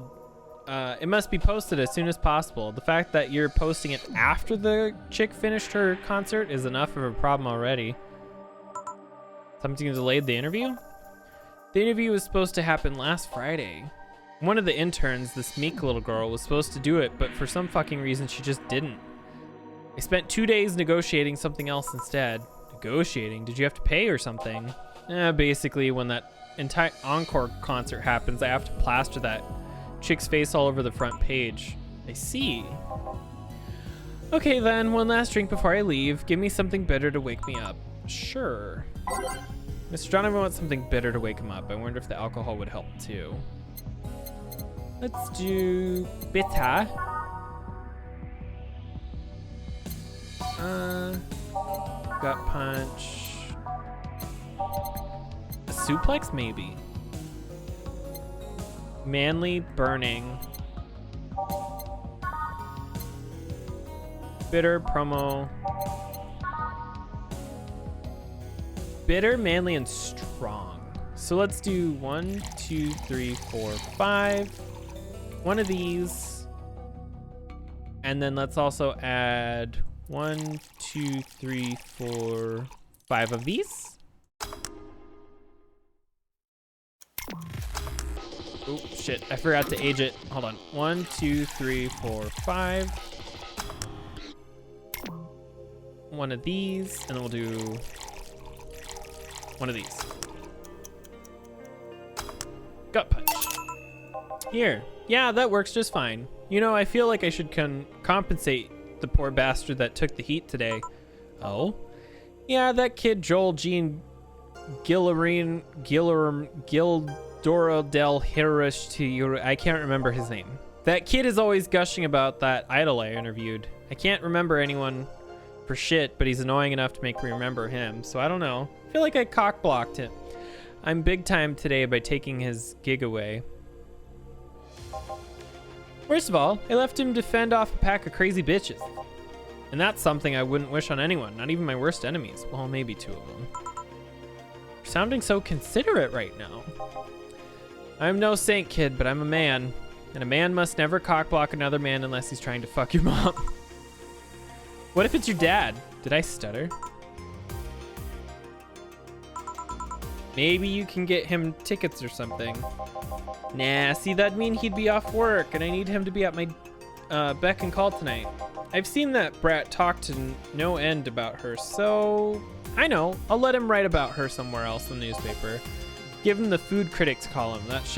Speaker 1: as soon as possible. The fact that you're posting it after the chick finished her concert is enough of a problem already. Something delayed the interview? The interview was supposed to happen last Friday. One of the interns, this meek little girl, was supposed to do it, but for some fucking reason she just didn't. I spent 2 days negotiating something else instead. Negotiating? Did you have to pay or something? Basically, when that entire encore concert happens, I have to plaster that chick's face all over the front page. I see. Okay then, one last drink before I leave. Give me something bitter to wake me up. Sure. Mr. Donovan wants something bitter to wake him up. I wonder if the alcohol would help too. Let's do bitter. Gut punch. A suplex, maybe. Manly burning. Bitter promo. Bitter, manly, and strong. So let's do 1, 2, 3, 4, 5. One of these. And then let's also add 1, 2, 3, 4, 5 of these. Oh, shit. I forgot to age it. Hold on. 1, 2, 3, 4, 5. One of these. And then we'll do one of these. Gut punch. Here. Yeah, that works just fine. You know, I feel like I should compensate the poor bastard that took the heat today. Oh? Yeah, that kid Joel Jean Gildoro del Hirish to you. I can't remember his name. That kid is always gushing about that idol I interviewed. I can't remember anyone for shit, but he's annoying enough to make me remember him. So I don't know. I feel like I cock-blocked him. I'm big time today by taking his gig away. First of all, I left him to fend off a pack of crazy bitches. And that's something I wouldn't wish on anyone, not even my worst enemies. Well, maybe 2 of them. You're sounding so considerate right now. I'm no saint, kid, but I'm a man. And a man must never cockblock another man unless he's trying to fuck your mom. What if it's your dad? Did I stutter? Maybe you can get him tickets or something. Nah, see, that'd mean he'd be off work, and I need him to be at my beck and call tonight. I've seen that brat talk to no end about her, so I know. I'll let him write about her somewhere else in the newspaper. Give him the food critics column. That's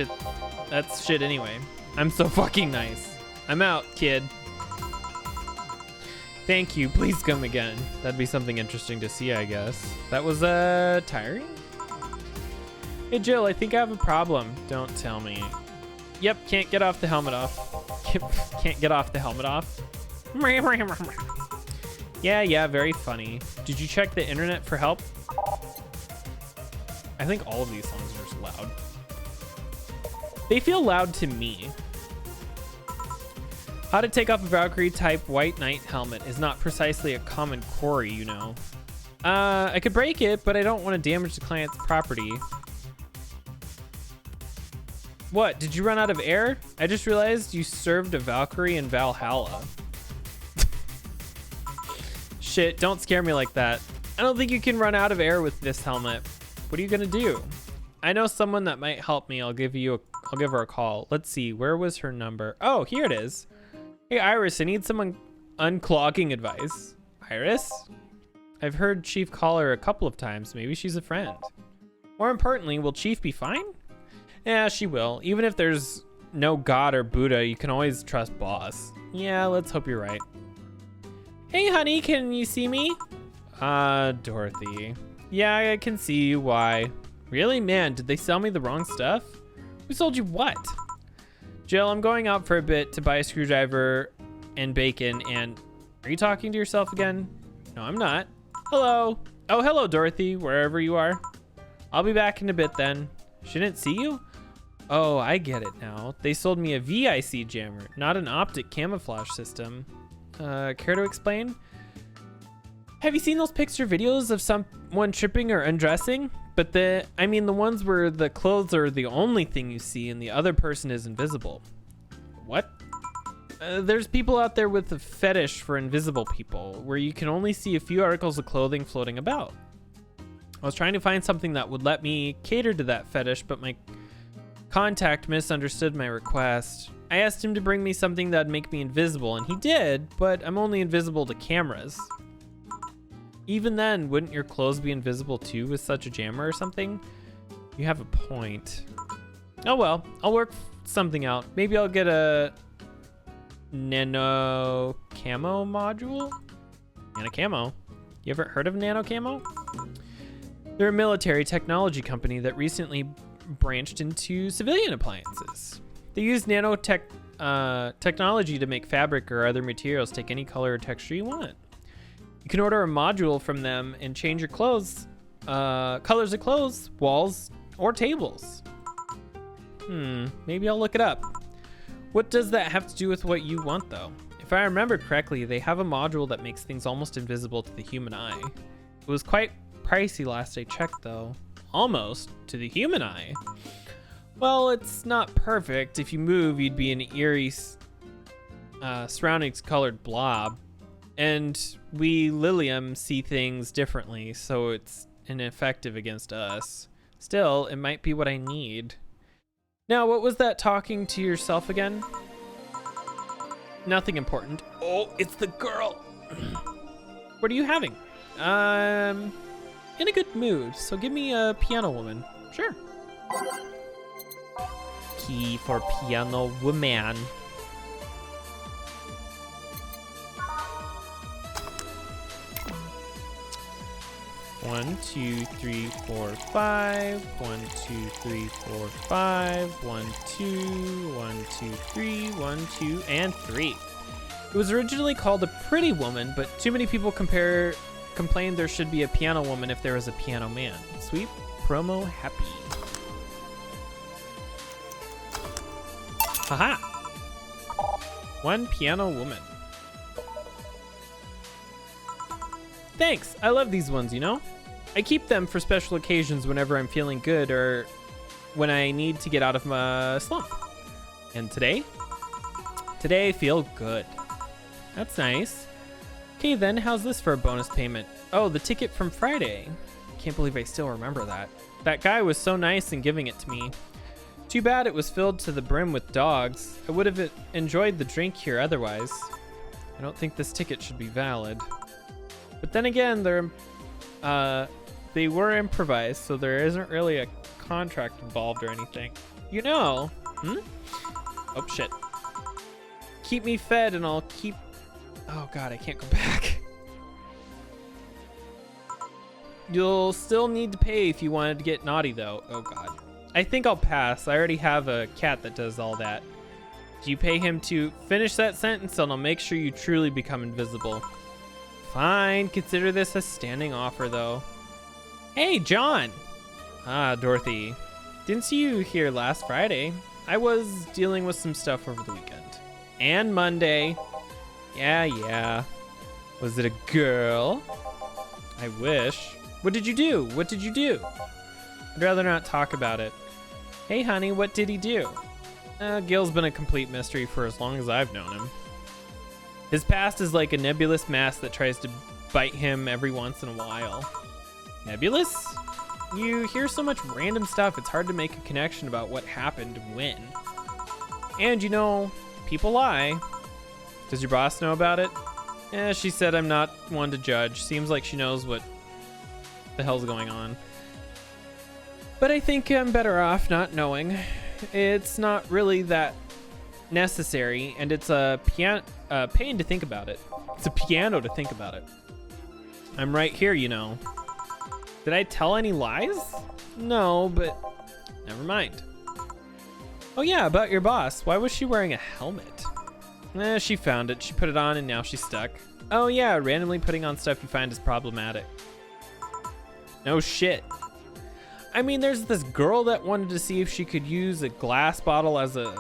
Speaker 1: shit anyway. I'm so fucking nice. I'm out, kid. Thank you. Please come again. That'd be something interesting to see, I guess. That was tiring? Hey Jill, I think I have a problem. Don't tell me. Yep, can't get off the helmet off. Can't get off the helmet off. Yeah, very funny. Did you check the internet for help? I think all of these songs are just loud. They feel loud to me. How to take off a Valkyrie type White Knight helmet is not precisely a common quarry, you know. I could break it, but I don't want to damage the client's property. What, did you run out of air? I just realized you served a Valkyrie in Valhalla. Shit, don't scare me like that. I don't think you can run out of air with this helmet. What are you gonna do? I know someone that might help me. I'll give her a call. Let's see, where was her number? Oh, here it is. Hey Iris, I need some unclogging advice. Iris? I've heard Chief call her a couple of times. Maybe she's a friend. More importantly, will Chief be fine? Yeah, she will. Even if there's no God or Buddha, you can always trust boss. Yeah, let's hope you're right. Hey, honey, can you see me? Dorothy. Yeah, I can see you. Why? Really? Man, did they sell me the wrong stuff? Who sold you what? Jill, I'm going out for a bit to buy a screwdriver and bacon and... Are you talking to yourself again? No, I'm not. Hello. Oh, hello, Dorothy, wherever you are. I'll be back in a bit then. She didn't see you? Oh, I get it now. They sold me a VIC jammer, not an optic camouflage system. Care to explain? Have you seen those picture videos of someone tripping or undressing? But the ones where the clothes are the only thing you see and the other person is invisible. What? There's people out there with a fetish for invisible people, where you can only see a few articles of clothing floating about. I was trying to find something that would let me cater to that fetish, but my contact misunderstood my request. I asked him to bring me something that'd make me invisible, and he did, but I'm only invisible to cameras. Even then, wouldn't your clothes be invisible too with such a jammer or something? You have a point. Oh well, I'll work something out. Maybe I'll get a nano camo module? Nano camo? You ever heard of nano camo? They're a military technology company that recently branched into civilian appliances. They use technology to make fabric or other materials take any color or texture you want. You can order a module from them and change your clothes, colors of clothes, walls, or tables. Maybe I'll look it up. What does that have to do with what you want, though? If I remember correctly, they have a module that makes things almost invisible to the human eye. It was quite pricey last I checked, though. Almost to the human eye. Well, it's not perfect. If you move, you'd be an eerie surroundings colored blob. And we Lilium see things differently, so it's ineffective against us. Still, it might be what I need. Now, what was that talking to yourself again? Nothing important. Oh, it's the girl. What are you having? In a good mood, so give me a piano woman. Sure. Key for piano woman. One, two, three, four, five. 1, 2, 3, 4, 5. 1, 2, 1, 2, 3, 1, 2, and 3. It was originally called a pretty woman, but too many people complained there should be a piano woman if there was a piano man. Sweet promo happy. Haha! One piano woman. Thanks, I love these ones, you know? I keep them for special occasions whenever I'm feeling good or when I need to get out of my slump. And today? Today I feel good. That's nice. Okay then, how's this for a bonus payment? Oh, the ticket from Friday. Can't believe I still remember that. That guy was so nice in giving it to me. Too bad it was filled to the brim with dogs. I would have enjoyed the drink here otherwise. I don't think this ticket should be valid. But then again, they were improvised, so there isn't really a contract involved or anything. You know? Oh, shit. Keep me fed and I'll keep... Oh, God, I can't go back. You'll still need to pay if you wanted to get naughty, though. Oh, God. I think I'll pass. I already have a cat that does all that. Do you pay him to finish that sentence, and I'll make sure you truly become invisible. Fine, consider this a standing offer, though. Hey, John! Ah, Dorothy. Didn't see you here last Friday. I was dealing with some stuff over the weekend. And Monday. Yeah. Was it a girl? I wish. What did you do? What did you do? I'd rather not talk about it. Hey, honey, what did he do? Gil's been a complete mystery for as long as I've known him. His past is like a nebulous mass that tries to bite him every once in a while. Nebulous? You hear so much random stuff, it's hard to make a connection about what happened when. And you know, people lie. Does your boss know about it? She said I'm not one to judge. Seems like she knows what the hell's going on. But I think I'm better off not knowing. It's not really that necessary, and it's a pain to think about it. It's a piano to think about it. I'm right here, you know. Did I tell any lies? No, but never mind. Oh yeah, about your boss. Why was she wearing a helmet? She found it. She put it on and now she's stuck. Oh yeah, randomly putting on stuff you find is problematic. No shit. I mean, there's this girl that wanted to see if she could use a glass bottle as a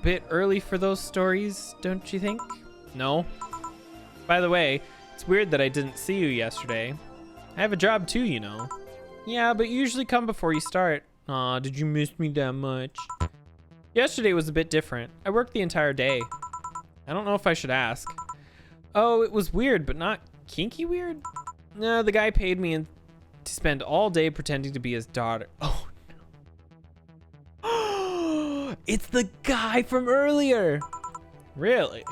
Speaker 1: bit early for those stories, don't you think? No? By the way, it's weird that I didn't see you yesterday. I have a job too, you know. Yeah, but you usually come before you start. Aw, did you miss me that much? Yesterday was a bit different. I worked the entire day. I don't know if I should ask. Oh, it was weird, but not kinky weird? No, the guy paid me to spend all day pretending to be his daughter. Oh, no. It's the guy from earlier. Really?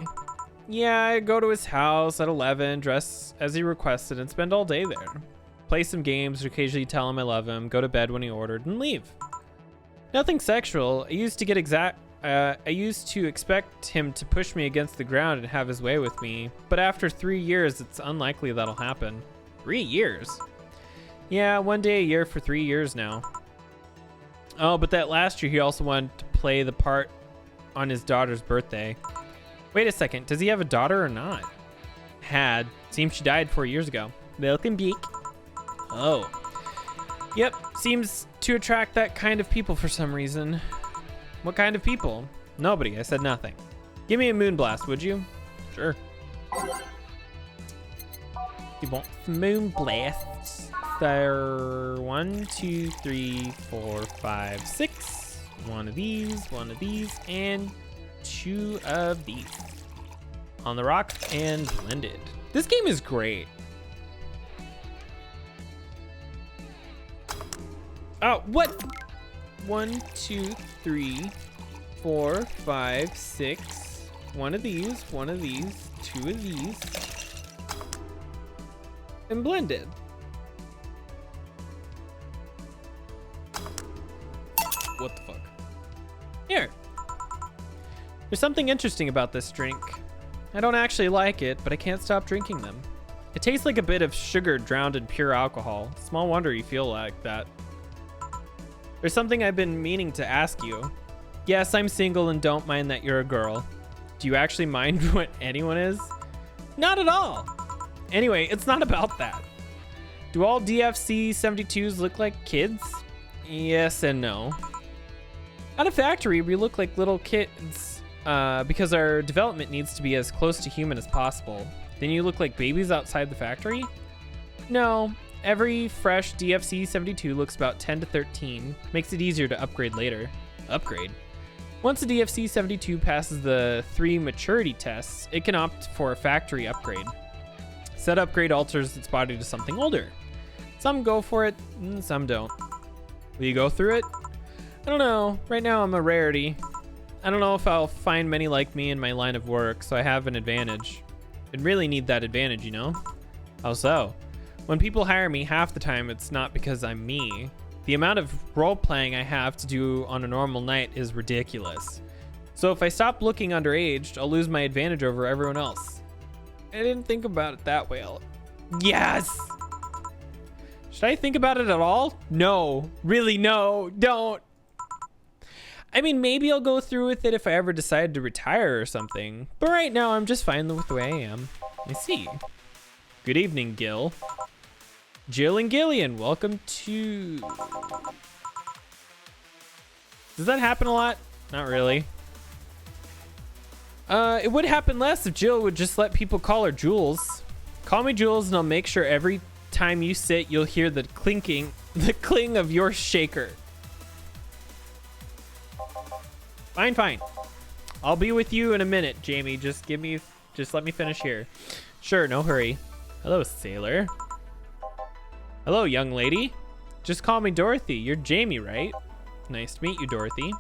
Speaker 1: Yeah, I go to his house at 11, dress as he requested, and spend all day there. Play some games, occasionally tell him I love him, go to bed when he ordered, and leave. Nothing sexual. I used to expect him to push me against the ground and have his way with me, but after 3 years, it's unlikely that'll happen. 3 years? Yeah, 1 day a year for 3 years now. Oh, but that last year he also wanted to play the part on his daughter's birthday. Wait a second, does he have a daughter or not? Had. Seems she died 4 years ago. Welcome, Beak. Oh. Yep, seems to attract that kind of people for some reason. What kind of people? Nobody, I said nothing. Give me a moonblast, would you? Sure. You want moonblasts? There, 1, 2, 3, 4, 5, 6. One of these, and 2 of these. On the rock and blended. This game is great. Oh, what? 1, 2, 3, 4, 5, 6. One of these, 2 of these. And blended. What the fuck? Here. There's something interesting about this drink. I don't actually like it, but I can't stop drinking them. It tastes like a bit of sugar drowned in pure alcohol. Small wonder you feel like that. There's something I've been meaning to ask you. Yes, I'm single and don't mind that you're a girl. Do you actually mind what anyone is? Not at all. Anyway, it's not about that. Do all DFC 72s look like kids? Yes and no. At a factory, we look like little kids because our development needs to be as close to human as possible. Then you look like babies outside the factory? No. Every fresh DFC 72 looks about 10 to 13. Makes it easier to upgrade later. Upgrade? Once a DFC 72 passes the 3 maturity tests, it can opt for a factory upgrade. Said upgrade alters its body to something older. Some go for it, and some don't. Will you go through it? I don't know. Right now I'm a rarity. I don't know if I'll find many like me in my line of work, so I have an advantage. I'd really need that advantage, you know? How so? When people hire me, half the time it's not because I'm me. The amount of role-playing I have to do on a normal night is ridiculous. So if I stop looking underage, I'll lose my advantage over everyone else. I didn't think about it that way. Yes! Should I think about it at all? No. Really, no. Don't. I mean, maybe I'll go through with it if I ever decide to retire or something. But right now, I'm just fine with the way I am. I see. Good evening, Gil. Jill and Gillian, welcome to... Does that happen a lot? Not really. It would happen less if Jill would just let people call her Jules. Call me Jules and I'll make sure every time you sit, you'll hear the cling of your shaker. Fine, fine. I'll be with you in a minute, Jamie. Just let me finish here. Sure, no hurry. Hello, sailor. Hello, young lady. Just call me Dorothy. You're Jamie, right? Nice to meet you, Dorothy.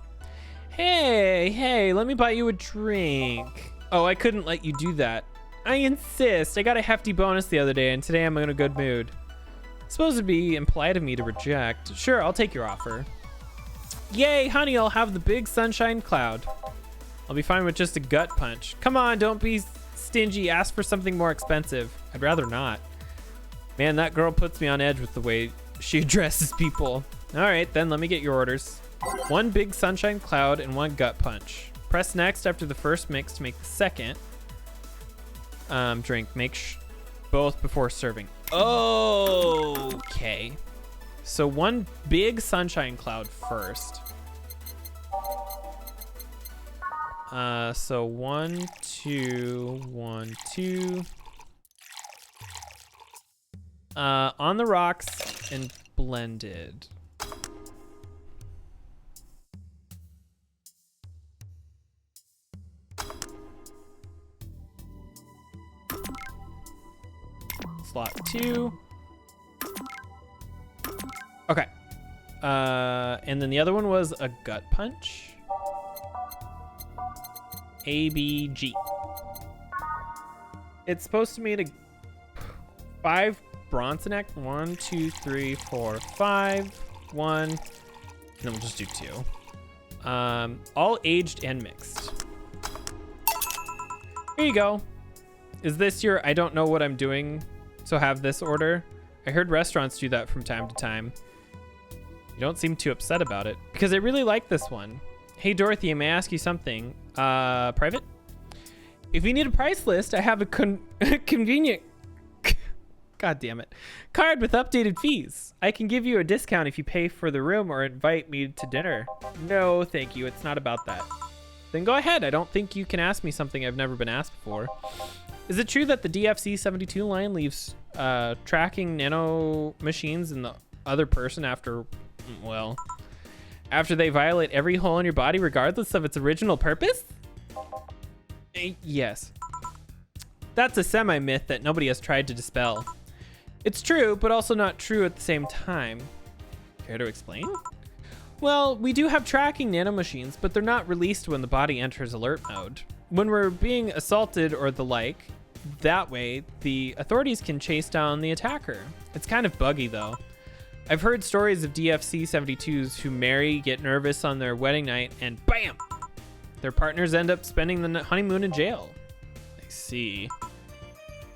Speaker 1: Hey, let me buy you a drink. Oh, I couldn't let you do that. I insist. I got a hefty bonus the other day, and today I'm in a good mood. Suppose it'd be impolite of me to reject. Sure, I'll take your offer. Yay, honey, I'll have the big sunshine cloud. I'll be fine with just a gut punch. Come on, don't be stingy. Ask for something more expensive. I'd rather not. Man, that girl puts me on edge with the way she addresses people. All right, then let me get your orders. 1 big sunshine cloud and 1 gut punch. Press next after the first mix to make the second drink. Make both before serving. Okay. So 1 big sunshine cloud first. So 1, 2, 1, 2. On the rocks and blended. Slot 2. Okay. And then the other one was a gut punch. ABG. It's supposed to mean 5 Bronson Act. 1, 2, 3, 4, 5. 1. And then we'll just do 2. All aged and mixed. Here you go. Is this your I don't know what I'm doing, so have this order? I heard restaurants do that from time to time. You don't seem too upset about it, because I really like this one. Hey, Dorothy, may I ask you something? Private? If you need a price list, I have a convenient... God damn it. Card with updated fees. I can give you a discount if you pay for the room or invite me to dinner. No, thank you. It's not about that. Then go ahead. I don't think you can ask me something I've never been asked before. Is it true that the DFC-72 line leaves tracking nano machines in the other person after, well, after they violate every hole in your body regardless of its original purpose? Yes. That's a semi-myth that nobody has tried to dispel. It's true, but also not true at the same time. Care to explain? Well, we do have tracking nanomachines, but they're not released when the body enters alert mode. When we're being assaulted or the like, that way, the authorities can chase down the attacker. It's kind of buggy, though. I've heard stories of DFC-72s who marry, get nervous on their wedding night, and BAM! Their partners end up spending the honeymoon in jail. I see.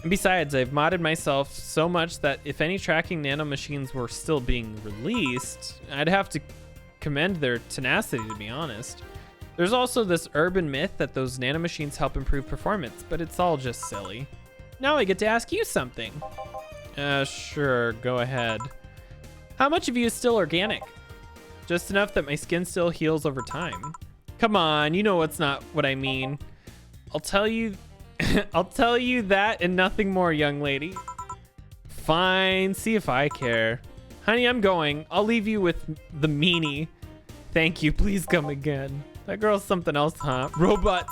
Speaker 1: And besides, I've modded myself so much that if any tracking nanomachines were still being released, I'd have to commend their tenacity, to be honest. There's also this urban myth that those nanomachines help improve performance, but it's all just silly. Now I get to ask you something. Sure, go ahead. How much of you is still organic? Just enough that my skin still heals over time. Come on, you know what's not what I mean. I'll tell you I'll tell you that and nothing more, young lady. Fine, see if I care. Honey, I'm going. I'll leave you with the meanie. Thank you, please come again. That girl's something else, huh? Robot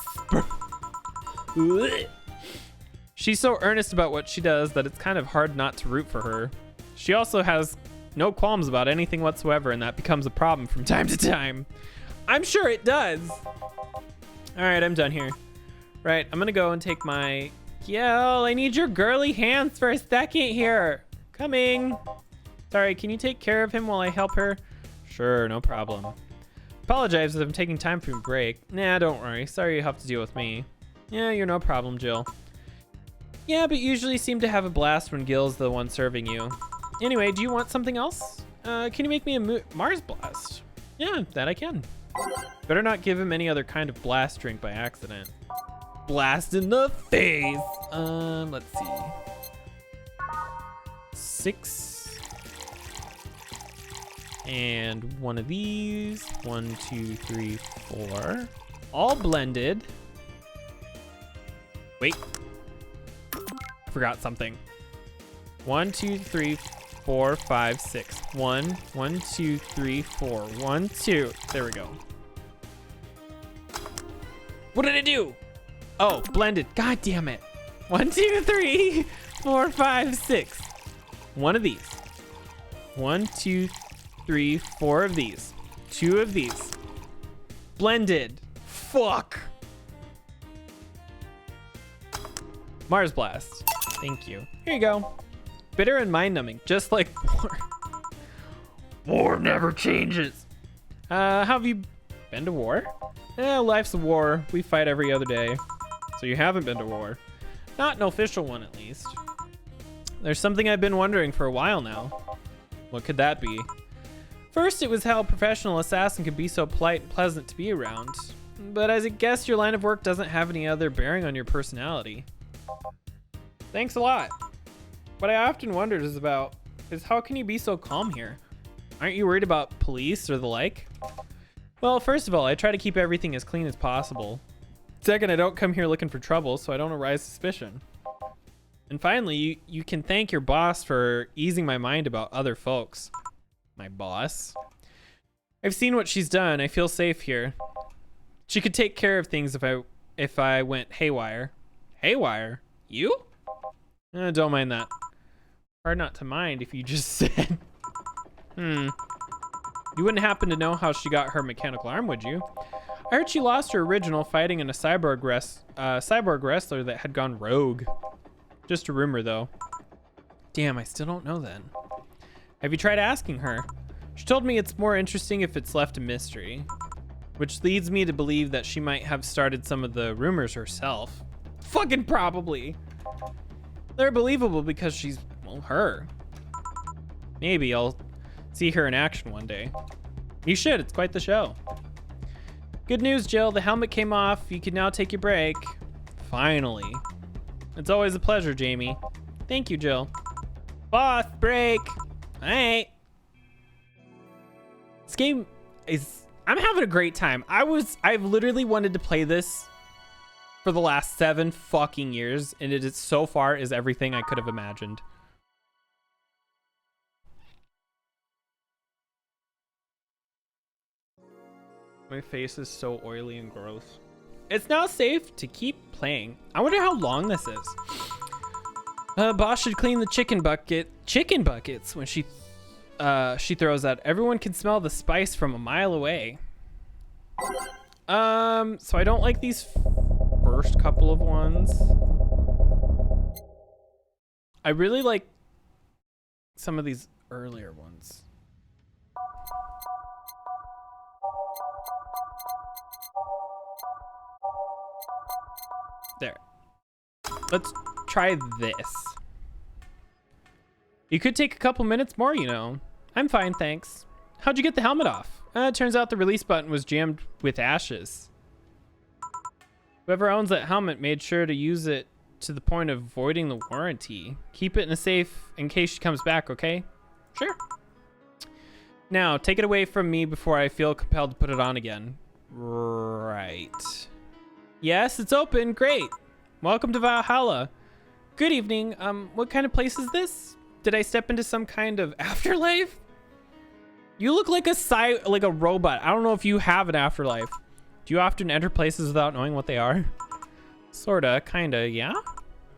Speaker 1: She's so earnest about what she does that it's kind of hard not to root for her. She also has no qualms about anything whatsoever, and that becomes a problem from time to time. I'm sure it does. All right, I'm done here. Right, I'm gonna go and take my... Yo, I need your girly hands for a second here. Coming. Sorry, can you take care of him while I help her? Sure, no problem. Apologize if I'm taking time for your break. Nah, don't worry. Sorry you have to deal with me. Yeah, you're no problem, Jill. Yeah, but usually seem to have a blast when Gil's the one serving you. Anyway, do you want something else? Can you make me a Mars blast? Yeah, that I can. Better not give him any other kind of blast drink by accident. Blast in the face. Let's see. 6. And one of these. 1, 2, 3, 4. All blended. Wait. I forgot something. 1, 2, 3, 4, 5, 6. 1, 1, 2, 3, 4. 1, 2. There we go. What did I do? Oh, blended. God damn it. 1, 2, 3, 4, 5, 6. One of these. 1, 2, 3, 4 of these. 2 of these. Blended. Fuck. Mars Blast. Thank you. Here you go. Bitter and mind-numbing, just like war. War never changes. How have you been to war? Life's a war. We fight every other day. So you haven't been to war. Not an official one, at least. There's something I've been wondering for a while now. What could that be? First, it was how a professional assassin could be so polite and pleasant to be around. But I guess your line of work doesn't have any other bearing on your personality. Thanks a lot. What I often wondered is how can you be so calm here? Aren't you worried about police or the like? Well, first of all, I try to keep everything as clean as possible. Second, I don't come here looking for trouble, so I don't arouse suspicion. And finally, you can thank your boss for easing my mind about other folks. My boss? I've seen what she's done. I feel safe here. She could take care of things if I went haywire. Haywire? You? Don't mind that. Hard not to mind if you just said. You wouldn't happen to know how she got her mechanical arm, would you? I heard she lost her original fighting in a cyborg wrestler that had gone rogue. Just a rumor, though. Damn, I still don't know then. Have you tried asking her? She told me it's more interesting if it's left a mystery. Which leads me to believe that she might have started some of the rumors herself. Fucking probably. They're believable because she's, well, her. Maybe I'll see her in action one day. You should, it's quite the show. Good news, Jill. The helmet came off. You can now take your break. Finally. It's always a pleasure, Jamie. Thank you, Jill. Boss, break. All right. This game is... I'm having a great time. I've literally wanted to play this for the last 7 fucking years, and it is so far is everything I could have imagined. My face is so oily and gross. It's now safe to keep playing. I wonder how long this is. Boss should clean the chicken buckets when she throws out. Everyone can smell the spice from a mile away. So I don't like these first couple of ones. I really like some of these earlier ones. There. Let's try this. You could take a couple minutes more, you know. I'm fine, thanks. How'd you get the helmet off? Turns out the release button was jammed with ashes. Whoever owns that helmet made sure to use it to the point of voiding the warranty. Keep it in a safe in case she comes back, okay? Sure. Now, take it away from me before I feel compelled to put it on again. Right. Yes, it's open. Great. Welcome to Valhalla. Good evening. What kind of place is this? Did I step into some kind of afterlife? You look like a robot. I don't know if you have an afterlife. Do you often enter places without knowing what they are? Sorta, kinda, yeah?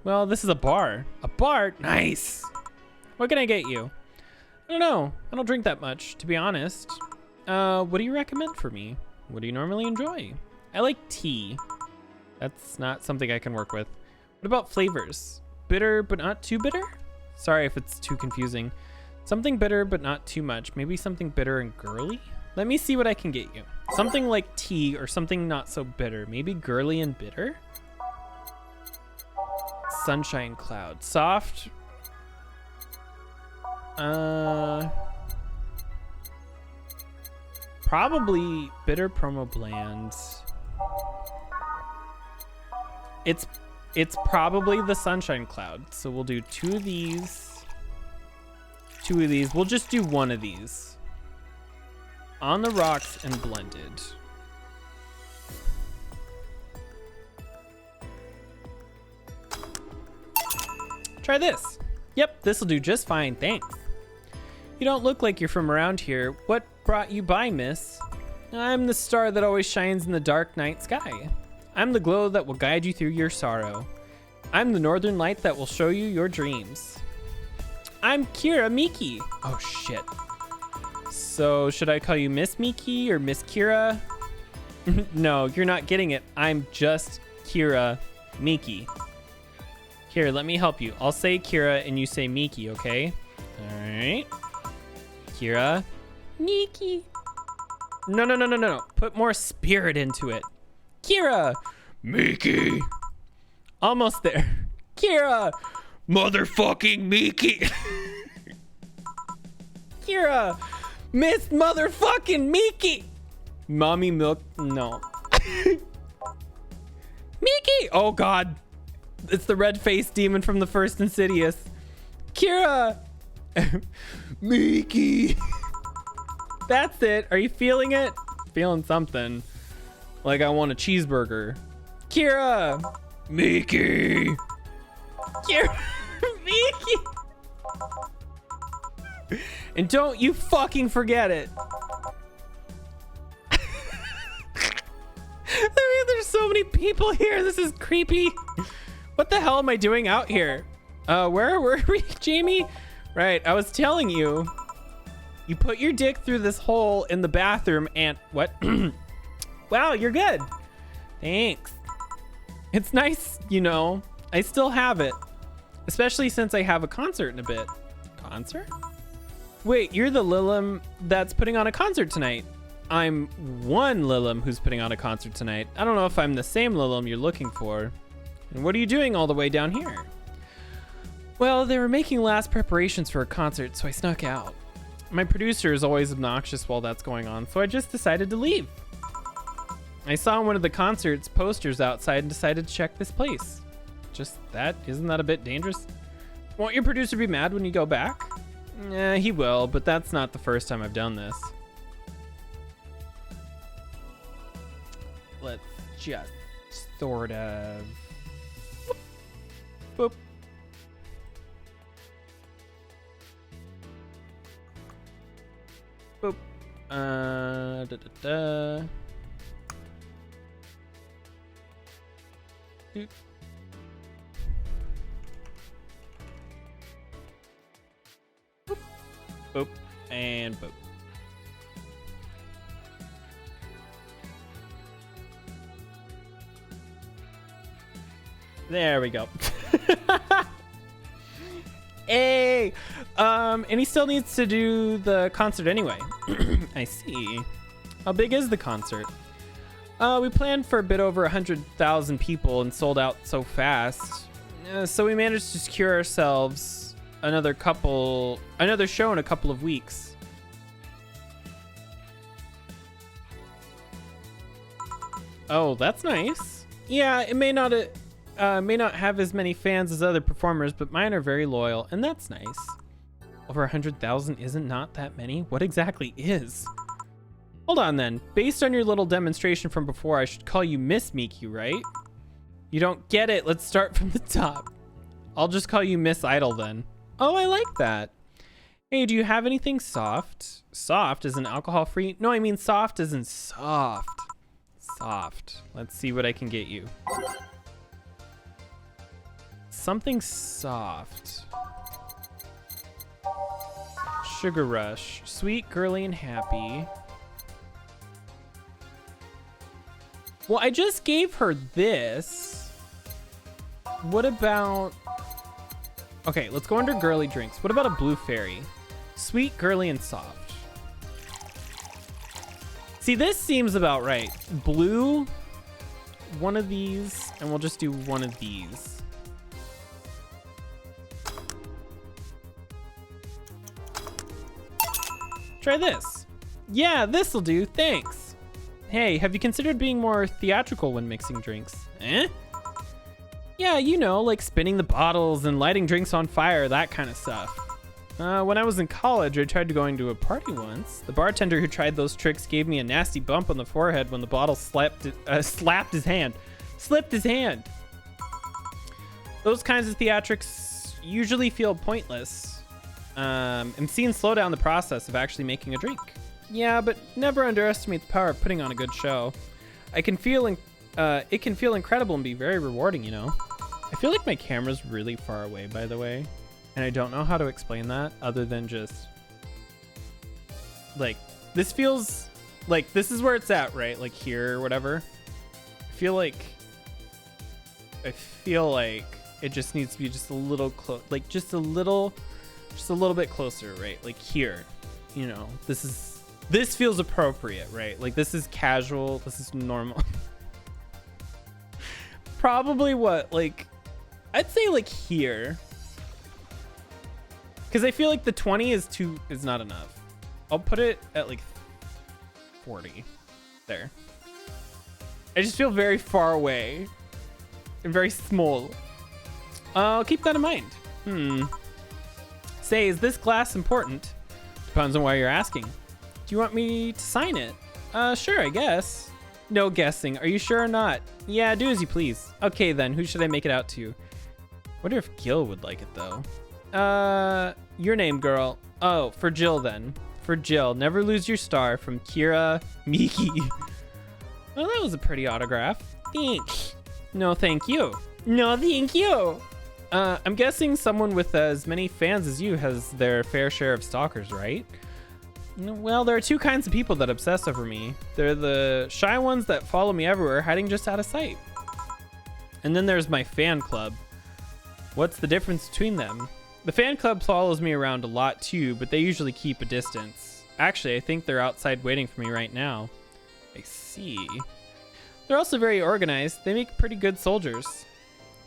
Speaker 1: Well, this is a bar. A bar? Nice. What can I get you? I don't know. I don't drink that much, to be honest. What do you recommend for me? What do you normally enjoy? I like tea. That's not something I can work with. What about flavors? Bitter, but not too bitter? Sorry if it's too confusing. Something bitter, but not too much. Maybe something bitter and girly? Let me see what I can get you. Something like tea or something not so bitter. Maybe girly and bitter? Sunshine cloud. Soft. Probably bitter promo bland. It's probably the sunshine cloud. So we'll do 2 of these. 2 of these. We'll just do 1 of these. On the rocks and blended. Try this. Yep, this will do just fine, thanks. You don't look like you're from around here. What brought you by, miss? I'm the star that always shines in the dark night sky. I'm the glow that will guide you through your sorrow. I'm the northern light that will show you your dreams. I'm Kira Miki. Oh, shit. So, should I call you Miss Miki or Miss Kira? No, you're not getting it. I'm just Kira Miki. Here, let me help you. I'll say Kira and you say Miki, okay? All right. Kira. Miki. No. Put more spirit into it. Kira. Miki. Almost there. Kira. Motherfucking Miki. Kira. Miss motherfucking Miki. Mommy milk. No. Miki. Oh, God. It's the red-faced demon from the first Insidious. Kira. Miki. That's it. Are you feeling it? Feeling something. Like I want a cheeseburger. Kira. Miki. Kira. Miki. And don't you fucking forget it. There's so many people here. This is creepy. What the hell am I doing out here? Where were we, Jamie? Right, I was telling you. You put your dick through this hole in the bathroom and... What? Wow, you're good. Thanks. It's nice, you know. I still have it. Especially since I have a concert in a bit. Concert? Wait, you're the Lilim that's putting on a concert tonight. I'm one Lilim who's putting on a concert tonight. I don't know if I'm the same Lilim you're looking for. And what are you doing all the way down here? Well, they were making last preparations for a concert, so I snuck out. My producer is always obnoxious while that's going on, so I just decided to leave. I saw one of the concert's posters outside and decided to check this place. Just that? Isn't that a bit dangerous? Won't your producer be mad when you go back? He will, but that's not the first time I've done this. Let's just sort of... Boop. Boop. Da da da. Doop. Boop. Boop. And boop. There we go. Hey, and he still needs to do the concert anyway. I see. How big is the concert? We planned for a bit over 100,000 people and sold out so fast. So we managed to secure ourselves another show in a couple of weeks. Oh, that's nice. Yeah, it may not have as many fans as other performers, but mine are very loyal, and that's nice. Over 100,000 isn't not that many? What exactly is? Hold on then. Based on your little demonstration from before, I should call you Miss Miku, right? You don't get it. Let's start from the top. I'll just call you Miss Idol then. Oh, I like that. Hey, do you have anything soft? Soft as in alcohol-free? No, I mean soft as in soft. Soft. Let's see what I can get you. Something soft. Sugar Rush. Sweet, girly, and happy. Well, I just gave her this. What about... Okay, let's go under girly drinks. What about a blue fairy? Sweet, girly, and soft. See, this seems about right. Blue, one of these, and we'll just do one of these. Try this. Yeah, this'll do, thanks. Hey, have you considered being more theatrical when mixing drinks? Eh? Yeah, you know, like spinning the bottles and lighting drinks on fire, that kind of stuff. When I was in college, I tried going to a party once. The bartender who tried those tricks gave me a nasty bump on the forehead when the bottle slapped his hand. Slipped his hand. Those kinds of theatrics usually feel pointless. And seen slow down the process of actually making a drink. Yeah, but never underestimate the power of putting on a good show. It can feel incredible and be very rewarding, you know. I feel like my camera's really far away, by the way, and I don't know how to explain that other than just like this feels like this is where it's at, right? Like here or whatever. I feel like it just needs to be just a little close, like just a little bit closer, right? Like here, you know, this feels appropriate, right? Like this is casual, this is normal. Probably what, like, I'd say like here. Because I feel like the 20 is not enough. I'll put it at like 40. There. I just feel very far away. And very small. I'll keep that in mind. Say, is this glass important? Depends on why you're asking. Do you want me to sign it? Sure, I guess. No guessing. Are you sure or not? Yeah, do as you please. Okay then, who should I make it out to? Wonder if Gil would like it though. Your name, girl. Oh, for Jill then. For Jill, never lose your star, from Kira Miki. Well, that was a pretty autograph. Thanks. No, thank you. No, thank you. I'm guessing someone with as many fans as you has their fair share of stalkers, right? Well, there are two kinds of people that obsess over me. They're the shy ones that follow me everywhere, hiding just out of sight. And then there's my fan club. What's the difference between them? The fan club follows me around a lot too, but they usually keep a distance. Actually, I think they're outside waiting for me right now. I see. They're also very organized. They make pretty good soldiers.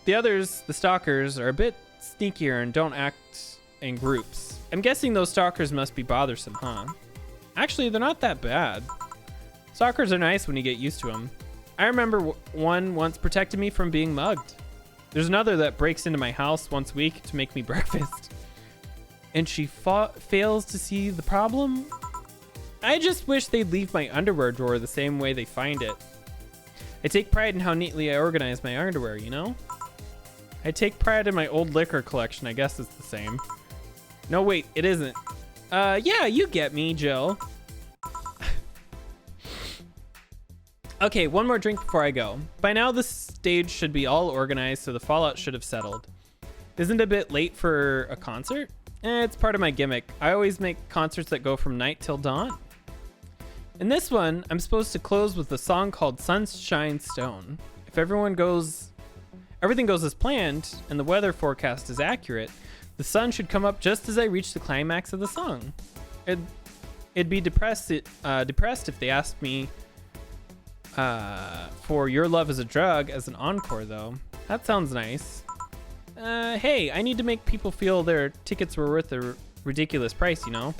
Speaker 1: The others, the stalkers, are a bit sneakier and don't act in groups. I'm guessing those stalkers must be bothersome, huh? Actually, they're not that bad. Stalkers are nice when you get used to them. I remember one once protected me from being mugged. There's another that breaks into my house once a week to make me breakfast. And she fails to see the problem? I just wish they'd leave my underwear drawer the same way they find it. I take pride in how neatly I organize my underwear, you know? I take pride in my old liquor collection. I guess it's the same. No, wait, it isn't. Yeah, you get me, Jill. Okay, one more drink before I go. By now, the stage should be all organized, so the fallout should have settled. Isn't it a bit late for a concert? It's part of my gimmick. I always make concerts that go from night till dawn. In this one, I'm supposed to close with a song called Sunshine Stone. If everything goes as planned, and the weather forecast is accurate, the sun should come up just as I reach the climax of the song. It'd be depressed if they asked me for Your Love is a Drug as an encore, though. That sounds nice. Hey, I need to make people feel their tickets were worth a ridiculous price, you know?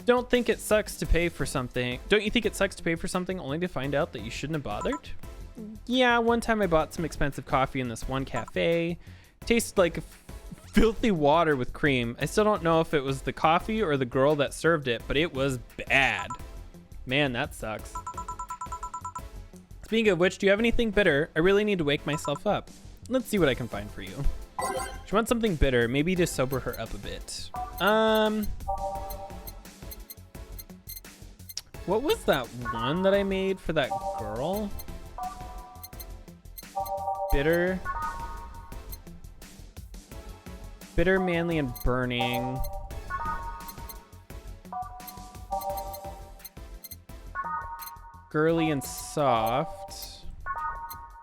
Speaker 1: Don't you think it sucks to pay for something only to find out that you shouldn't have bothered? Yeah, one time I bought some expensive coffee in this one cafe. Tasted like filthy water with cream. I still don't know if it was the coffee or the girl that served it, but it was bad. Man, that sucks. Speaking of which, do you have anything bitter? I really need to wake myself up. Let's see what I can find for you. She wants something bitter, maybe to sober her up a bit. What was that one that I made for that girl? Bitter, manly, and burning. Girly and soft.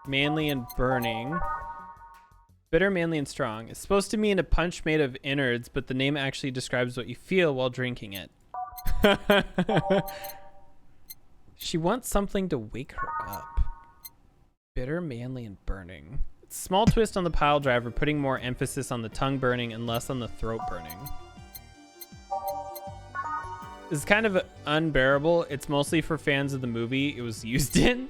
Speaker 1: Manly and burning. Bitter, manly, and strong. It's supposed to mean a punch made of innards, but the name actually describes what you feel while drinking it. She wants something to wake her up. Bitter, manly, and burning. Small twist on the pile driver, putting more emphasis on the tongue burning and less on the throat burning. This is kind of unbearable. It's mostly for fans of the movie it was used in.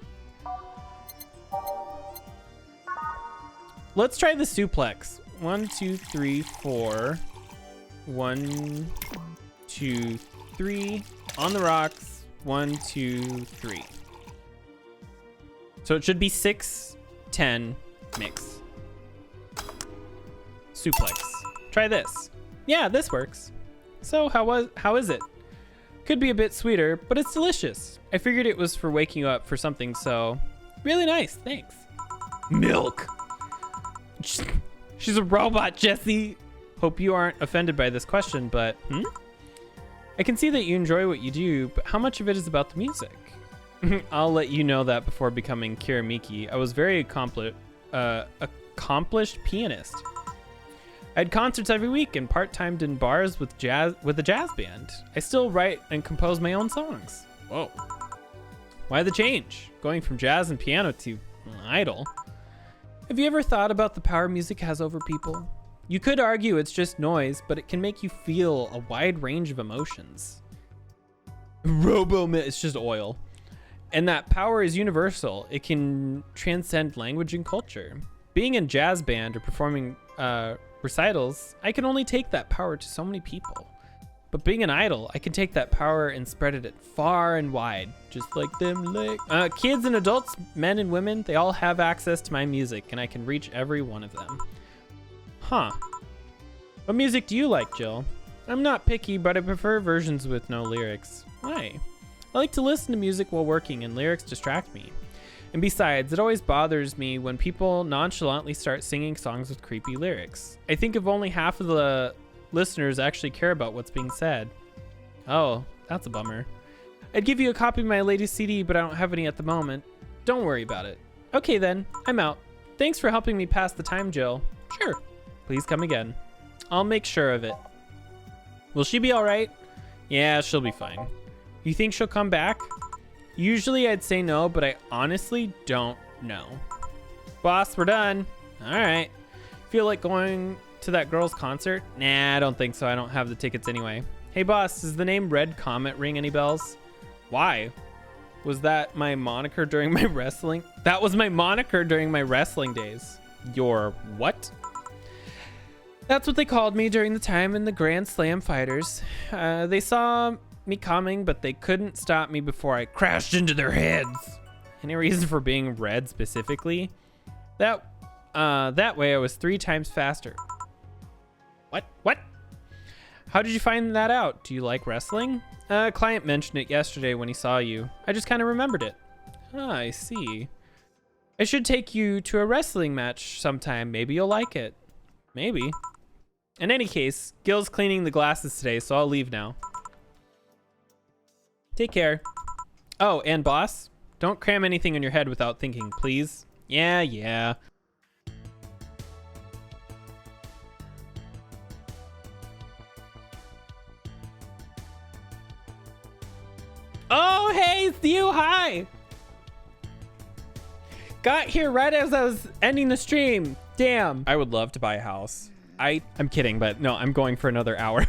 Speaker 1: Let's try the suplex. 1, 2, 3, 4. 1, 2, 3. On the rocks. 1, 2, 3. So it should be 6, 10, mix. Suplex. Try this. Yeah, this works. So how is it? Could be a bit sweeter, but it's delicious. I figured it was for waking you up for something, so really nice. Thanks. Milk. She's a robot, Jesse. Hope you aren't offended by this question, but I can see that you enjoy what you do, but how much of it is about the music? I'll let you know that before becoming Kiramiki, I was very accomplished pianist. I had concerts every week and part-timed in bars with a jazz band. I still write and compose my own songs. Whoa. Why the change? Going from jazz and piano to idol. Have you ever thought about the power music has over people? You could argue it's just noise, but it can make you feel a wide range of emotions. It's just oil. And that power is universal. It can transcend language and culture. Being in jazz band or performing recitals, I can only take that power to so many people. But being an idol, I can take that power and spread it far and wide, just like them kids and adults, men and women, they all have access to my music, and I can reach every one of them. Huh. What music do you like, Jill? I'm not picky, but I prefer versions with no lyrics. Why? I like to listen to music while working, and lyrics distract me. And besides, it always bothers me when people nonchalantly start singing songs with creepy lyrics. I think if only half of the listeners actually care about what's being said. Oh, that's a bummer. I'd give you a copy of my latest CD, but I don't have any at the moment. Don't worry about it. Okay then, I'm out. Thanks for helping me pass the time, Jill. Sure. Please come again. I'll make sure of it. Will she be all right? Yeah, she'll be fine. You think she'll come back? Usually I'd say no, but I honestly don't know. Boss, we're done. All right. Feel like going to that girl's concert? Nah, I don't think so. I don't have the tickets anyway. Hey, boss, does the name Red Comet ring any bells? Why? Was that my moniker during my wrestling? That was my moniker during my wrestling days. Your what? That's what they called me during the time in the Grand Slam fighters. They saw me coming, but they couldn't stop me before I crashed into their heads. Any reason for being red specifically? That way I was 3 times faster. What? How did you find that out? Do you like wrestling? A client mentioned it yesterday when he saw you. I just kind of remembered it. Ah, I see. I should take you to a wrestling match sometime. Maybe you'll like it. Maybe. In any case, Gil's cleaning the glasses today, so I'll leave now. Take care. Oh, and boss, don't cram anything in your head without thinking, please. Yeah. Oh, hey, it's you. Hi. Got here right as I was ending the stream. Damn. I would love to buy a house. I'm kidding, but no, I'm going for another hour.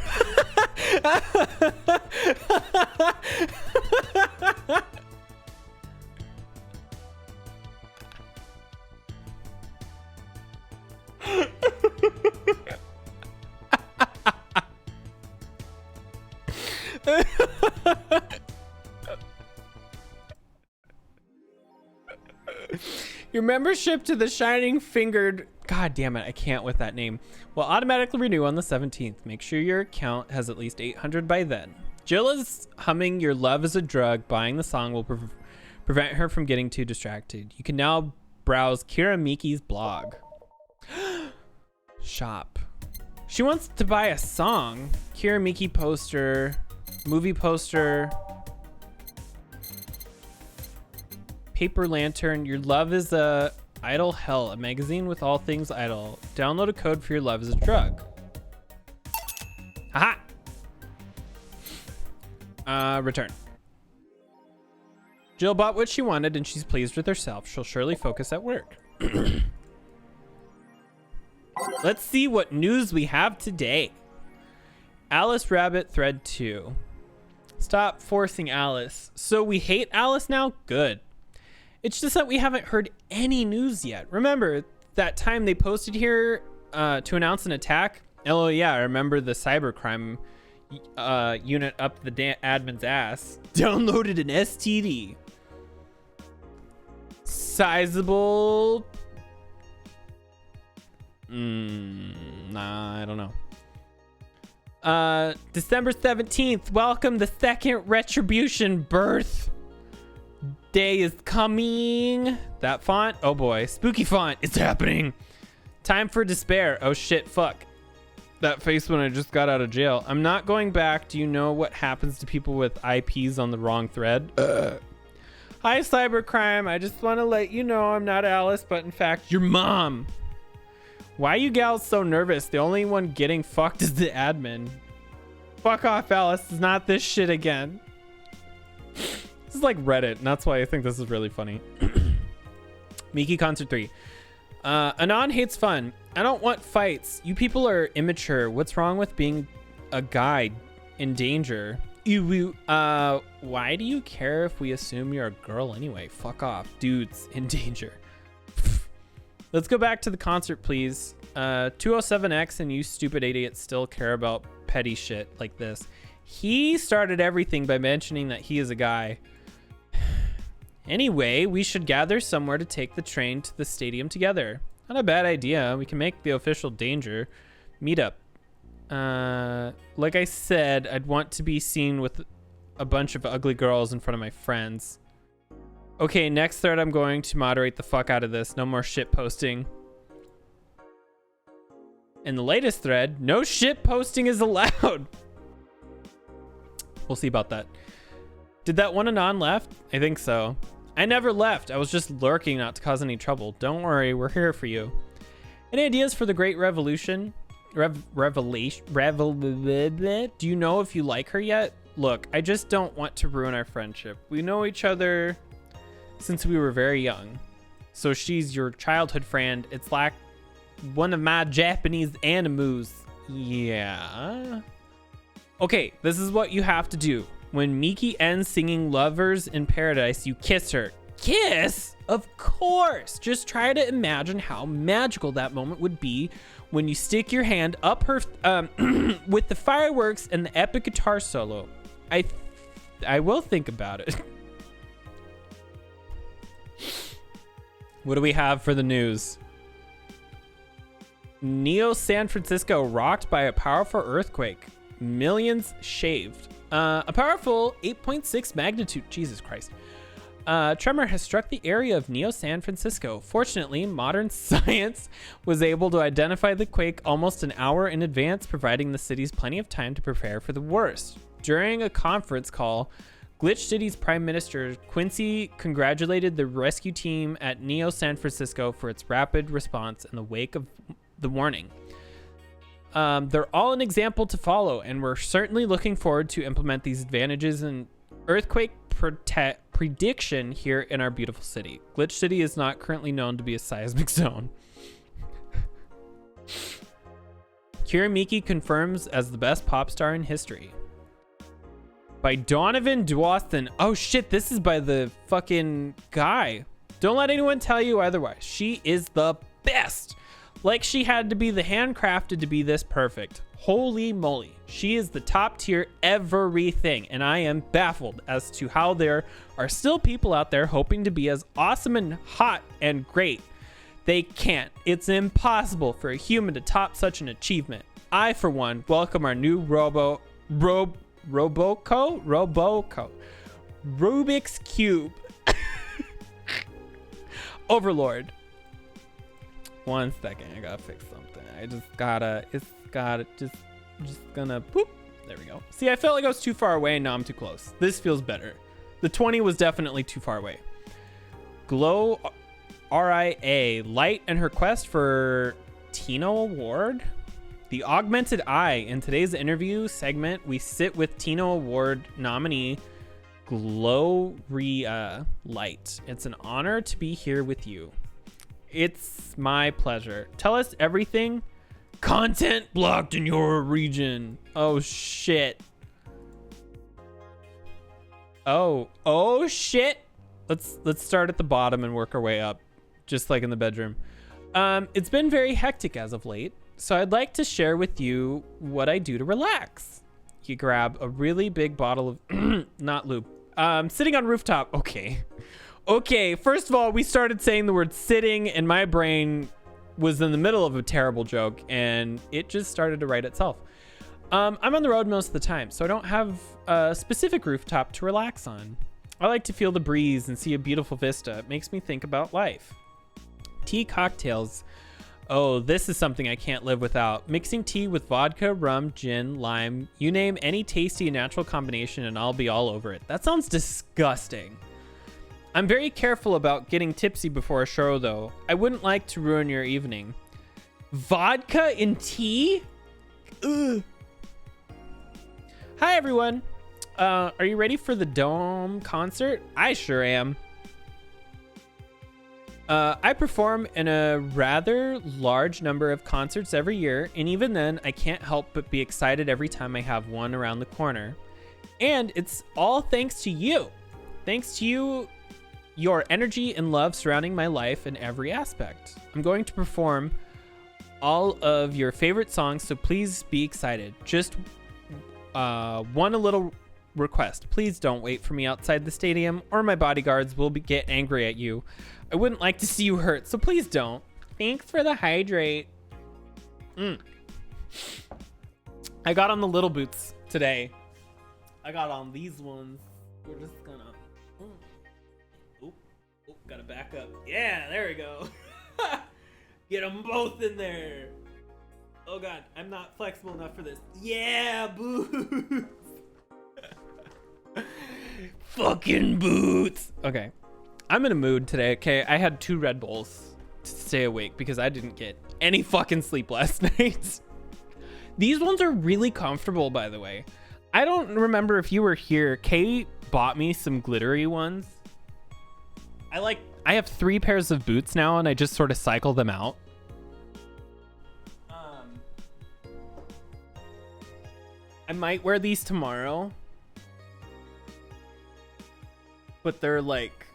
Speaker 1: Your membership to the Shining Fingered, god damn it, I can't with that name, will automatically renew on the 17th. Make sure your account has at least 800 by then. Jill is humming Your Love is a Drug. Buying the song will prevent her from getting too distracted. You can now browse Kira Miki's blog. Shop. She wants to buy a song. Kira Miki poster, movie poster, paper lantern. Your Love is a Idol Hell, a magazine with all things idol. Download a code for Your Love is a Drug. Aha! Return. Jill bought what she wanted and she's pleased with herself. She'll surely focus at work. Let's see what news we have today. Alice Rabbit Thread 2. Stop forcing Alice. So we hate Alice now? Good. It's just that we haven't heard any news yet. Remember that time they posted here to announce an attack? Oh yeah, I remember the cybercrime unit up the admin's ass. Downloaded an STD. Sizable. Nah, I don't know. December 17th. Welcome the second retribution birth day is coming. That font, oh boy, spooky font, it's happening. Time for despair. Oh shit, fuck that face when I just got out of jail. I'm not going back. Do you know what happens to people with IPs on the wrong thread? Hi cybercrime, I just want to let you know I'm not Alice, but in fact your mom. Why are you gals so nervous? The only one getting fucked is the admin. Fuck off, Alice. It's not this shit again. This is like Reddit, and that's why I think this is really funny. Miki Concert 3. Anon hates fun. I don't want fights. You people are immature. What's wrong with being a guy in danger? Why do you care if we assume you're a girl anyway? Fuck off. Dudes in danger. Let's go back to the concert, please. 207X and you stupid idiots still care about petty shit like this. He started everything by mentioning that he is a guy. Anyway, we should gather somewhere to take the train to the stadium together. Not a bad idea. We can make the official danger meetup. Like I said, I'd want to be seen with a bunch of ugly girls in front of my friends. Okay, next thread, I'm going to moderate the fuck out of this. No more shit posting. In the latest thread, no shit posting is allowed. We'll see about that. Did that one Anon left? I think so. I never left. I was just lurking not to cause any trouble. Don't worry, we're here for you. Any ideas for the Great Revolution? Revelation? Do you know if you like her yet? Look, I just don't want to ruin our friendship. We know each other since we were very young. So she's your childhood friend. It's like one of my Japanese animus. Yeah. Okay, this is what you have to do. When Miki ends singing Lovers in Paradise, you kiss her. Kiss? Of course. Just try to imagine how magical that moment would be when you stick your hand up her with the fireworks and the epic guitar solo. I will think about it. What do we have for the news? Neo San Francisco rocked by a powerful earthquake. Millions shaved. A powerful 8.6 magnitude. Jesus Christ. Tremor has struck the area of Neo San Francisco. Fortunately, modern science was able to identify the quake almost an hour in advance, providing the cities plenty of time to prepare for the worst. During a conference call, Glitch City's Prime Minister Quincy congratulated the rescue team at Neo San Francisco for its rapid response in the wake of the warning. They're all an example to follow, and we're certainly looking forward to implement these advantages in earthquake prediction here in our beautiful city. Glitch City is not currently known to be a seismic zone. Kira Miki confirms as the best pop star in history. By Donovan Dwoston. Oh shit, this is by the fucking guy. Don't let anyone tell you otherwise. She is the best. Like she had to be the handcrafted to be this perfect. Holy moly. She is the top tier everything, and I am baffled as to how there are still people out there hoping to be as awesome and hot and great. They can't. It's impossible for a human to top such an achievement. I, for one, welcome our new Rubik's Cube Overlord. One second, I gotta fix something. Just gonna boop. There we go. See, I felt like I was too far away, and now I'm too close. This feels better. The 20 was definitely too far away. Glow RIA, Light and her quest for Tino Award. The Augmented Eye. In today's interview segment, we sit with Tino Award nominee Gloria Light. It's an honor to be here with you. It's my pleasure. Tell us everything. Content blocked in your region. Oh shit. Oh shit. Let's start at the bottom and work our way up, just like in the bedroom. It's been very hectic as of late, so I'd like to share with you what I do to relax. You grab a really big bottle of not lube. Sitting on rooftop. Okay, first of all, we started saying the word sitting, and my brain was in the middle of a terrible joke, and it just started to write itself. I'm on the road most of the time, so I don't have a specific rooftop to relax on. I like to feel the breeze and see a beautiful vista. It makes me think about life. Tea cocktails. Oh, this is something I can't live without. Mixing tea with vodka, rum, gin, lime. You name any tasty and natural combination and I'll be all over it. That sounds disgusting. I'm very careful about getting tipsy before a show, though. I wouldn't like to ruin your evening. Vodka in tea? Ugh. Hi, everyone. Are you ready for the Dome concert? I sure am. I perform in a rather large number of concerts every year, and even then, I can't help but be excited every time I have one around the corner. And it's all thanks to you. Thanks to you, your energy and love surrounding my life in every aspect. I'm going to perform all of your favorite songs, so please be excited. Just one little request. Please don't wait for me outside the stadium, or my bodyguards will get angry at you. I wouldn't like to see you hurt, so please don't. Thanks for the hydrate. I got on the little boots today. I got on these ones. We're just gonna... Gotta back up. Yeah, there we go. Get them both in there. Oh god, I'm not flexible enough for this. Yeah, boots. Fucking boots. Okay, I'm in a mood today, okay? I had 2 Red Bulls to stay awake because I didn't get any fucking sleep last night. These ones are really comfortable, by the way. I don't remember if you were here. Kate bought me some glittery ones. I have 3 pairs of boots now, and I just sort of cycle them out. I might wear these tomorrow. but they're like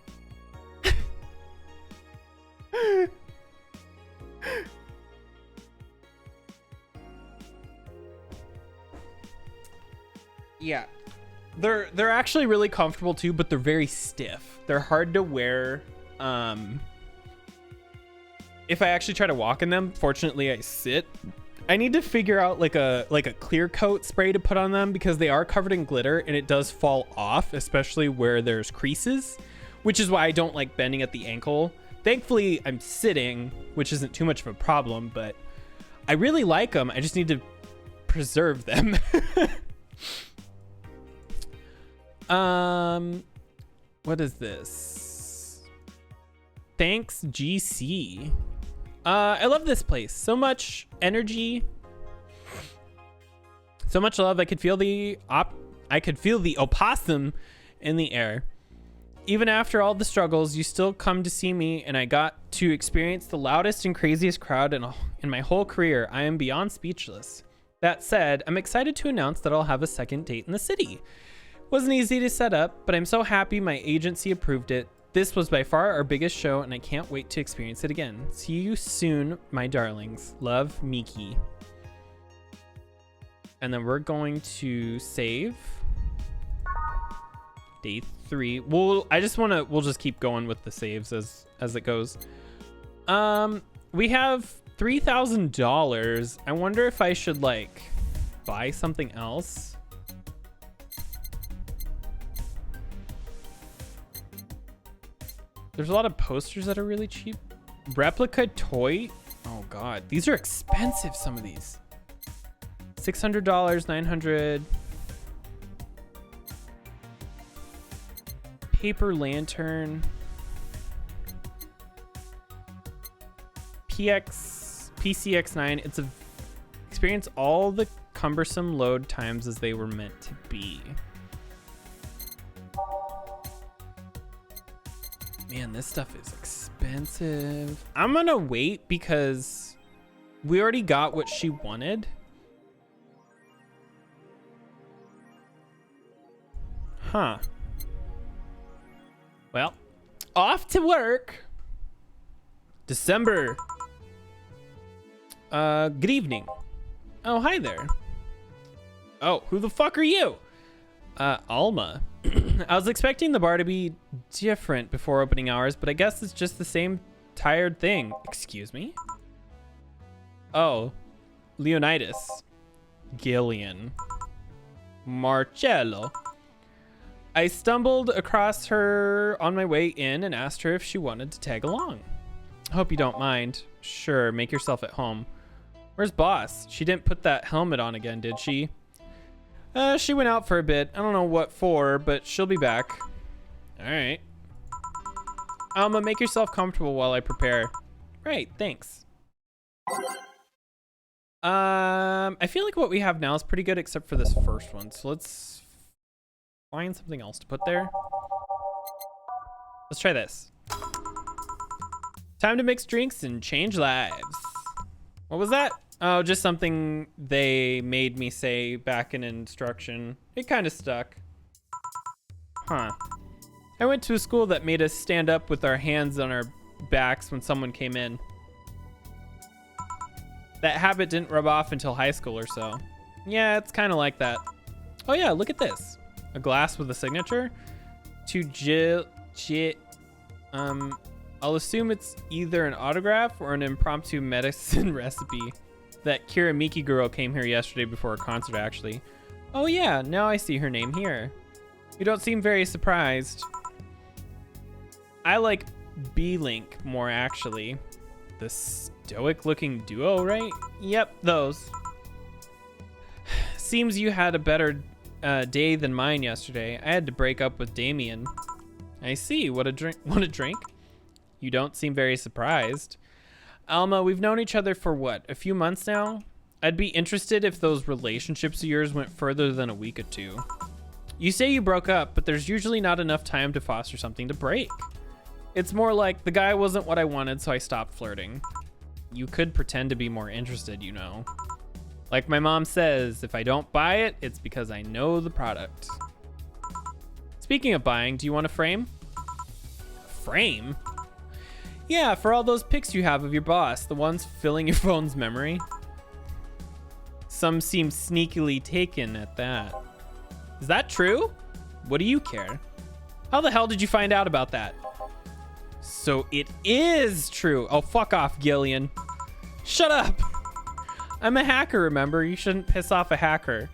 Speaker 1: yeah, they're actually really comfortable too, but they're very stiff. They're hard to wear. If I actually try to walk in them, fortunately I sit. I need to figure out like a clear coat spray to put on them because they are covered in glitter and it does fall off, especially where there's creases, which is why I don't like bending at the ankle. Thankfully I'm sitting, which isn't too much of a problem, but I really like them. I just need to preserve them. What is this? Thanks, GC. I love this place. So much energy. So much love. I could feel the opossum in the air. Even after all the struggles, you still come to see me, and I got to experience the loudest and craziest crowd in my whole career. I am beyond speechless. That said, I'm excited to announce that I'll have a second date in the city. Wasn't easy to set up, but I'm so happy my agency approved it. This was by far our biggest show, and I can't wait to experience it again. See you soon, my darlings. Love, Miki. And then we're going to save. Day 3. We'll just keep going with the saves as it goes. We have $3,000. I wonder if I should like buy something else. There's a lot of posters that are really cheap. Replica toy. Oh god, these are expensive, some of these. $600, $900. Paper lantern. PCX9. It's a experience all the cumbersome load times as they were meant to be. Man, this stuff is expensive. I'm gonna wait because we already got what she wanted. Huh. Well, off to work. December. Good evening. Oh, hi there. Oh, who the fuck are you? Alma. I was expecting the bar to be different before opening hours, but I guess it's just the same tired thing. Excuse me? Oh, Leonidas. Gillian. Marcello. I stumbled across her on my way in and asked her if she wanted to tag along. Hope you don't mind. Sure, make yourself at home. Where's Boss? She didn't put that helmet on again, did she? She went out for a bit. I don't know what for, but she'll be back. All right. Alma, make yourself comfortable while I prepare. Right, thanks. I feel like what we have now is pretty good except for this first one. So let's find something else to put there. Let's try this. Time to mix drinks and change lives. What was that? Oh, just something they made me say back in instruction. It kind of stuck. Huh. I went to a school that made us stand up with our hands on our backs when someone came in. That habit didn't rub off until high school or so. Yeah, it's kind of like that. Oh yeah, look at this. A glass with a signature. I'll assume it's either an autograph or an impromptu medicine recipe. That Kira Miki girl came here yesterday before a concert, actually. Oh yeah, now I see her name here. You don't seem very surprised. I like B-Link more, actually. The stoic-looking duo, right? Yep, those. Seems you had a better day than mine yesterday. I had to break up with Damien. I see. What a drink? Want a drink? You don't seem very surprised. Alma, we've known each other for what, a few months now? I'd be interested if those relationships of yours went further than a week or two. You say you broke up, but there's usually not enough time to foster something to break. It's more like the guy wasn't what I wanted, so I stopped flirting. You could pretend to be more interested, you know. Like my mom says, if I don't buy it, it's because I know the product. Speaking of buying, do you want a frame? frame? Yeah, for all those pics you have of your boss, the ones filling your phone's memory. Some seem sneakily taken at that. Is that true? What do you care? How the hell did you find out about that? So it is true. Oh, fuck off, Gillian. Shut up. I'm a hacker, remember? You shouldn't piss off a hacker.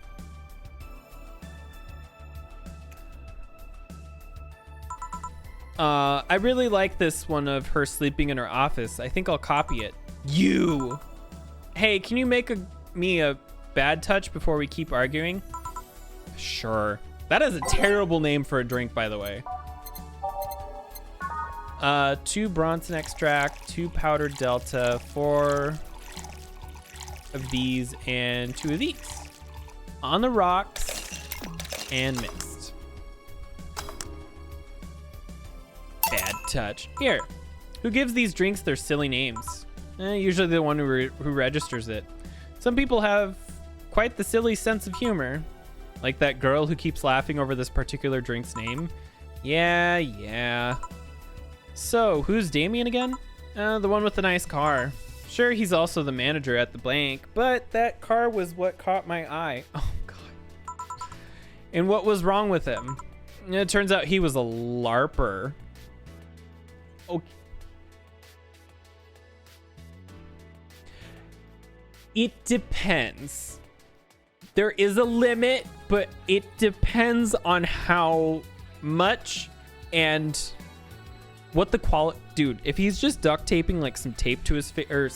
Speaker 1: I really like this one of her sleeping in her office. I think I'll copy it. You. Hey, can you make me a bad touch before we keep arguing? Sure. That is a terrible name for a drink, by the way. 2 Bronson extract, 2 powdered Delta, 4 of these, and 2 of these. On the rocks and mixed. Bad touch. Here. Who gives these drinks their silly names? Usually the one who registers it. Some people have quite the silly sense of humor. Like that girl who keeps laughing over this particular drink's name. Yeah. So, who's Damien again? The one with the nice car. Sure, he's also the manager at the blank, but that car was what caught my eye. Oh, God. And what was wrong with him? It turns out he was a LARPer. Okay. It depends. There is a limit, but it depends on how much and what the quality. Dude, if he's just duct taping like some tape to his face, or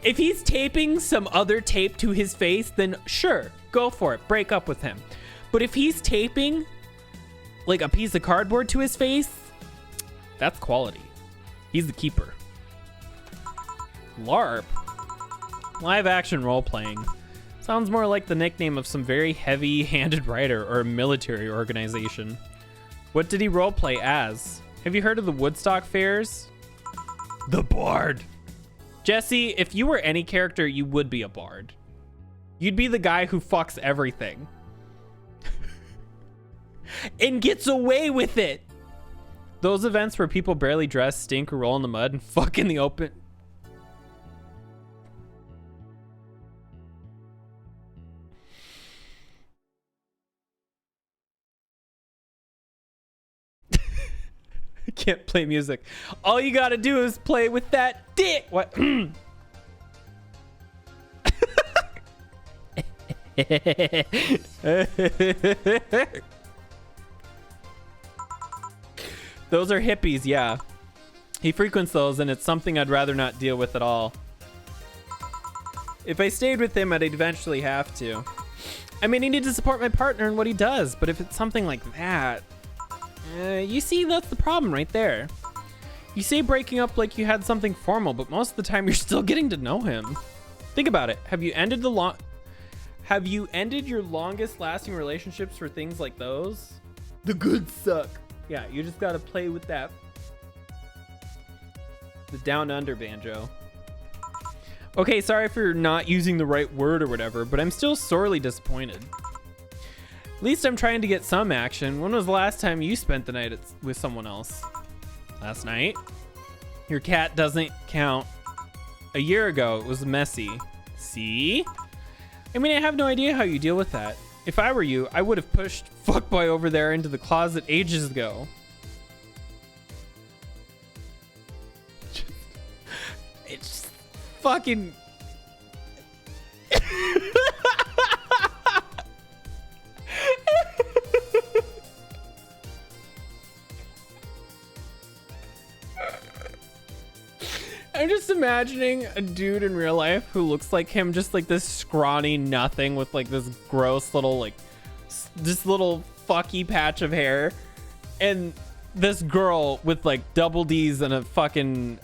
Speaker 1: if he's taping some other tape to his face, then sure, go for it. Break up with him. But if he's taping like a piece of cardboard to his face, that's quality. He's the keeper. LARP? Live action role playing. Sounds more like the nickname of some very heavy-handed writer or a military organization. What did he roleplay as? Have you heard of the Woodstock Fairs? The Bard. Jesse, if you were any character, you would be a bard. You'd be the guy who fucks everything. And gets away with it. Those events where people barely dress, stink, or roll in the mud and fuck in the open. Can't play music. All you gotta do is play with that dick. What? Those are hippies, yeah. He frequents those, and it's something I'd rather not deal with at all. If I stayed with him, I'd eventually have to. I mean, I need to support my partner in what he does, but if it's something like that... you see, that's the problem right there. You say breaking up like you had something formal, but most of the time you're still getting to know him. Think about it. Have you ended your longest lasting relationships for things like those? The good suck. Yeah, you just gotta play with that. The down under banjo. Okay, sorry for not using the right word or whatever, but I'm still sorely disappointed. At least I'm trying to get some action. When was the last time you spent the night with someone else? Last night? Your cat doesn't count. A year ago, it was messy. See? I mean, I have no idea how you deal with that. If I were you, I would have pushed fuckboy over there into the closet ages ago. It's fucking... I'm just imagining a dude in real life who looks like him, just like this scrawny nothing with like this gross little like this little fucky patch of hair, and this girl with like double D's and a fucking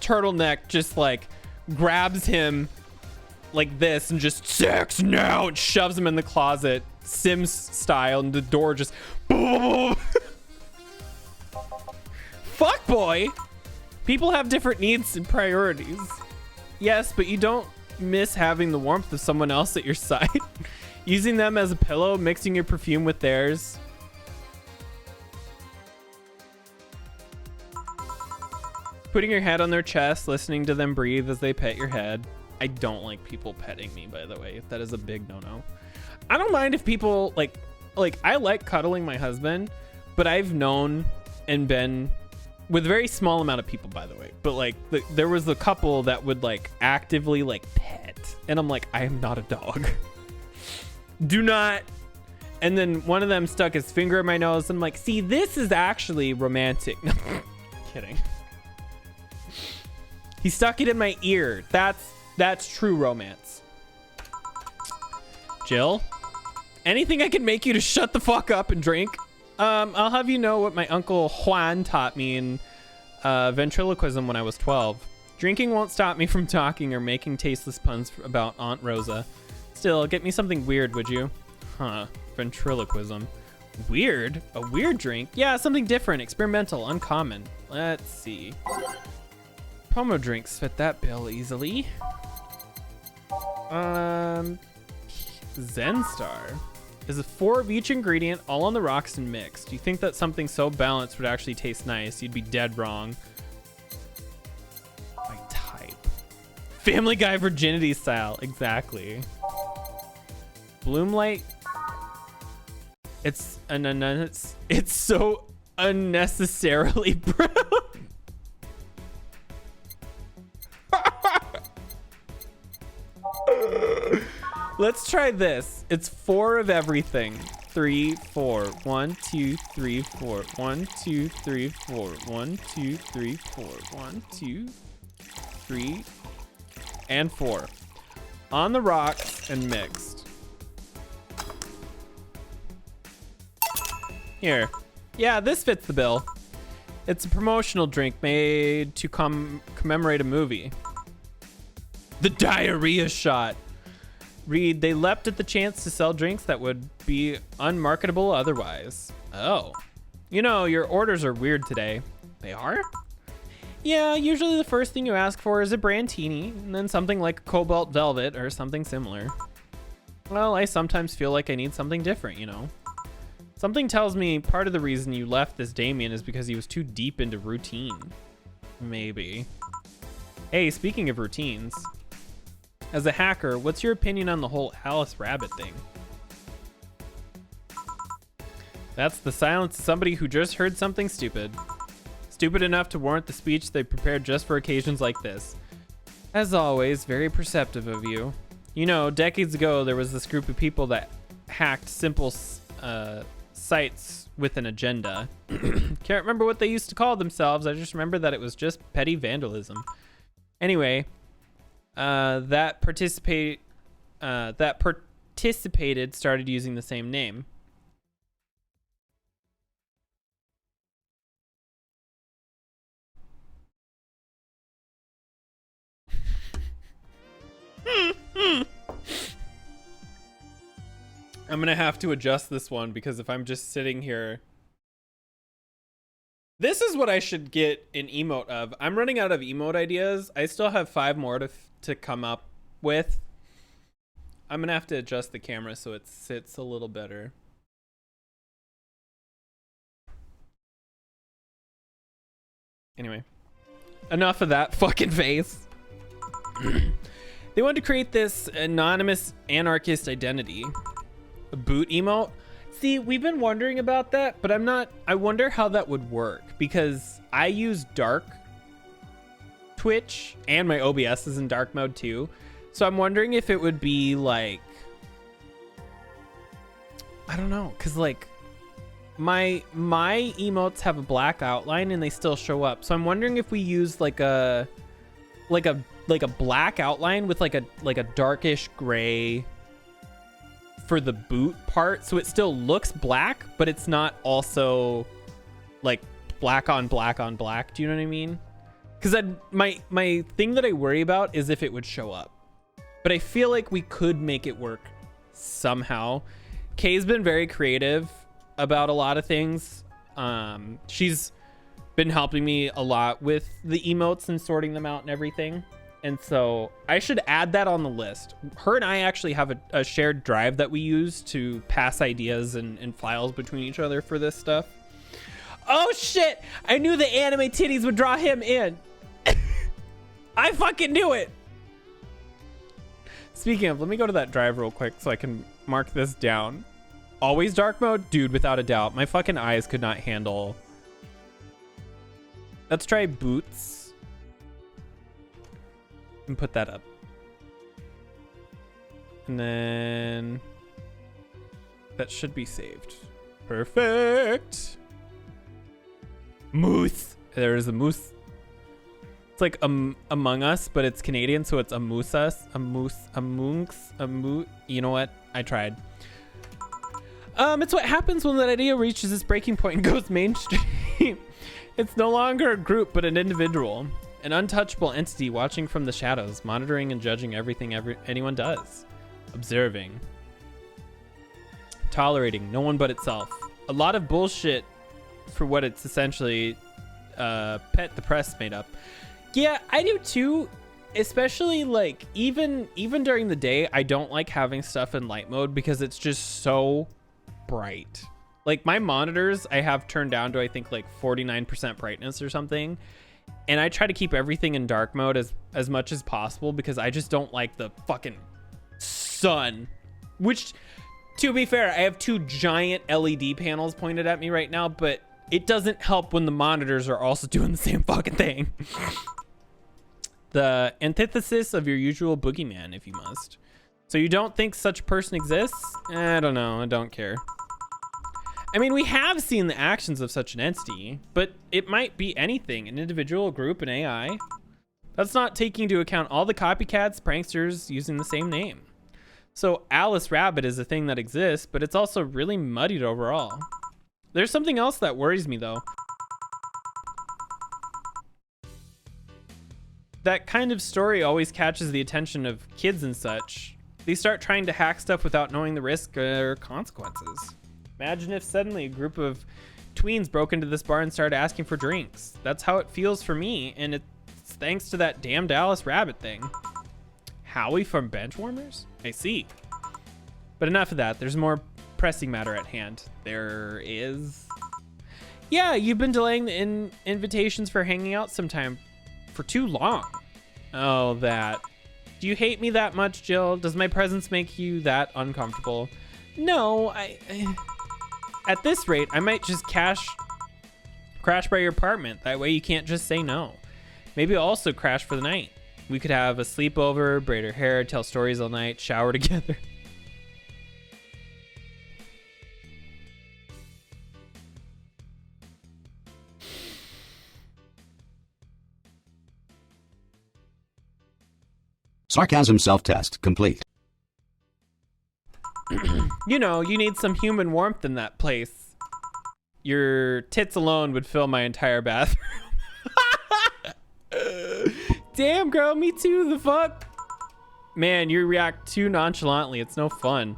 Speaker 1: turtleneck just like grabs him like this and just sex now and shoves him in the closet Sims style, and the door just boom. Fuck boy. People have different needs and priorities. Yes, but you don't miss having the warmth of someone else at your side. Using them as a pillow, mixing your perfume with theirs. Putting your head on their chest, listening to them breathe as they pet your head. I don't like people petting me, by the way. That is a big no-no. I don't mind if people like I like cuddling my husband, but I've known and been with a very small amount of people, by the way. But like there was a couple that would like actively like pet, and I'm like, I am not a dog. Do not. And then one of them stuck his finger in my nose. And I'm like, see, this is actually romantic. No, kidding. He stuck it in my ear. That's true romance. Jill, anything I can make you to shut the fuck up and drink? I'll have you know what my uncle Juan taught me in ventriloquism when I was 12. Drinking won't stop me from talking or making tasteless puns about Aunt Rosa. Still, get me something weird, would you? Huh, ventriloquism. Weird? A weird drink? Yeah, something different, experimental, uncommon. Let's see. Promo drinks fit that bill easily. Zen Star. Is it 4 of each ingredient, all on the rocks and mixed? Do you think that something so balanced would actually taste nice? You'd be dead wrong. My type. Family Guy virginity style. Exactly. Bloomlight. It's so unnecessarily brown. Let's try this. It's 4 of everything. 3, 4. 1, 2, 3, 4. 1, 2, 3, 4. 1, 2, 3, 4. 1, 2, 3, and 4. On the rocks and mixed. Here. Yeah, this fits the bill. It's a promotional drink made to commemorate a movie. The diarrhea shot. Read, they leapt at the chance to sell drinks that would be unmarketable otherwise. Oh. You know, your orders are weird today. They are? Yeah, usually the first thing you ask for is a Brandtini, and then something like Cobalt Velvet or something similar. Well, I sometimes feel like I need something different, you know? Something tells me part of the reason you left this Damien is because he was too deep into routine. Maybe. Hey, speaking of routines. As a hacker, what's your opinion on the whole Alice Rabbit thing? That's the silence of somebody who just heard something stupid. Stupid enough to warrant the speech they prepared just for occasions like this. As always, very perceptive of you. You know, decades ago, there was this group of people that hacked simple sites with an agenda. Can't remember what they used to call themselves. I just remember that it was just petty vandalism. Anyway, that participated started using the same name. I'm gonna have to adjust this one because if I'm just sitting here, this is what I should get an emote of. I'm running out of emote ideas. I still have 5 more to come up with. I'm gonna have to adjust the camera so it sits a little better. Anyway, enough of that fucking face. They wanted to create this anonymous anarchist identity. A boot emote. See, we've been wondering about that, but I wonder how that would work because I use dark Twitch and my OBS is in dark mode too. So I'm wondering if it would be like, I don't know, cause like my emotes have a black outline and they still show up. So I'm wondering if we use like a black outline with like a darkish gray for the boot part, so it still looks black, but it's not also like black on black on black. Do you know what I mean? Because my thing that I worry about is if it would show up, but I feel like we could make it work somehow. Kay's been very creative about a lot of things. She's been helping me a lot with the emotes and sorting them out and everything. And so I should add that on the list. Her and I actually have a shared drive that we use to pass ideas and files between each other for this stuff. Oh shit! I knew the anime titties would draw him in. I fucking knew it. Speaking of, let me go to that drive real quick so I can mark this down. Always dark mode? Dude, without a doubt. My fucking eyes could not handle. Let's try boots. And put that up. And then that should be saved. Perfect. Moose. There is a moose. It's like Among Us, but it's Canadian, so it's a moose us, a moose, a moose. You know what? I tried. It's what happens when that idea reaches its breaking point and goes mainstream. It's no longer a group, but an individual, an untouchable entity watching from the shadows, monitoring and judging everything anyone does, observing, tolerating no one but itself. A lot of bullshit for what it's essentially pet the press made up. Yeah, I do too. Especially like even during the day, I don't like having stuff in light mode because it's just so bright. Like my monitors, I have turned down to I think like 49% brightness or something, and I try to keep everything in dark mode as much as possible because I just don't like the fucking sun. Which, to be fair, I have two giant LED panels pointed at me right now, but it doesn't help when the monitors are also doing the same fucking thing. The antithesis of your usual boogeyman, if you must. So you don't think such a person exists? I don't know. I don't care. I mean, we have seen the actions of such an entity, but it might be anything, an individual, group, an AI. That's not taking into account all the copycats, pranksters using the same name. So Alice Rabbit is a thing that exists, but it's also really muddied overall. There's something else that worries me, though. That kind of story always catches the attention of kids and such. They start trying to hack stuff without knowing the risk or consequences. Imagine if suddenly a group of tweens broke into this bar and started asking for drinks. That's how it feels for me, and it's thanks to that damned Alice Rabbit thing. Howie from Benchwarmers? I see. But enough of that. There's more pressing matter at hand. There is. Yeah, you've been delaying the invitations for hanging out sometime for too long. Oh, that. Do you hate me that much, Jill? Does my presence make you that uncomfortable? No, at this rate, I might just crash by your apartment. That way you can't just say no. Maybe I'll also crash for the night. We could have a sleepover, braid her hair, tell stories all night, shower together.
Speaker 2: Sarcasm self-test complete.
Speaker 1: You know, you need some human warmth in that place. Your tits alone would fill my entire bathroom. Damn, girl, me too, the fuck? Man, you react too nonchalantly. It's no fun.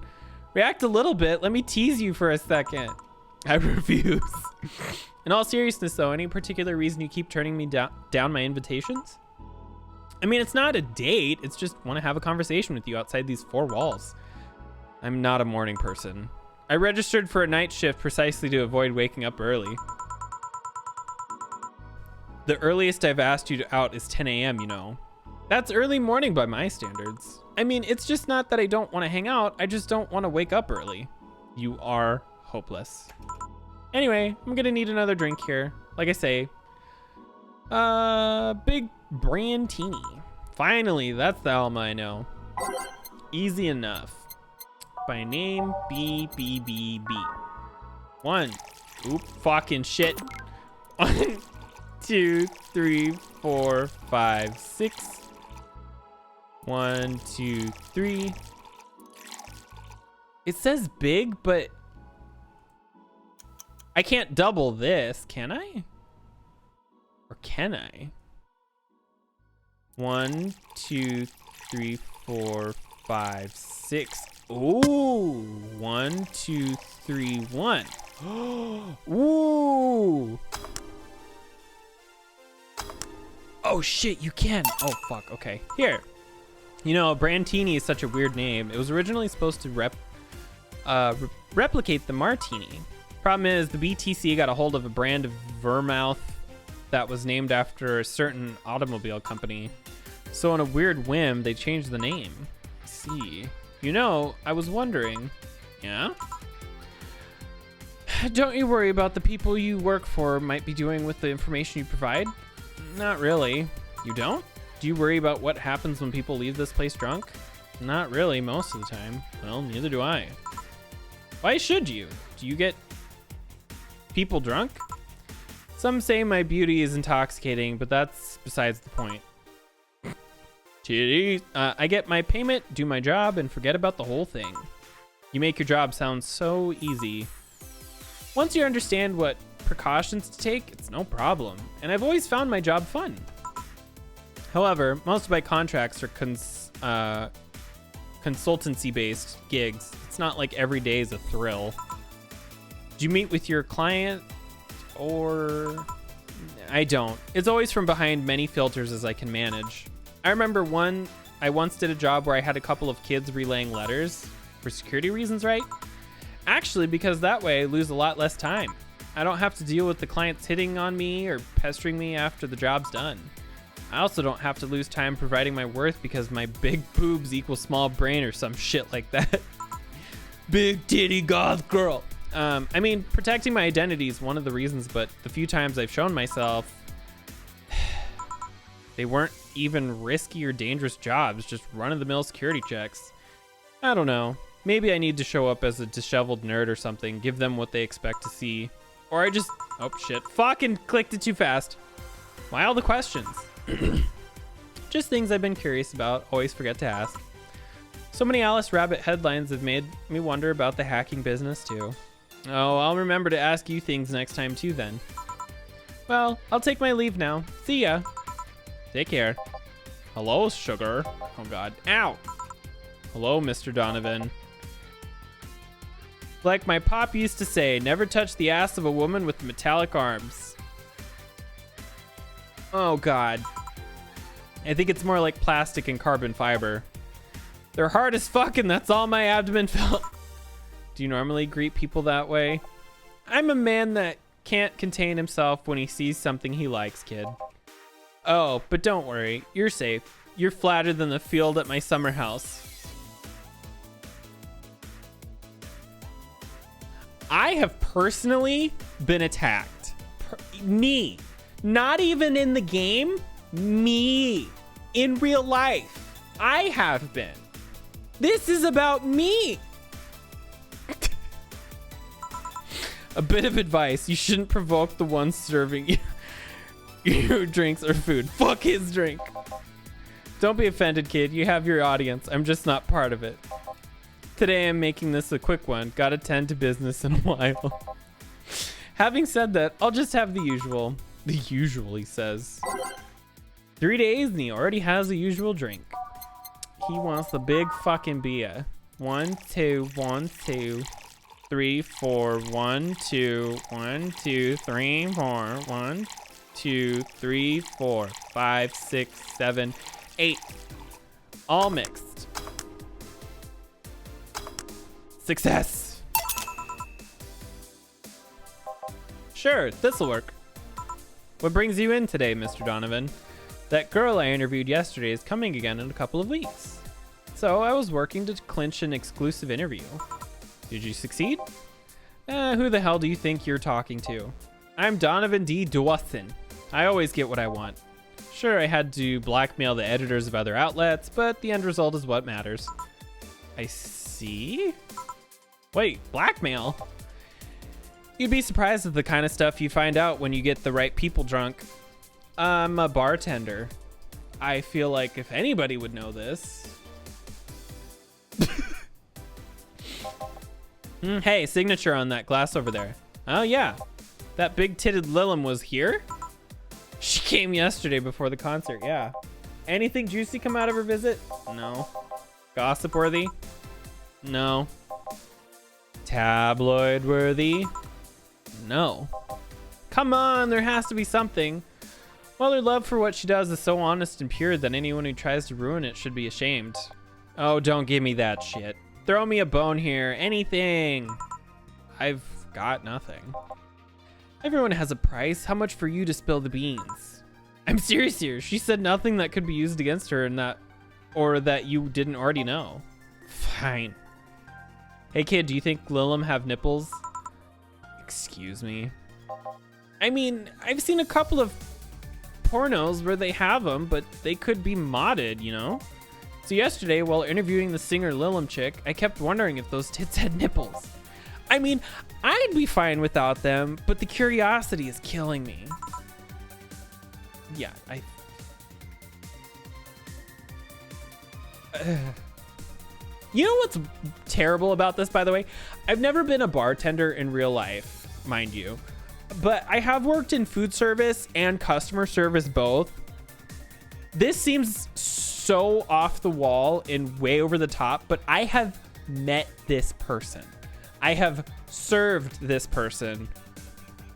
Speaker 1: React a little bit. Let me tease you for a second. I refuse. In all seriousness, though, any particular reason you keep turning me down my invitations? I mean, it's not a date. It's just want to have a conversation with you outside these four walls. I'm not a morning person. I registered for a night shift precisely to avoid waking up early. The earliest I've asked you out is 10 a.m., you know. That's early morning by my standards. I mean, it's just not that I don't want to hang out. I just don't want to wake up early. You are hopeless. Anyway, I'm gonna need another drink here. Like I say, big Brandini. Finally, that's the Alma I know. Easy enough. By name, B. One. Oop, fucking shit. 1, 2, 3, 4, 5, 6. 1, 2, 3. It says big, but I can't double this, can I? Or can I? 1, 2, 3, 4, 5, 6. Ooh, 1, 2, 3, 1. Ooh. Oh shit, you can. Oh fuck. Okay, here. You know, Brandini is such a weird name. It was originally supposed to replicate the Martini. Problem is, the BTC got a hold of a brand of vermouth that was named after a certain automobile company. So on a weird whim, they changed the name. I see. You know, I was wondering. Yeah? Don't you worry about the people you work for might be doing with the information you provide? Not really. You don't? Do you worry about what happens when people leave this place drunk? Not really, most of the time. Well, neither do I. Why should you? Do you get people drunk? Some say my beauty is intoxicating, but that's besides the point. I get my payment, do my job, and forget about the whole thing. You make your job sound so easy. Once you understand what precautions to take, it's no problem. And I've always found my job fun. However, most of my contracts are consultancy-based gigs. It's not like every day is a thrill. Do you meet with your client? Or... I don't. It's always from behind many filters as I can manage. I remember I once did a job where I had a couple of kids relaying letters for security reasons, right? Actually, because that way I lose a lot less time. I don't have to deal with the clients hitting on me or pestering me after the job's done. I also don't have to lose time providing my worth because my big boobs equal small brain or some shit like that. Big titty goth girl. I mean, protecting my identity is one of the reasons, but the few times I've shown myself, they weren't even risky or dangerous jobs, just run-of-the-mill security checks. I don't know. Maybe I need to show up as a disheveled nerd or something, give them what they expect to see. Or I just... Oh, shit. Fucking clicked it too fast. Why all the questions? Just things I've been curious about, always forget to ask. So many Alice Rabbit headlines have made me wonder about the hacking business, too. Oh, I'll remember to ask you things next time, too, then. Well, I'll take my leave now. See ya. Take care. Hello, sugar. Oh, God. Ow. Hello, Mr. Donovan. Like my pop used to say, never touch the ass of a woman with metallic arms. Oh, God. I think it's more like plastic and carbon fiber. They're hard as fuck, and that's all my abdomen felt. Do you normally greet people that way? I'm a man that can't contain himself when he sees something he likes, kid. Oh, but don't worry. You're safe. You're flatter than the field at my summer house. I have personally been attacked. Me. Not even in the game. Me. In real life. I have been. This is about me. A bit of advice. You shouldn't provoke the one serving you your drinks or food. Fuck his drink. Don't be offended, kid. You have your audience. I'm just not part of it. Today I'm making this a quick one. Gotta tend to business in a while. Having said that, I'll just have the usual. The usual, he says. 3 days and he already has the usual drink. He wants the big fucking beer. 1, 2, 1, 2, 3, 4, 1, 2, 1, 2, 3, 4, 1, 2, 3, 4, 5, 6, 7, 8. All mixed. Success. Sure, this'll work. What brings you in today, Mr. Donovan? That girl I interviewed yesterday is coming again in a couple of weeks. So I was working to clinch an exclusive interview. Did you succeed? Who the hell do you think you're talking to? I'm Donovan D. Dawson. I always get what I want. Sure, I had to blackmail the editors of other outlets, but the end result is what matters. I see? Wait, blackmail? You'd be surprised at the kind of stuff you find out when you get the right people drunk. I'm a bartender. I feel like if anybody would know this. Hey, signature on that glass over there. Oh yeah, that big-titted Lilum was here? She came yesterday before the concert, yeah. Anything juicy come out of her visit? No. Gossip worthy? No. Tabloid worthy? No. Come on, there has to be something. Well, her love for what she does is so honest and pure that anyone who tries to ruin it should be ashamed. Oh, don't give me that shit. Throw me a bone here. Anything. I've got nothing. Everyone has a price. How much for you to spill the beans? I'm serious here. She said nothing that could be used against her and that, or that you didn't already know. Fine. Hey kid, do you think Lilim have nipples? Excuse me. I mean, I've seen a couple of pornos where they have them, but they could be modded, you know? So yesterday, while interviewing the singer Lilim chick, I kept wondering if those tits had nipples. I mean, I'd be fine without them, but the curiosity is killing me. Yeah, You know what's terrible about this, by the way? I've never been a bartender in real life, mind you, but I have worked in food service and customer service both. This seems so off the wall and way over the top, but I have met this person. I have served this person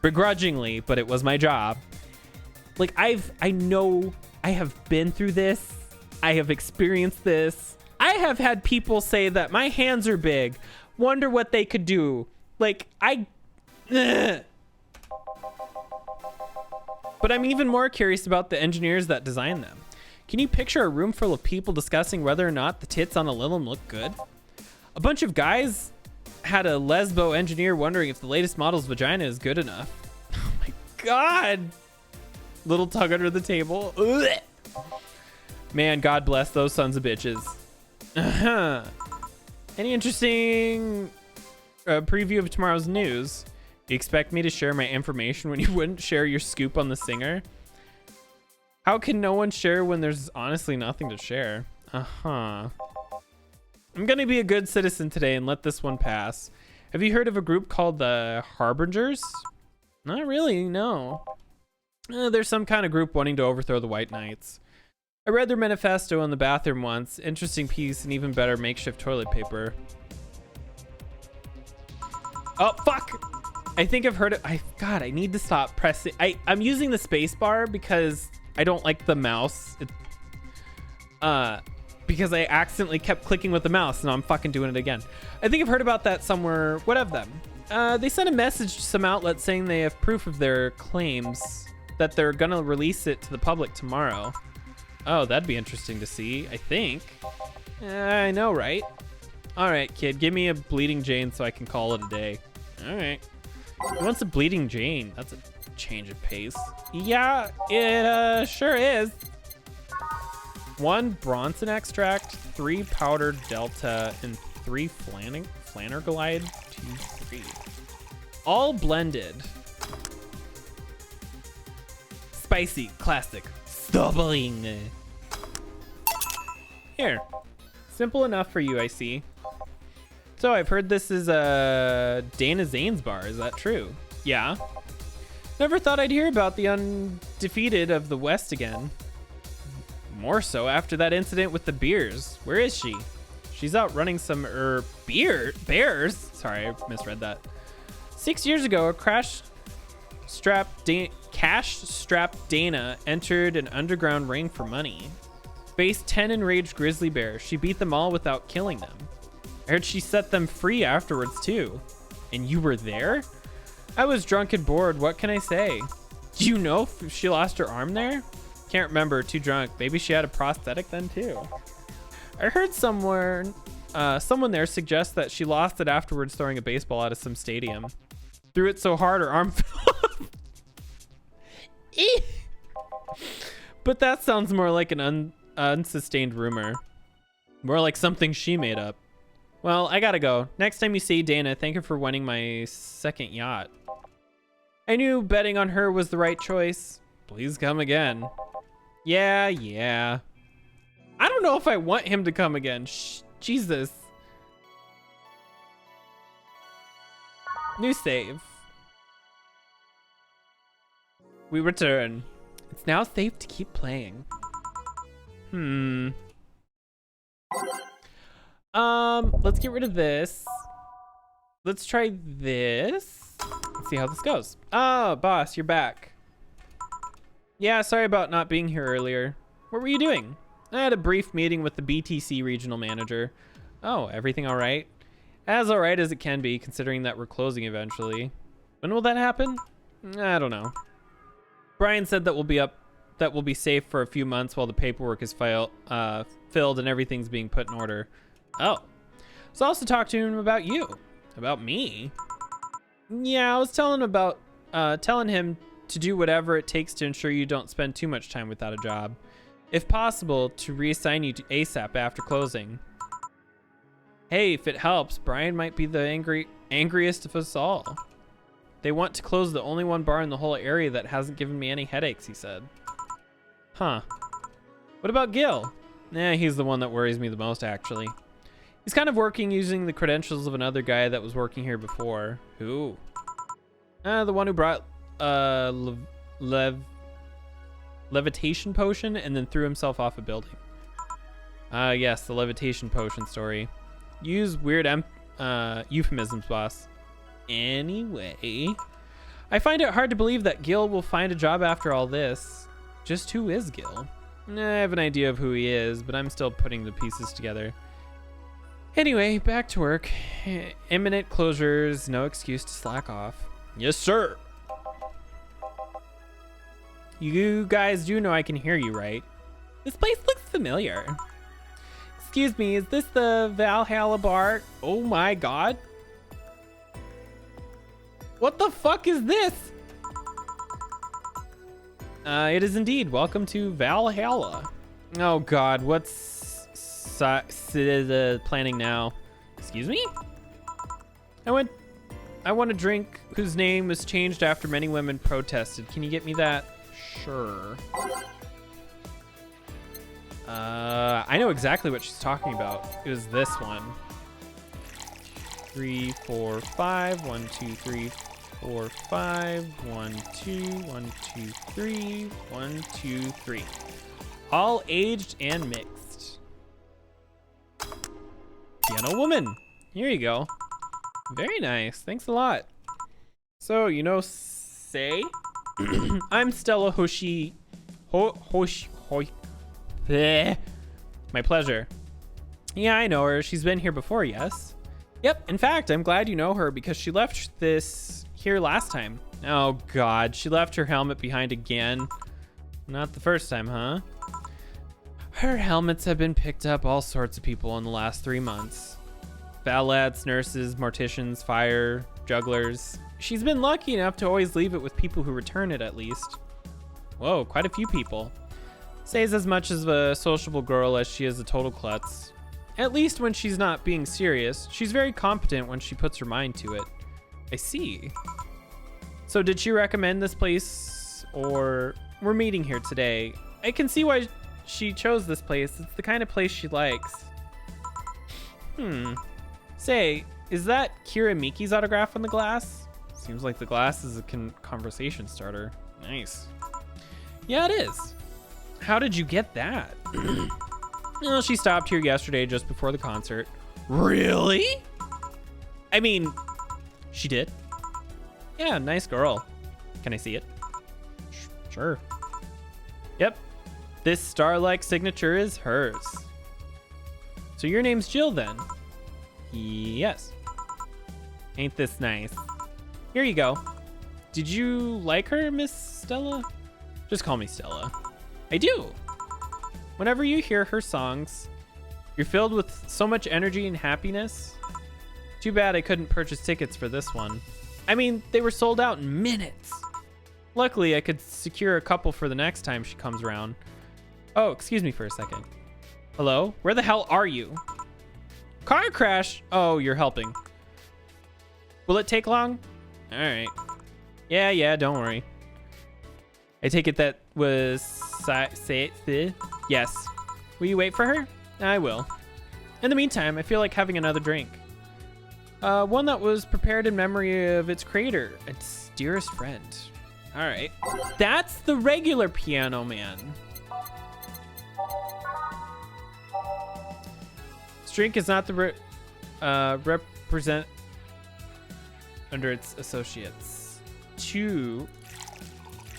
Speaker 1: begrudgingly, but it was my job. Like I know I have been through this. I have experienced this. I have had people say that my hands are big. Wonder what they could do. Like But I'm even more curious about the engineers that designed them. Can you picture a room full of people discussing whether or not the tits on a Lilim look good? A bunch of guys had a lesbo engineer wondering if the latest model's vagina is good enough. Oh my God. Little tug under the table. Ugh. Man, God bless those sons of bitches. Any interesting preview of tomorrow's news? Do you expect me to share my information when you wouldn't share your scoop on the singer? How can no one share when there's honestly nothing to share? I'm gonna be a good citizen today and let this one pass. Have you heard of a group called the Harbingers? Not really, no. There's some kind of group wanting to overthrow the White Knights. I read their manifesto in the bathroom once. Interesting piece and even better makeshift toilet paper. Oh, fuck! I think I've heard it. God, I need to stop pressing. I'm using the space bar because I don't like the mouse. Because I accidentally kept clicking with the mouse and now I'm fucking doing it again. I think I've heard about that somewhere. What of them? They sent a message to some outlet saying they have proof of their claims that they're gonna release it to the public tomorrow. Oh, that'd be interesting to see, I think. I know, right? All right, kid, give me a Bleeding Jane so I can call it a day. All right. Who wants a Bleeding Jane? That's a change of pace. Yeah, it sure is. 1 Bronson extract, 3 powdered Delta, and 3 Flanerglide 2-3. All blended. Spicy, classic, stubbling. Here. Simple enough for you, I see. So I've heard this is Dana Zane's bar. Is that true? Yeah. Never thought I'd hear about the undefeated of the West again. More so after that incident with the beers. Where is she? She's out running some bears. Sorry, I misread that. 6 years ago, a cash-strapped Dana entered an underground ring for money. Faced 10 enraged grizzly bears. She beat them all without killing them. I heard she set them free afterwards too. And you were there? I was drunk and bored. What can I say? Do you know if she lost her arm there? Can't remember. Too drunk. Maybe she had a prosthetic then too. I heard someone there suggest that she lost it afterwards throwing a baseball out of some stadium. Threw it so hard her arm fell off. But that sounds more like an unsustained rumor. More like something she made up. Well, I gotta go. Next time you see Dana, thank her for winning my second yacht. I knew betting on her was the right choice. Please come again. Yeah. I don't know if I want him to come again. Jesus. New save. We return. It's now safe to keep playing. Let's get rid of this. Let's try this. Let's see how this goes. Oh, boss, you're back. Yeah, sorry about not being here earlier. What were you doing? I had a brief meeting with the BTC regional manager. Oh, everything all right? As all right as it can be, considering that we're closing eventually. When will that happen? I don't know. Brian said that we'll be up that we'll be safe for a few months while the paperwork is filled and everything's being put in order. Oh. So I also talked to him about you. About me? Yeah, I was telling him to do whatever it takes to ensure you don't spend too much time without a job. If possible, to reassign you to ASAP after closing. Hey, if it helps, Brian might be the angriest of us all. They want to close the only one bar in the whole area that hasn't given me any headaches, he said. Huh. What about Gil? Nah, he's the one that worries me the most, actually. He's kind of working using the credentials of another guy that was working here before. Who? The one who brought levitation potion and then threw himself off a building. Yes, the levitation potion story. Use weird euphemisms, boss. Anyway, I find it hard to believe that Gil will find a job after all this. Just who is Gil? I have an idea of who he is, but I'm still putting the pieces together. Anyway, back to work. Imminent closures, no excuse to slack off. Yes, sir. You guys do know I can hear you, right? This place looks familiar. Excuse me, is this the Valhalla bar? Oh my god. What the fuck is this? It is indeed. Welcome to Valhalla. Oh god, what's the planning now? Excuse me? I want a drink whose name was changed after many women protested. Can you get me that? Sure. I know exactly what she's talking about. It was this one. 3, 4, 5. 1, 2, 3, 4, 5. 1, 2, 1, 2, 3. 1, 2, 3. All aged and mixed. Piano woman. Here you go. Very nice. Thanks a lot. So, you know, say, I'm Stella Hoshi. Bleh. My pleasure. Yeah, I know her. She's been here before, yes? Yep. In fact, I'm glad you know her because she left this here last time. Oh, God. She left her helmet behind again. Not the first time, huh? Her helmets have been picked up all sorts of people in the last 3 months. Valets, nurses, morticians, fire, jugglers. She's been lucky enough to always leave it with people who return it at least. Whoa, quite a few people. Say's as much of a sociable girl as she is a total klutz. At least when she's not being serious. She's very competent when she puts her mind to it. I see. So did she recommend this place, or we're meeting here today? I can see why she chose this place. It's the kind of place she likes. Say, is that Kira Miki's autograph on the glass? Seems like the glass is a conversation starter. Nice. Yeah, it is. How did you get that? Well, she stopped here yesterday just before the concert. Really? I mean, she did. Yeah, nice girl. Can I see it? Sure. Yep. This star-like signature is hers. So your name's Jill then? Yes. Ain't this nice? Here you go. Did you like her, Miss Stella? Just call me Stella. I do. Whenever you hear her songs, you're filled with so much energy and happiness. Too bad I couldn't purchase tickets for this one. I mean, they were sold out in minutes. Luckily, I could secure a couple for the next time she comes around. Oh, excuse me for a second. Hello? Where the hell are you? Car crash? Oh, you're helping. Will it take long? All right. Yeah, don't worry. I take it that was yes. Will you wait for her? I will. In the meantime, I feel like having another drink. One that was prepared in memory of its creator, its dearest friend. All right. That's the regular Piano Man. This drink is not the represent under its associates. 2,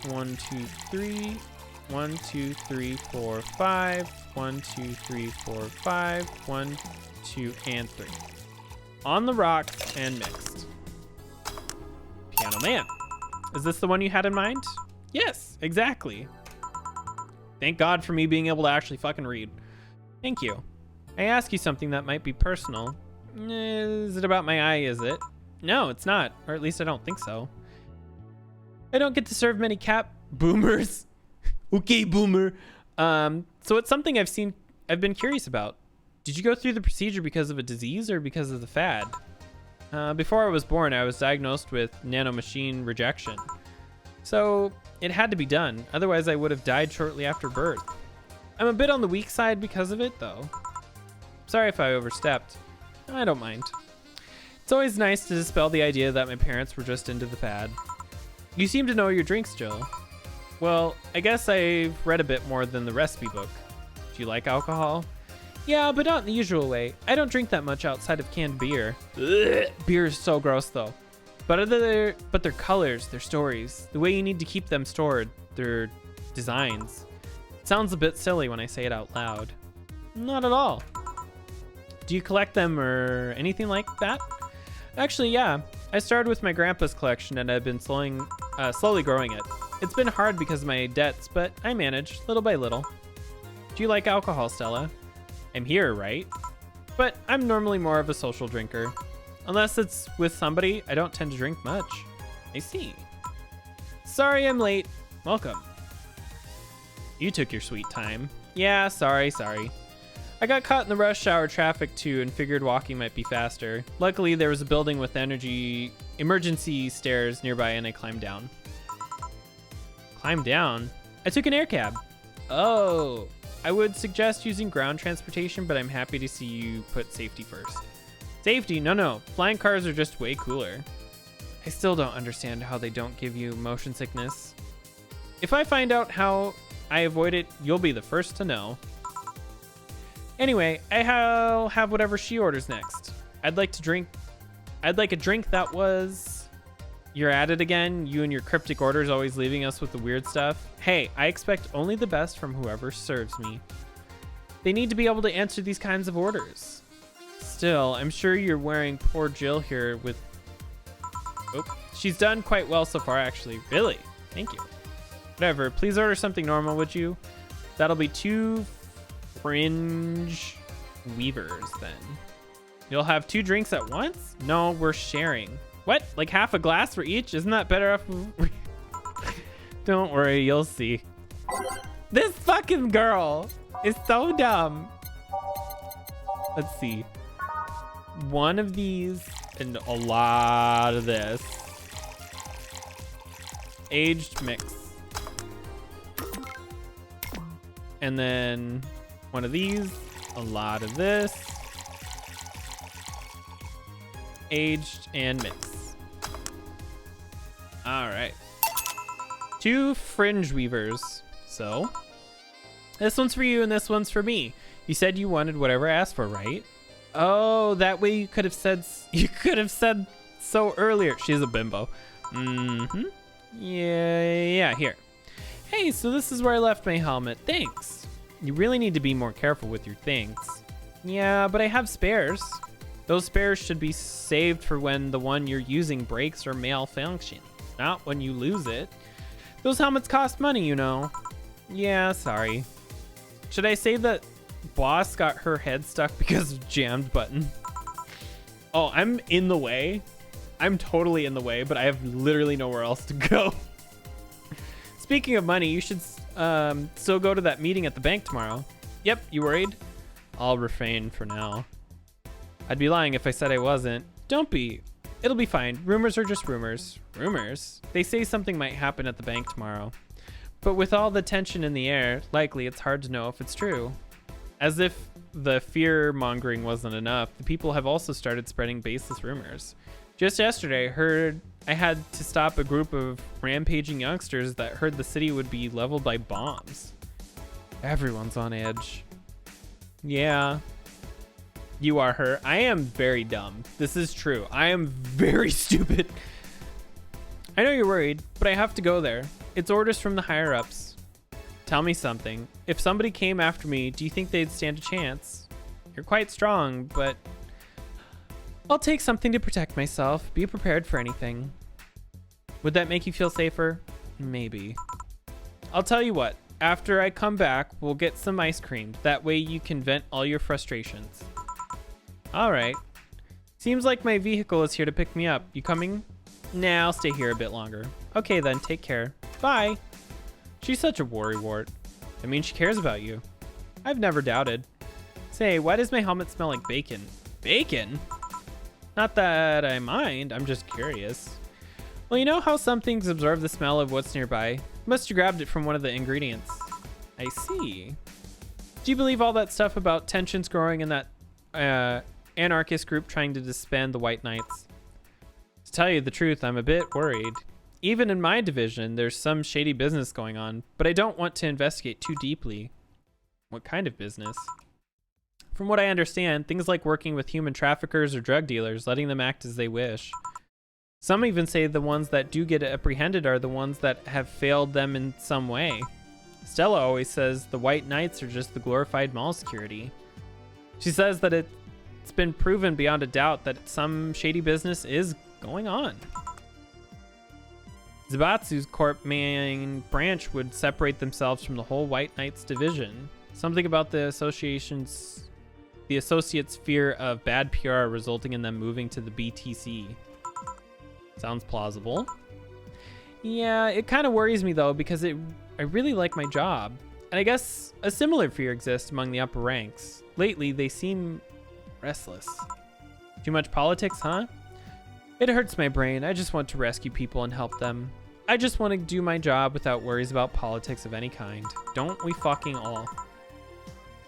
Speaker 1: 1, 2, 3, 1, 2, 3, 4, 5, 1, 2, 3, 4, 5, 1, 2, and 3. On the rocks and mixed. Piano Man. Is this the one you had in mind? Yes, exactly. Thank God for me being able to actually fucking read. Thank you. I ask you something that might be personal. Is it about my eye, is it? No, it's not. Or at least I don't think so. I don't get to serve many boomers. Okay, boomer. So it's something I've been curious about. Did you go through the procedure because of a disease or because of the fad? Before I was born, I was diagnosed with nanomachine rejection. So it had to be done. Otherwise, I would have died shortly after birth. I'm a bit on the weak side because of it, though. Sorry if I overstepped. I don't mind. It's always nice to dispel the idea that my parents were just into the fad. You seem to know your drinks, Jill. Well, I guess I've read a bit more than the recipe book. Do you like alcohol? Yeah, but not in the usual way. I don't drink that much outside of canned beer. Ugh, beer is so gross, though. But their colors, their stories, the way you need to keep them stored, their designs. It sounds a bit silly when I say it out loud. Not at all. Do you collect them or anything like that? Actually, yeah. I started with my grandpa's collection and I've been slowly growing it. It's been hard because of my debts, but I manage little by little. Do you like alcohol, Stella? I'm here, right? But I'm normally more of a social drinker. Unless it's with somebody, I don't tend to drink much. I see. Sorry I'm late. Welcome. You took your sweet time. Yeah, sorry. I got caught in the rush hour traffic too and figured walking might be faster. Luckily, there was a building with emergency stairs nearby and I climbed down. Climbed down? I took an air cab. Oh, I would suggest using ground transportation, but I'm happy to see you put safety first. Safety? No. Flying cars are just way cooler. I still don't understand how they don't give you motion sickness. If I find out how I avoid it, you'll be the first to know. Anyway, I'll have whatever she orders next. I'd like a drink that was... You're at it again, you and your cryptic orders always leaving us with the weird stuff. Hey, I expect only the best from whoever serves me. They need to be able to answer these kinds of orders. Still, I'm sure you're wearing poor Jill here with... Oh, she's done quite well so far, actually. Really? Thank you. Whatever, please order something normal, would you? That'll be 2 fringe weavers, then. You'll have 2 drinks at once? No, we're sharing. What? Like half a glass for each? Isn't that better off? Don't worry, you'll see. This fucking girl is so dumb. Let's see. 1 of these and a lot of this. Aged mix. And then 1 of these, a lot of this. Aged and mix. All right. 2 fringe weavers. So this one's for you and this one's for me. You said you wanted whatever I asked for, right? Oh, that way you could have said so earlier. She's a bimbo. Yeah, here. Hey, so this is where I left my helmet. Thanks. You really need to be more careful with your things. Yeah, but I have spares. Those spares should be saved for when the one you're using breaks or malfunctions, not when you lose it. Those helmets cost money, you know. Yeah, sorry. Should I say that boss got her head stuck because of jammed button? Oh, I'm in the way. I'm totally in the way, but I have literally nowhere else to go. Speaking of money, you should still go to that meeting at the bank tomorrow. Yep, you worried? I'll refrain for now. I'd be lying if I said I wasn't. Don't be. It'll be fine. Rumors are just rumors. Rumors? They say something might happen at the bank tomorrow. But with all the tension in the air, likely it's hard to know if it's true. As if the fear-mongering wasn't enough, the people have also started spreading baseless rumors. Just yesterday, I heard I had to stop a group of rampaging youngsters that heard the city would be leveled by bombs. Everyone's on edge. Yeah. You are her. I am very dumb. This is true. I am very stupid. I know you're worried, but I have to go there. It's orders from the higher-ups. Tell me something. If somebody came after me, do you think they'd stand a chance? You're quite strong, but I'll take something to protect myself. Be prepared for anything. Would that make you feel safer? Maybe. I'll tell you what. After I come back, we'll get some ice cream. That way you can vent all your frustrations. All right. Seems like my vehicle is here to pick me up. You coming? Nah, I'll stay here a bit longer. Okay then, take care. Bye. She's such a worrywart. I mean, she cares about you. I've never doubted. Say, why does my helmet smell like bacon? Bacon? Not that I mind, I'm just curious. Well, you know how some things absorb the smell of what's nearby? You must have grabbed it from one of the ingredients. I see. Do you believe all that stuff about tensions growing in that anarchist group trying to disband the White Knights? To tell you the truth, I'm a bit worried. Even in my division, there's some shady business going on, but I don't want to investigate too deeply. What kind of business? From what I understand, things like working with human traffickers or drug dealers, letting them act as they wish. Some even say the ones that do get apprehended are the ones that have failed them in some way. Stella always says the White Knights are just the glorified mall security. She says that it's been proven beyond a doubt that some shady business is going on. Zabatsu's Corp main branch would separate themselves from the whole White Knights division. Something about the associate's fear of bad PR resulting in them moving to the BTC. Sounds plausible. Yeah, it kind of worries me though, because I really like my job. And I guess a similar fear exists among the upper ranks. Lately, they seem restless. Too much politics, huh? It hurts my brain. I just want to rescue people and help them. I just want to do my job without worries about politics of any kind. Don't we fucking all?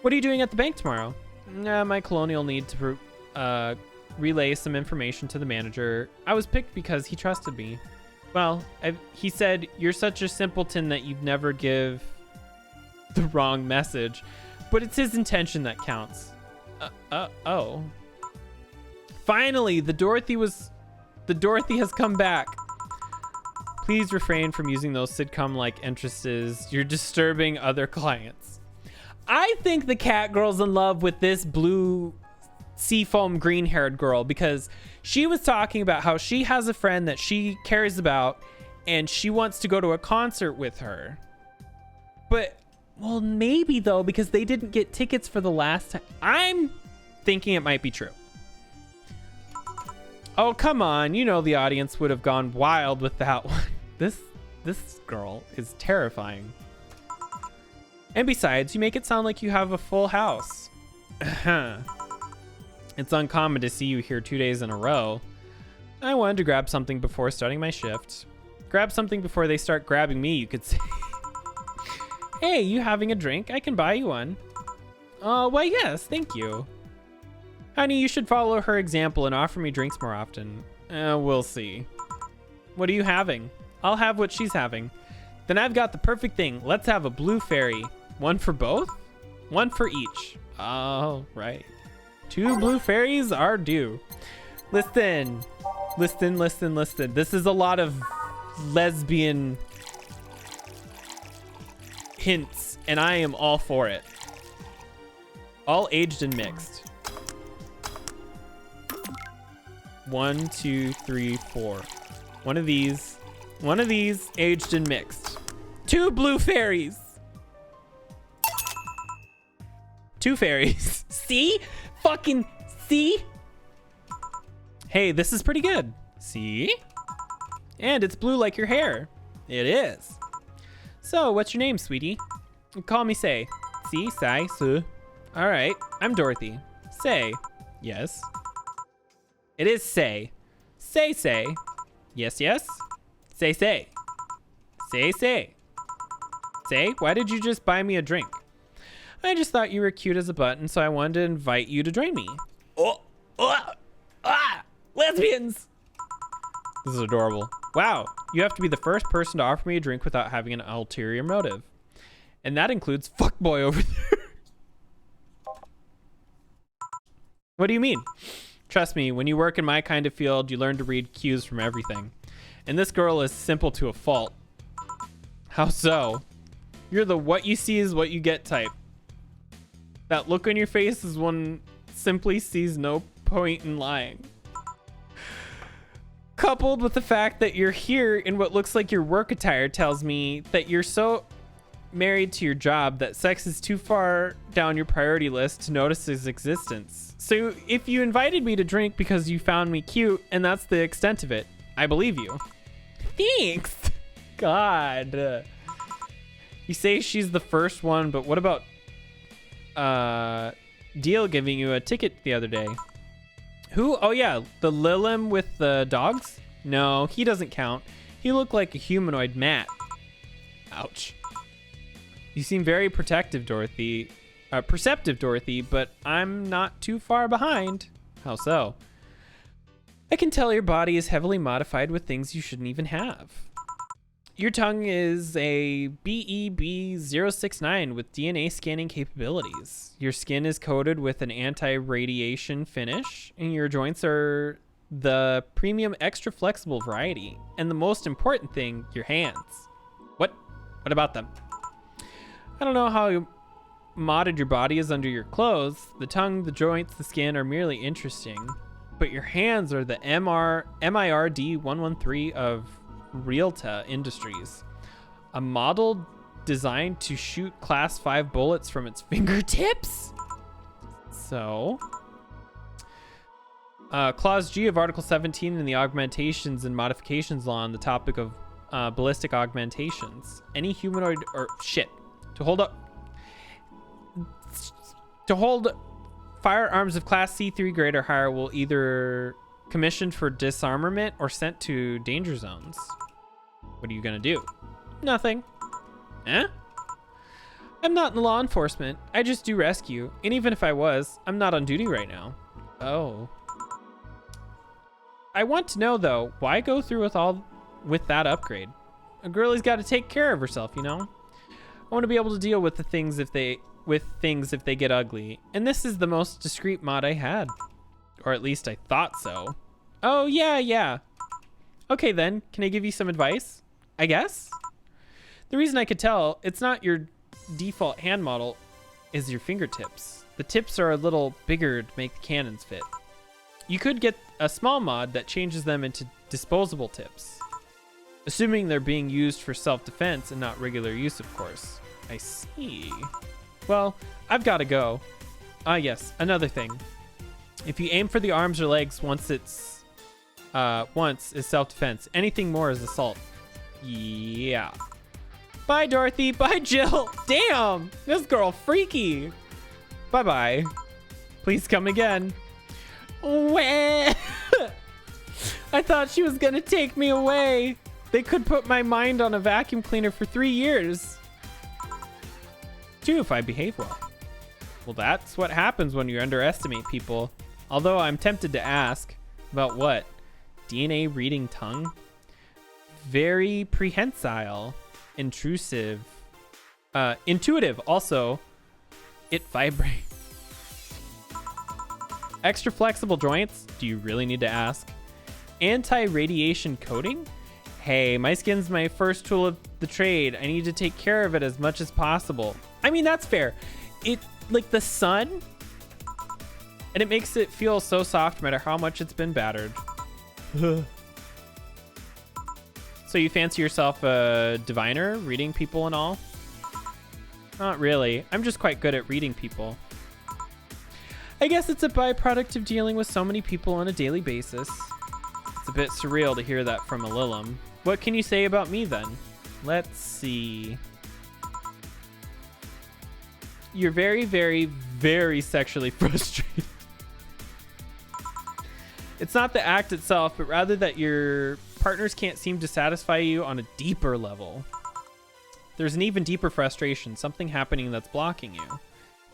Speaker 1: What are you doing at the bank tomorrow? My colonial need to relay some information to the manager. I was picked because he trusted me. Well, he said, you're such a simpleton that you'd never give the wrong message. But it's his intention that counts. Oh. Finally, the Dorothy has come back. Please refrain from using those sitcom-like entrances. You're disturbing other clients. I think the cat girl's in love with this blue seafoam green-haired girl because she was talking about how she has a friend that she cares about and she wants to go to a concert with her. But, well, maybe though, because they didn't get tickets for the last time. I'm thinking it might be true. Oh, come on. You know the audience would have gone wild with that one. This girl is terrifying. And besides, you make it sound like you have a full house. It's uncommon to see you here 2 days in a row. I wanted to grab something before starting my shift. Grab something before they start grabbing me, you could say. Hey, you having a drink? I can buy you one. Oh, well, yes, thank you. Honey, you should follow her example and offer me drinks more often. We'll see. What are you having? I'll have what she's having. Then I've got the perfect thing. Let's have a blue fairy. One for both? One for each. All right. 2 blue fairies are due. Listen. This is a lot of lesbian hints, and I am all for it. All aged and mixed. 1, 2, 3, 4. One of these, aged and mixed. 2 blue fairies. 2 fairies. See? Fucking see? Hey, this is pretty good. See? And it's blue like your hair. It is. So, what's your name, sweetie? Call me Say. See? Sai? Su. All right. I'm Dorothy. Say. Yes. It is Say. Say. Yes. Say. Say. Say, why did you just buy me a drink? I just thought you were cute as a button, so I wanted to invite you to join me. Lesbians! This is adorable. Wow, you have to be the first person to offer me a drink without having an ulterior motive. And that includes fuckboy over there. What do you mean? Trust me, when you work in my kind of field, you learn to read cues from everything. And this girl is simple to a fault. How so? You're the what you see is what you get type. That look on your face is one simply sees no point in lying. Coupled with the fact that you're here in what looks like your work attire tells me that you're married to your job that sex is too far down your priority list to notice its existence. So if you invited me to drink because you found me cute and that's the extent of it, I believe you. Thanks. God. You say she's the first one, but what about Deal giving you a ticket the other day? Who? Oh yeah, the Lilim with the dogs? No, he doesn't count. He looked like a humanoid Matt. Ouch. You seem very perceptive, Dorothy, but I'm not too far behind. How so? I can tell your body is heavily modified with things you shouldn't even have. Your tongue is a BEB069 with DNA scanning capabilities. Your skin is coated with an anti-radiation finish, and your joints are the premium extra flexible variety. And the most important thing, your hands. What about them? I don't know how modded your body is under your clothes. The tongue, the joints, the skin are merely interesting. But your hands are the MIRD 113 of Realta Industries. A model designed to shoot class 5 bullets from its fingertips? So... Clause G of Article 17 in the Augmentations and Modifications Law on the topic of ballistic augmentations. Any humanoid or shit. To hold firearms of Class C3 grade or higher will either commissioned for disarmament or sent to danger zones. What are you gonna do? Nothing. Eh? I'm not in law enforcement. I just do rescue. And even if I was, I'm not on duty right now. Oh. I want to know though, why go through with that upgrade? A girlie's got to take care of herself, you know? I want to be able to deal with things if they get ugly. And this is the most discreet mod I had. Or at least I thought so. Oh, yeah. Okay then, can I give you some advice? I guess? The reason I could tell it's not your default hand model is your fingertips. The tips are a little bigger to make the cannons fit. You could get a small mod that changes them into disposable tips. Assuming they're being used for self-defense and not regular use, of course. I see. Well, I've got to go. Yes, another thing. If you aim for the arms or legs once is self-defense. Anything more is assault. Yeah. Bye, Dorothy. Bye, Jill. Damn, this girl freaky. Bye-bye. Please come again. I thought she was gonna take me away. They could put my mind on a vacuum cleaner for 3 years. 2 if I behave well. Well, that's what happens when you underestimate people. Although I'm tempted to ask, about what? DNA reading tongue? Very prehensile. Intrusive. Intuitive. Also, it vibrates. Extra flexible joints? Do you really need to ask? Anti-radiation coating? Hey, my skin's my first tool of the trade. I need to take care of it as much as possible. I mean, that's fair. It, like the sun, and it makes it feel so soft no matter how much it's been battered. So you fancy yourself a diviner, reading people and all? Not really. I'm just quite good at reading people. I guess it's a byproduct of dealing with so many people on a daily basis. It's a bit surreal to hear that from a Lilim. What can you say about me then? Let's see. You're very, very, very sexually frustrated. It's not the act itself, but rather that your partners can't seem to satisfy you on a deeper level. There's an even deeper frustration, something happening that's blocking you.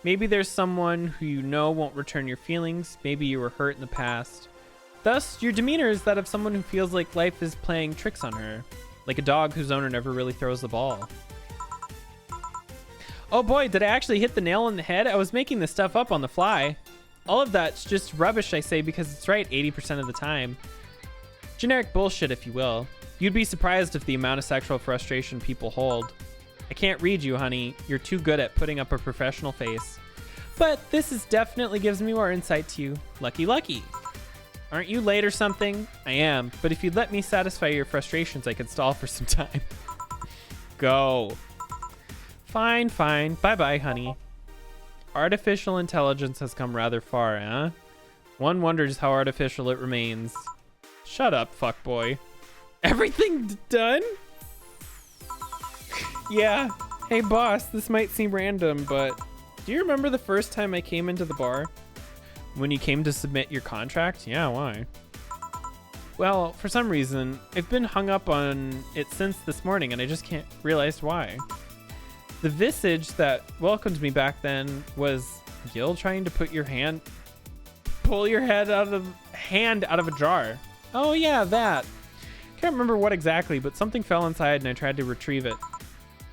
Speaker 1: Maybe there's someone who you know won't return your feelings. Maybe you were hurt in the past. Thus, your demeanor is that of someone who feels like life is playing tricks on her. Like a dog whose owner never really throws the ball. Oh boy, did I actually hit the nail on the head? I was making this stuff up on the fly. All of that's just rubbish, I say, because it's right 80% of the time. Generic bullshit, if you will. You'd be surprised at the amount of sexual frustration people hold. I can't read you, honey. You're too good at putting up a professional face. But this definitely gives me more insight to you. Lucky, lucky. Aren't you late or something? I am, but if you'd let me satisfy your frustrations, I could stall for some time. Go. Fine, fine. Bye-bye, honey. Artificial intelligence has come rather far, huh? One wonders how artificial it remains. Shut up, fuckboy. Everything done? Yeah. Hey, boss, this might seem random, but do you remember the first time I came into the bar? When you came to submit your contract? Yeah, why? Well, for some reason, I've been hung up on it since this morning, and I just can't realize why. The visage that welcomed me back then was Gil trying to pull your hand out of a jar. Oh yeah, that. Can't remember what exactly, but something fell inside and I tried to retrieve it.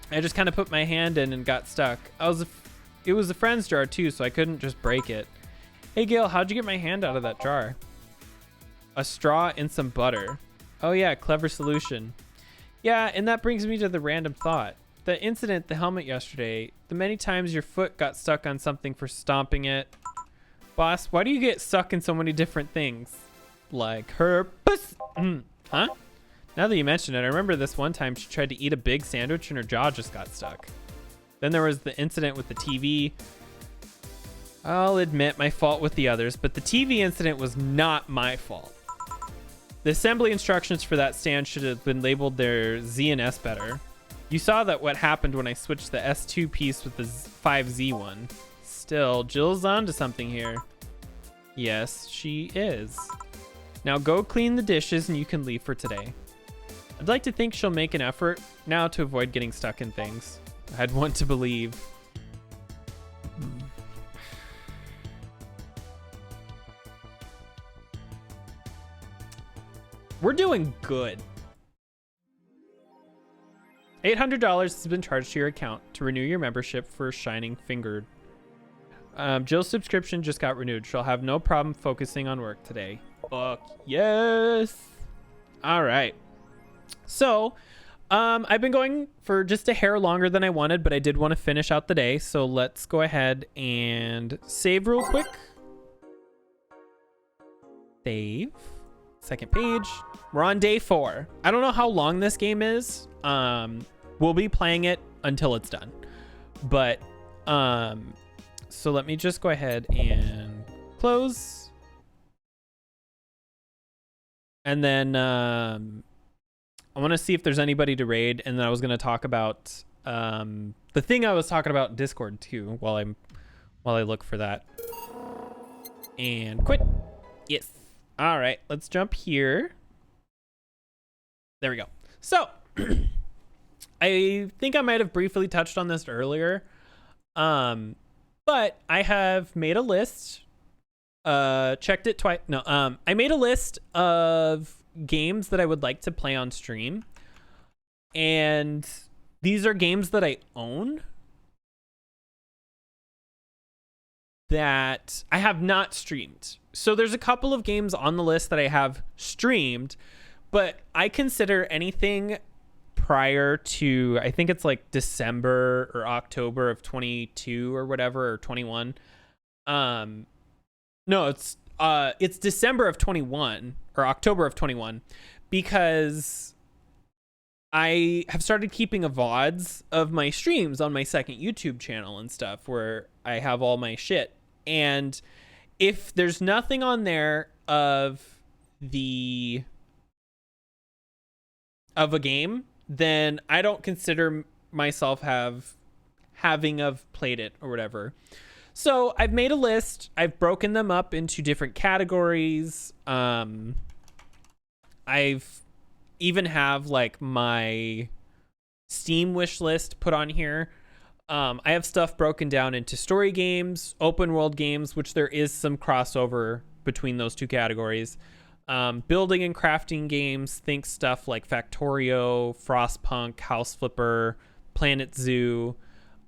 Speaker 1: I just kind of put my hand in and got stuck. It was a friend's jar too, so I couldn't just break it. Hey Gil, how'd you get my hand out of that jar? A straw and some butter. Oh yeah, clever solution. Yeah, and that brings me to the random thought. The incident, the helmet yesterday, the many times your foot got stuck on something for stomping it. Boss, why do you get stuck in so many different things? Like her puss. Huh? Now that you mention it, I remember this one time she tried to eat a big sandwich and her jaw just got stuck. Then there was the incident with the TV. I'll admit my fault with the others, but the TV incident was not my fault. The assembly instructions for that stand should have been labeled their Z and S better. You saw that what happened when I switched the S2 piece with the 5Z one. Still, Jill's onto something here. Yes, she is. Now go clean the dishes and you can leave for today. I'd like to think she'll make an effort now to avoid getting stuck in things. I'd want to believe. We're doing good. $800 has been charged to your account to renew your membership for Shining Fingered. Jill's subscription just got renewed. She'll have no problem focusing on work today. Fuck yes. All right. So, I've been going for just a hair longer than I wanted, but I did want to finish out the day. So let's go ahead and save real quick. Save. Second page. We're on day 4. I don't know how long this game is. We'll be playing it until it's done. But, so let me just go ahead and close. And then, I want to see if there's anybody to raid. And then I was going to talk about, the thing I was talking about in Discord too, while I look for that. And quit. Yes. All right, let's jump here. There we go. So, I think I might have briefly touched on this earlier, but I have made a list. Checked it twice. No, I made a list of games that I would like to play on stream, and these are games that I own that I have not streamed. So there's a couple of games on the list that I have streamed, but I consider anything prior to, I think it's like December or October of 22 or whatever, or 21. No, it's December of 21 or October of 21, because I have started keeping a VODs of my streams on my second YouTube channel and stuff where I have all my shit. And if there's nothing on there of a game, then I don't consider myself having played it or whatever. So I've made a list. I've broken them up into different categories. I've even have like my Steam wish list put on here. I have stuff broken down into story games, open world games, which there is some crossover between those two categories. Building and crafting games, think stuff like Factorio, Frostpunk, House Flipper, Planet Zoo.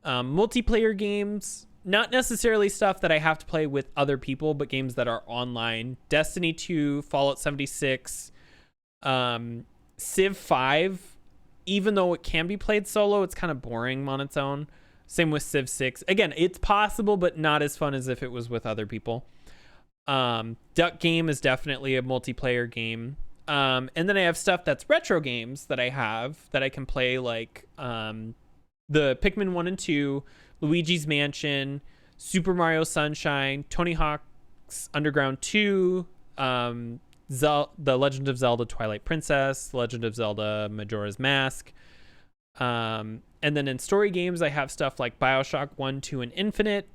Speaker 1: Multiplayer games, not necessarily stuff that I have to play with other people, but games that are online. Destiny 2, Fallout 76, Civ 5. Even though it can be played solo, it's kind of boring on its own. Same with Civ 6. Again, it's possible, but not as fun as if it was with other people. Duck Game is definitely a multiplayer game. And then I have stuff that's retro games that I have that I can play, like the Pikmin 1 and 2, Luigi's Mansion, Super Mario Sunshine, Tony Hawk's Underground 2, The Legend of Zelda Twilight Princess, The Legend of Zelda Majora's Mask. And then in story games, I have stuff like BioShock 1, 2, and Infinite,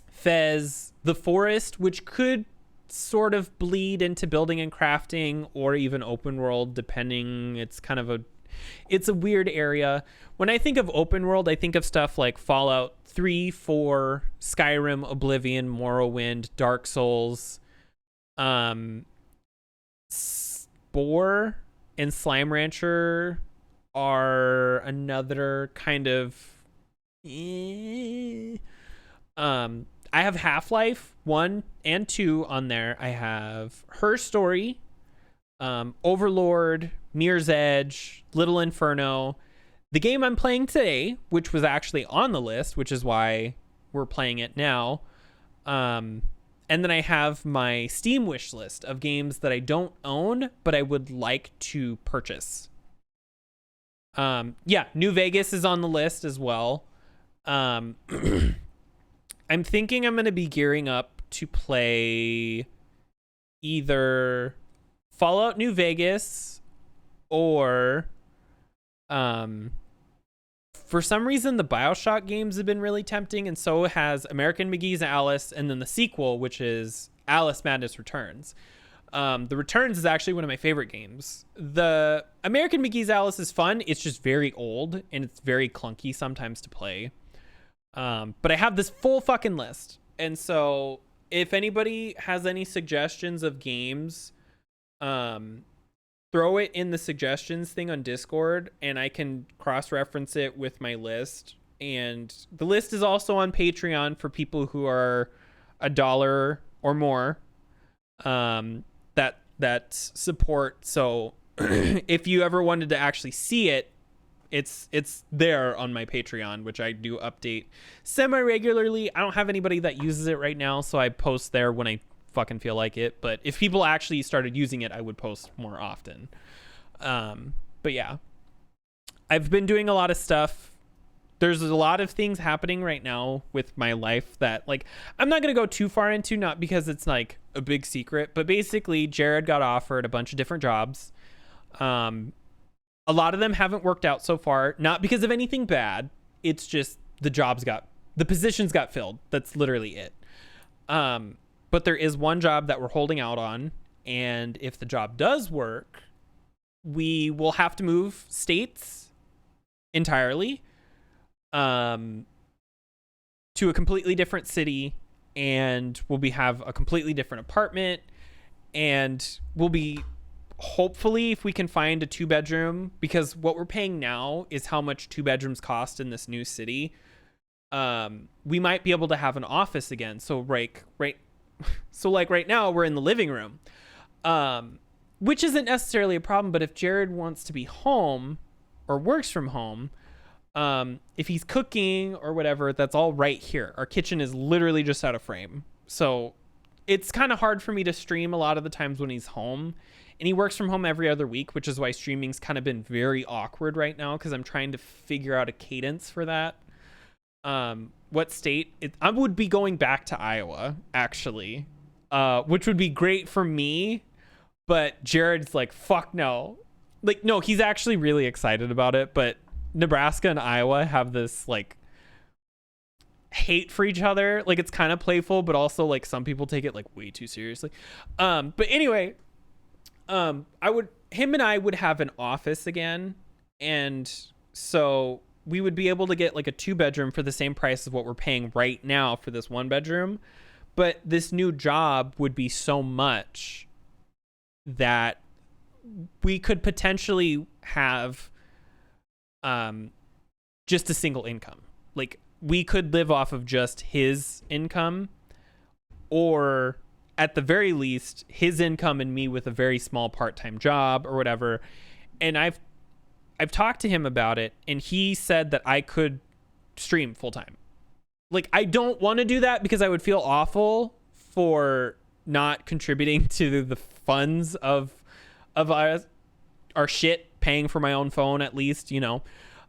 Speaker 1: Fez, The Forest, which could sort of bleed into building and crafting or even open world, depending. It's a weird area. When I think of open world, I think of stuff like Fallout 3, 4, Skyrim, Oblivion, Morrowind, Dark Souls, Spore, and Slime Rancher are another kind of I have Half-Life 1 and 2 on there. I have Her Story, Overlord, Mirror's Edge, Little Inferno. The game I'm playing today, which was actually on the list, which is why we're playing it now. And then I have my Steam wish list of games that I don't own, but I would like to purchase. New Vegas is on the list as well. I'm thinking I'm going to be gearing up to play either Fallout New Vegas or for some reason the BioShock games have been really tempting, and so has American McGee's Alice, and then the sequel, which is Alice Madness Returns. The Returns is actually one of my favorite games. The American McGee's Alice is fun. It's just very old and it's very clunky sometimes to play. But I have this full fucking list. And so if anybody has any suggestions of games, throw it in the suggestions thing on Discord and I can cross-reference it with my list. And the list is also on Patreon for people who are $1 or more, that support. So if you ever wanted to actually see it, it's there on my Patreon, which I do update semi-regularly. I don't have anybody that uses it right now, so I post there when I fucking feel like it. But if people actually started using it, I would post more often. But yeah, I've been doing a lot of stuff. There's a lot of things happening right now with my life that, like, I'm not going to go too far into, not because it's like a big secret, but basically Jared got offered a bunch of different jobs. A lot of them haven't worked out so far, not because of anything bad. It's just the positions got filled. That's literally it. But there is one job that we're holding out on. And if the job does work, we will have to move states entirely, to a completely different city, and we'll have a completely different apartment, and we'll be, hopefully, if we can find a 2-bedroom, because what we're paying now is how much 2 bedrooms cost in this new city. We might be able to have an office again. So right now we're in the living room, which isn't necessarily a problem. But if Jared wants to be home or works from home, if he's cooking or whatever, that's all right here. Our kitchen is literally just out of frame. So it's kind of hard for me to stream a lot of the times when he's home. And he works from home every other week, which is why streaming's kind of been very awkward right now, because I'm trying to figure out a cadence for that. What state? I would be going back to Iowa, actually, which would be great for me. But Jared's like, fuck no. Like, no, he's actually really excited about it. But Nebraska and Iowa have this, like, hate for each other. Like, it's kind of playful, but also, like, some people take it, like, way too seriously. But anyway, him and I would have an office again, and so we would be able to get like a 2-bedroom for the same price as what we're paying right now for this 1-bedroom. But this new job would be so much that we could potentially have just a single income. Like, we could live off of just his income, or at the very least his income and me with a very small part-time job or whatever. And I've talked to him about it, and he said that I could stream full-time. Like, I don't want to do that because I would feel awful for not contributing to the funds of our shit, paying for my own phone at least, you know.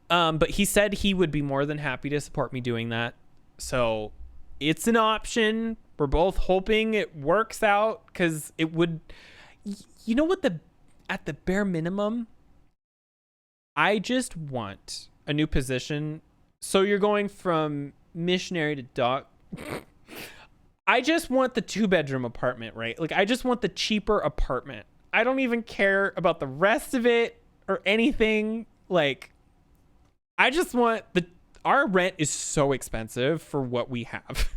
Speaker 1: But he said he would be more than happy to support me doing that. So it's an option. We're both hoping it works out, because it would, you know what, at the bare minimum, I just want a new position. So you're going from missionary to doc. I just want the 2-bedroom apartment, right? Like, I just want the cheaper apartment. I don't even care about the rest of it or anything. Like, I just want our rent is so expensive for what we have.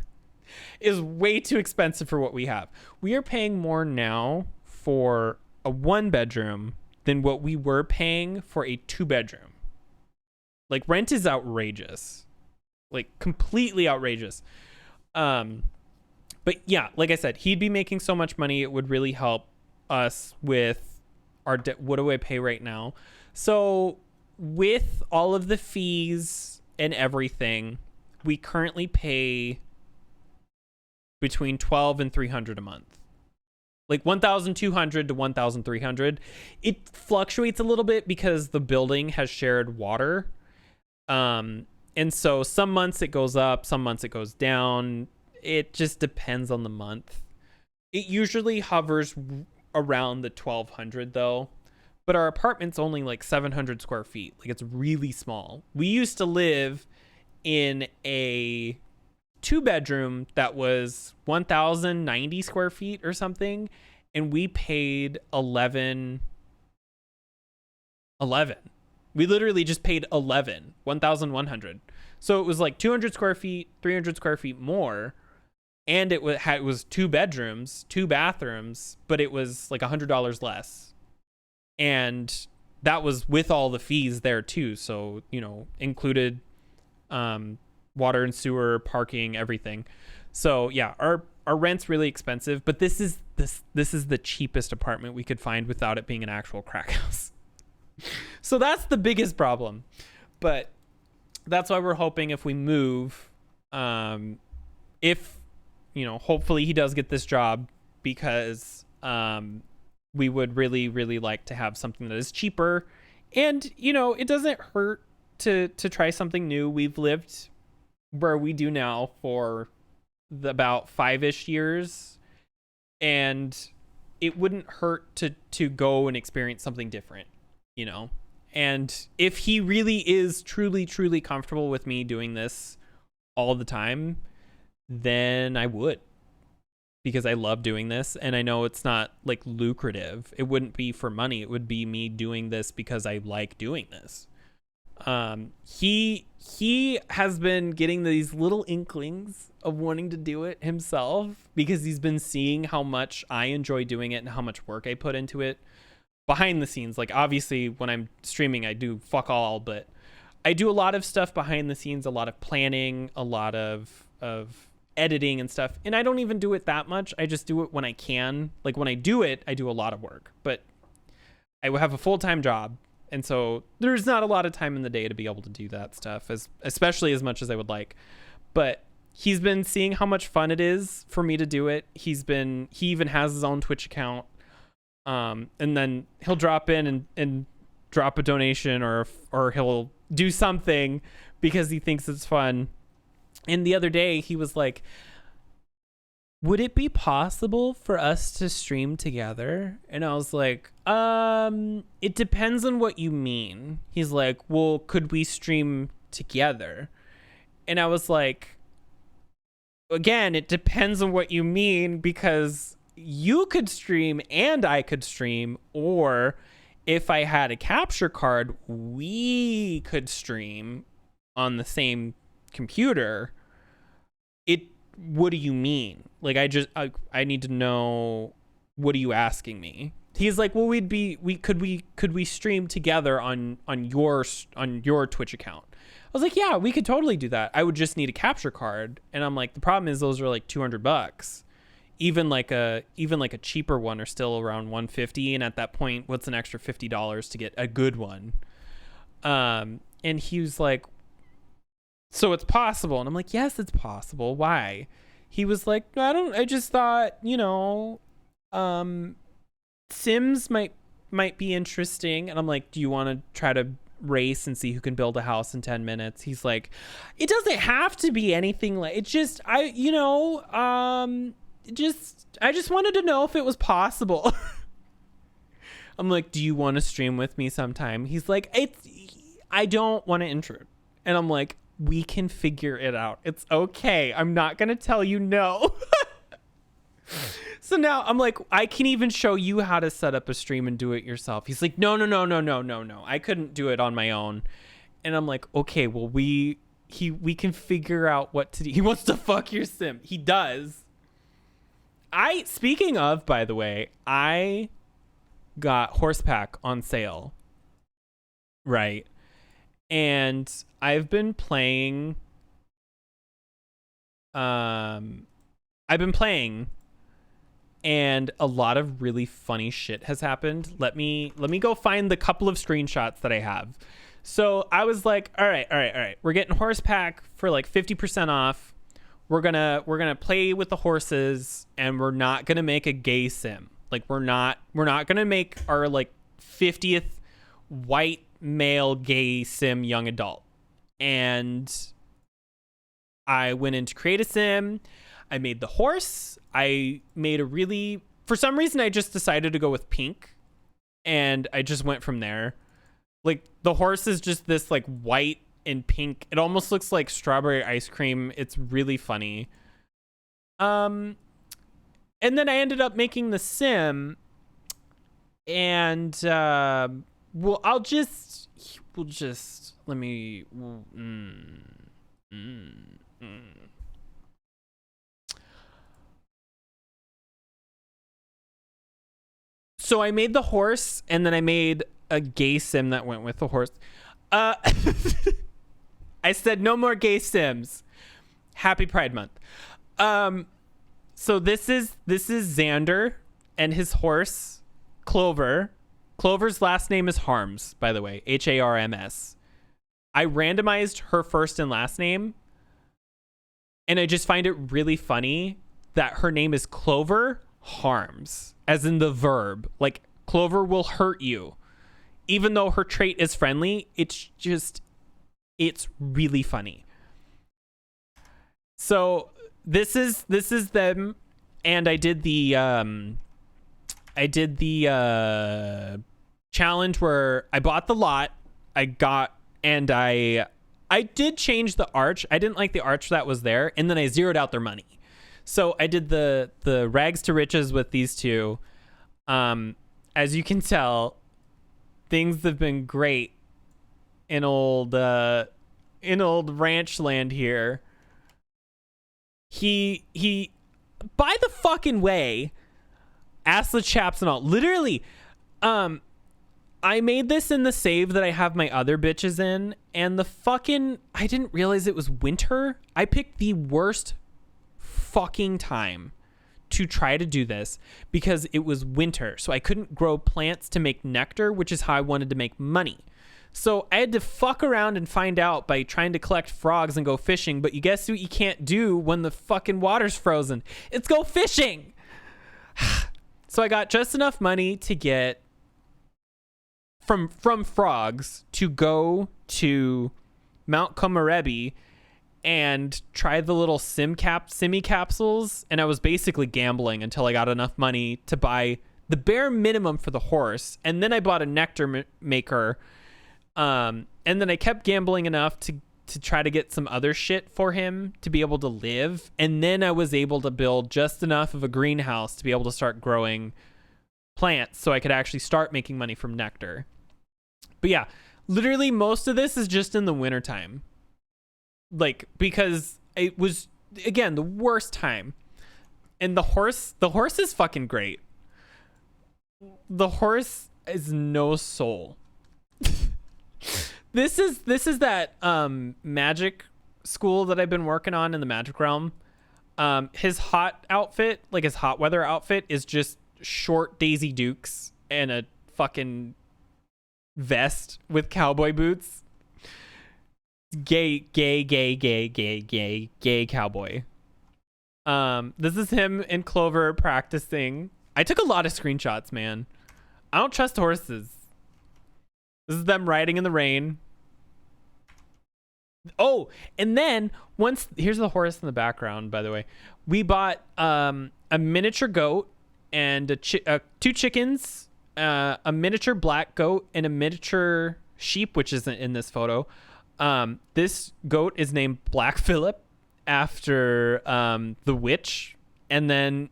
Speaker 1: Is way too expensive for what we have. We are paying more now for a 1-bedroom than what we were paying for a 2-bedroom. Like, rent is outrageous. Like, completely outrageous. But yeah, like I said, he'd be making so much money. It would really help us with our debt. What do I pay right now? So with all of the fees and everything, we currently pay between $1,200 and $300 a month. Like $1,200 to $1,300. It fluctuates a little bit because the building has shared water. And so some months it goes up, some months it goes down. It just depends on the month. It usually hovers around the 1,200 though. But our apartment's only like 700 square feet. Like, it's really small. We used to live in a 2-bedroom that was 1,090 square feet or something, and we paid 11. We literally just paid 1,100. So it was like 200 square feet, 300 square feet more, and it was 2 bedrooms, 2 bathrooms, but it was like $100 less, and that was with all the fees there too. So, you know, included water and sewer, parking, everything. So yeah, our rent's really expensive, but this is the cheapest apartment we could find without it being an actual crack house. So that's the biggest problem. But that's why we're hoping if we move, if, you know, hopefully he does get this job, because we would really, really like to have something that is cheaper. And, you know, it doesn't hurt to try something new. We've lived where we do now for about 5-ish years, and it wouldn't hurt to go and experience something different, you know. And if he really is truly, truly comfortable with me doing this all the time, then I would, because I love doing this, and I know it's not like lucrative. It wouldn't be for money. It would be me doing this because I like doing this. He has been getting these little inklings of wanting to do it himself, because he's been seeing how much I enjoy doing it and how much work I put into it behind the scenes. Like, obviously when I'm streaming, I do fuck all, but I do a lot of stuff behind the scenes, a lot of planning, a lot of editing and stuff. And I don't even do it that much. I just do it when I can. Like, when I do it, I do a lot of work, but I have a full-time job. And so there's not a lot of time in the day to be able to do that stuff, especially as much as I would like. But he's been seeing how much fun it is for me to do it. He even has his own Twitch account. And then he'll drop in and drop a donation, or he'll do something because he thinks it's fun. And the other day he was like, would it be possible for us to stream together? And I was like, it depends on what you mean. He's like, well, could we stream together? And I was like, again, it depends on what you mean, because you could stream and I could stream, or if I had a capture card, we could stream on the same computer. What do you mean? Like, I need to know, what are you asking me? He's like, well, could we stream together on your Twitch account? I was like, yeah, we could totally do that. I would just need a capture card. And I'm like, the problem is those are like $200. Even like a cheaper one are still around $150, and at that point, what's an extra $50 to get a good one? And he was like, so it's possible. And I'm like, yes, it's possible. Why? He was like, I just thought, you know, Sims might be interesting. And I'm like, do you want to try to race and see who can build a house in 10 minutes. He's like, it doesn't have to be anything like, it's just, I just wanted to know if it was possible. I'm like, do you want to stream with me sometime? He's like, I don't want to intrude. And I'm like, we can figure it out. It's okay. I'm not going to tell you no. So now I'm like, I can even show you how to set up a stream and do it yourself. He's like, no. I couldn't do it on my own. And I'm like, okay, well, we can figure out what to do. He wants to fuck your sim. He does. Speaking of, by the way, I got Horsepack on sale. Right. And I've been playing, and a lot of really funny shit has happened. Let me go find the couple of screenshots that I have. So I was like, all right. We're getting Horsepack for like 50% off. We're gonna play with the horses, and we're not gonna make a gay sim. Like we're not gonna make our like 50th white male gay sim young adult. And I went in to create a sim. I made the horse. I made for some reason I just decided to go with pink, and I just went from there. Like the horse is just this like white and pink. It almost looks like strawberry ice cream. It's really funny. And then I ended up making the sim, and we'll just let me. So I made the horse, and then I made a gay sim that went with the horse. I said no more gay sims. Happy Pride Month. So this is Xander and his horse, Clover. Clover's last name is Harms, by the way, Harms. I randomized her first and last name, and I just find it really funny that her name is Clover Harms, as in the verb. Like, Clover will hurt you. Even though her trait is friendly, it's really funny. So this is them, and I did the challenge where I bought the lot. I did change the arch. I didn't like the arch that was there, and then I zeroed out their money. So I did the rags to riches with these two. As you can tell, things have been great in old ranch land here. He by the fucking way, ass the chaps and all. Literally, I made this in the save that I have my other bitches in, and I didn't realize it was winter. I picked the worst fucking time to try to do this because it was winter, so I couldn't grow plants to make nectar, which is how I wanted to make money. So I had to fuck around and find out by trying to collect frogs and go fishing. But you guess what you can't do when the fucking water's frozen? It's go fishing. So I got just enough money to get from frogs to go to Mount Komorebi and try the little simi capsules. And I was basically gambling until I got enough money to buy the bare minimum for the horse. And then I bought a nectar maker. And then I kept gambling enough to try to get some other shit for him to be able to live. And then I was able to build just enough of a greenhouse to be able to start growing plants so I could actually start making money from nectar. But yeah, literally most of this is just in the wintertime. Like, because it was, again, the worst time. And the horse is fucking great. The horse is no soul. This is that magic school that I've been working on in the magic realm. His hot outfit, like his hot weather outfit, is just short Daisy Dukes and a fucking vest with cowboy boots. Gay cowboy. This is him and Clover practicing. I took a lot of screenshots, man. I don't trust horses. This is them riding in the rain. Oh, and then here's the horse in the background, by the way. We bought a miniature goat and two chickens, a miniature black goat and a miniature sheep, which isn't in this photo. This goat is named Black Phillip after the witch. And then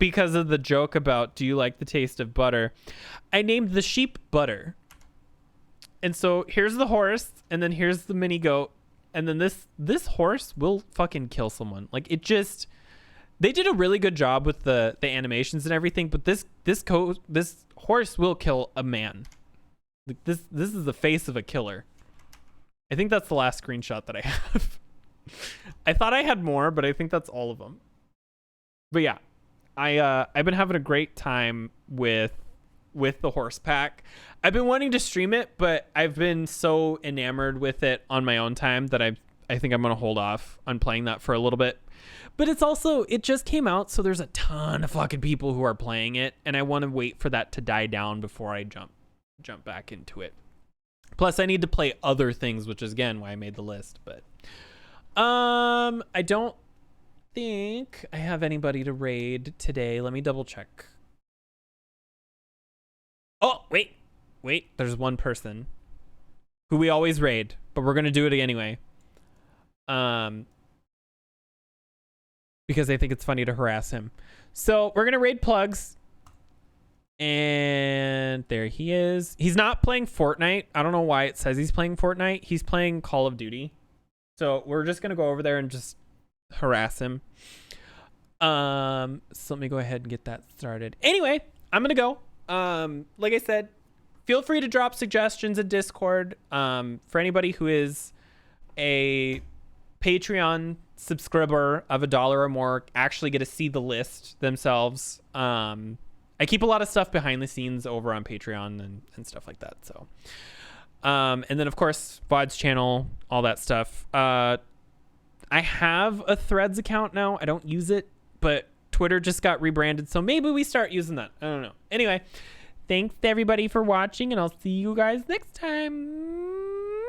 Speaker 1: because of the joke about, do you like the taste of butter? I named the sheep Butter. And so here's the horse, and then here's the mini goat, and then this horse will fucking kill someone. Like, it just, they did a really good job with the animations and everything, but this horse will kill a man. Like, this is the face of a killer. I think that's the last screenshot that I have. I thought I had more, but I think that's all of them. But yeah, I've been having a great time with the horse pack. I've been wanting to stream it, but I've been so enamored with it on my own time that I think I'm going to hold off on playing that for a little bit. But it just came out, so there's a ton of fucking people who are playing it, and I want to wait for that to die down before I jump back into it. Plus, I need to play other things, which is, again, why I made the list. But I don't think I have anybody to raid today. Let me double check. Oh, wait. There's one person who we always raid, but we're going to do it anyway. Because I think it's funny to harass him. So we're going to raid Plugs. And there he is. He's not playing Fortnite. I don't know why it says he's playing Fortnite. He's playing Call of Duty. So we're just going to go over there and just harass him. So let me go ahead and get that started. Anyway, I'm going to go. Like I said, feel free to drop suggestions in Discord. For anybody who is a Patreon subscriber of $1 or more, actually get to see the list themselves. I keep a lot of stuff behind the scenes over on Patreon and stuff like that. So, and then of course, VOD's channel, all that stuff. I have a Threads account now. I don't use it, but Twitter just got rebranded, so maybe we start using that. I don't know. Anyway, thanks to everybody for watching, and I'll see you guys next time.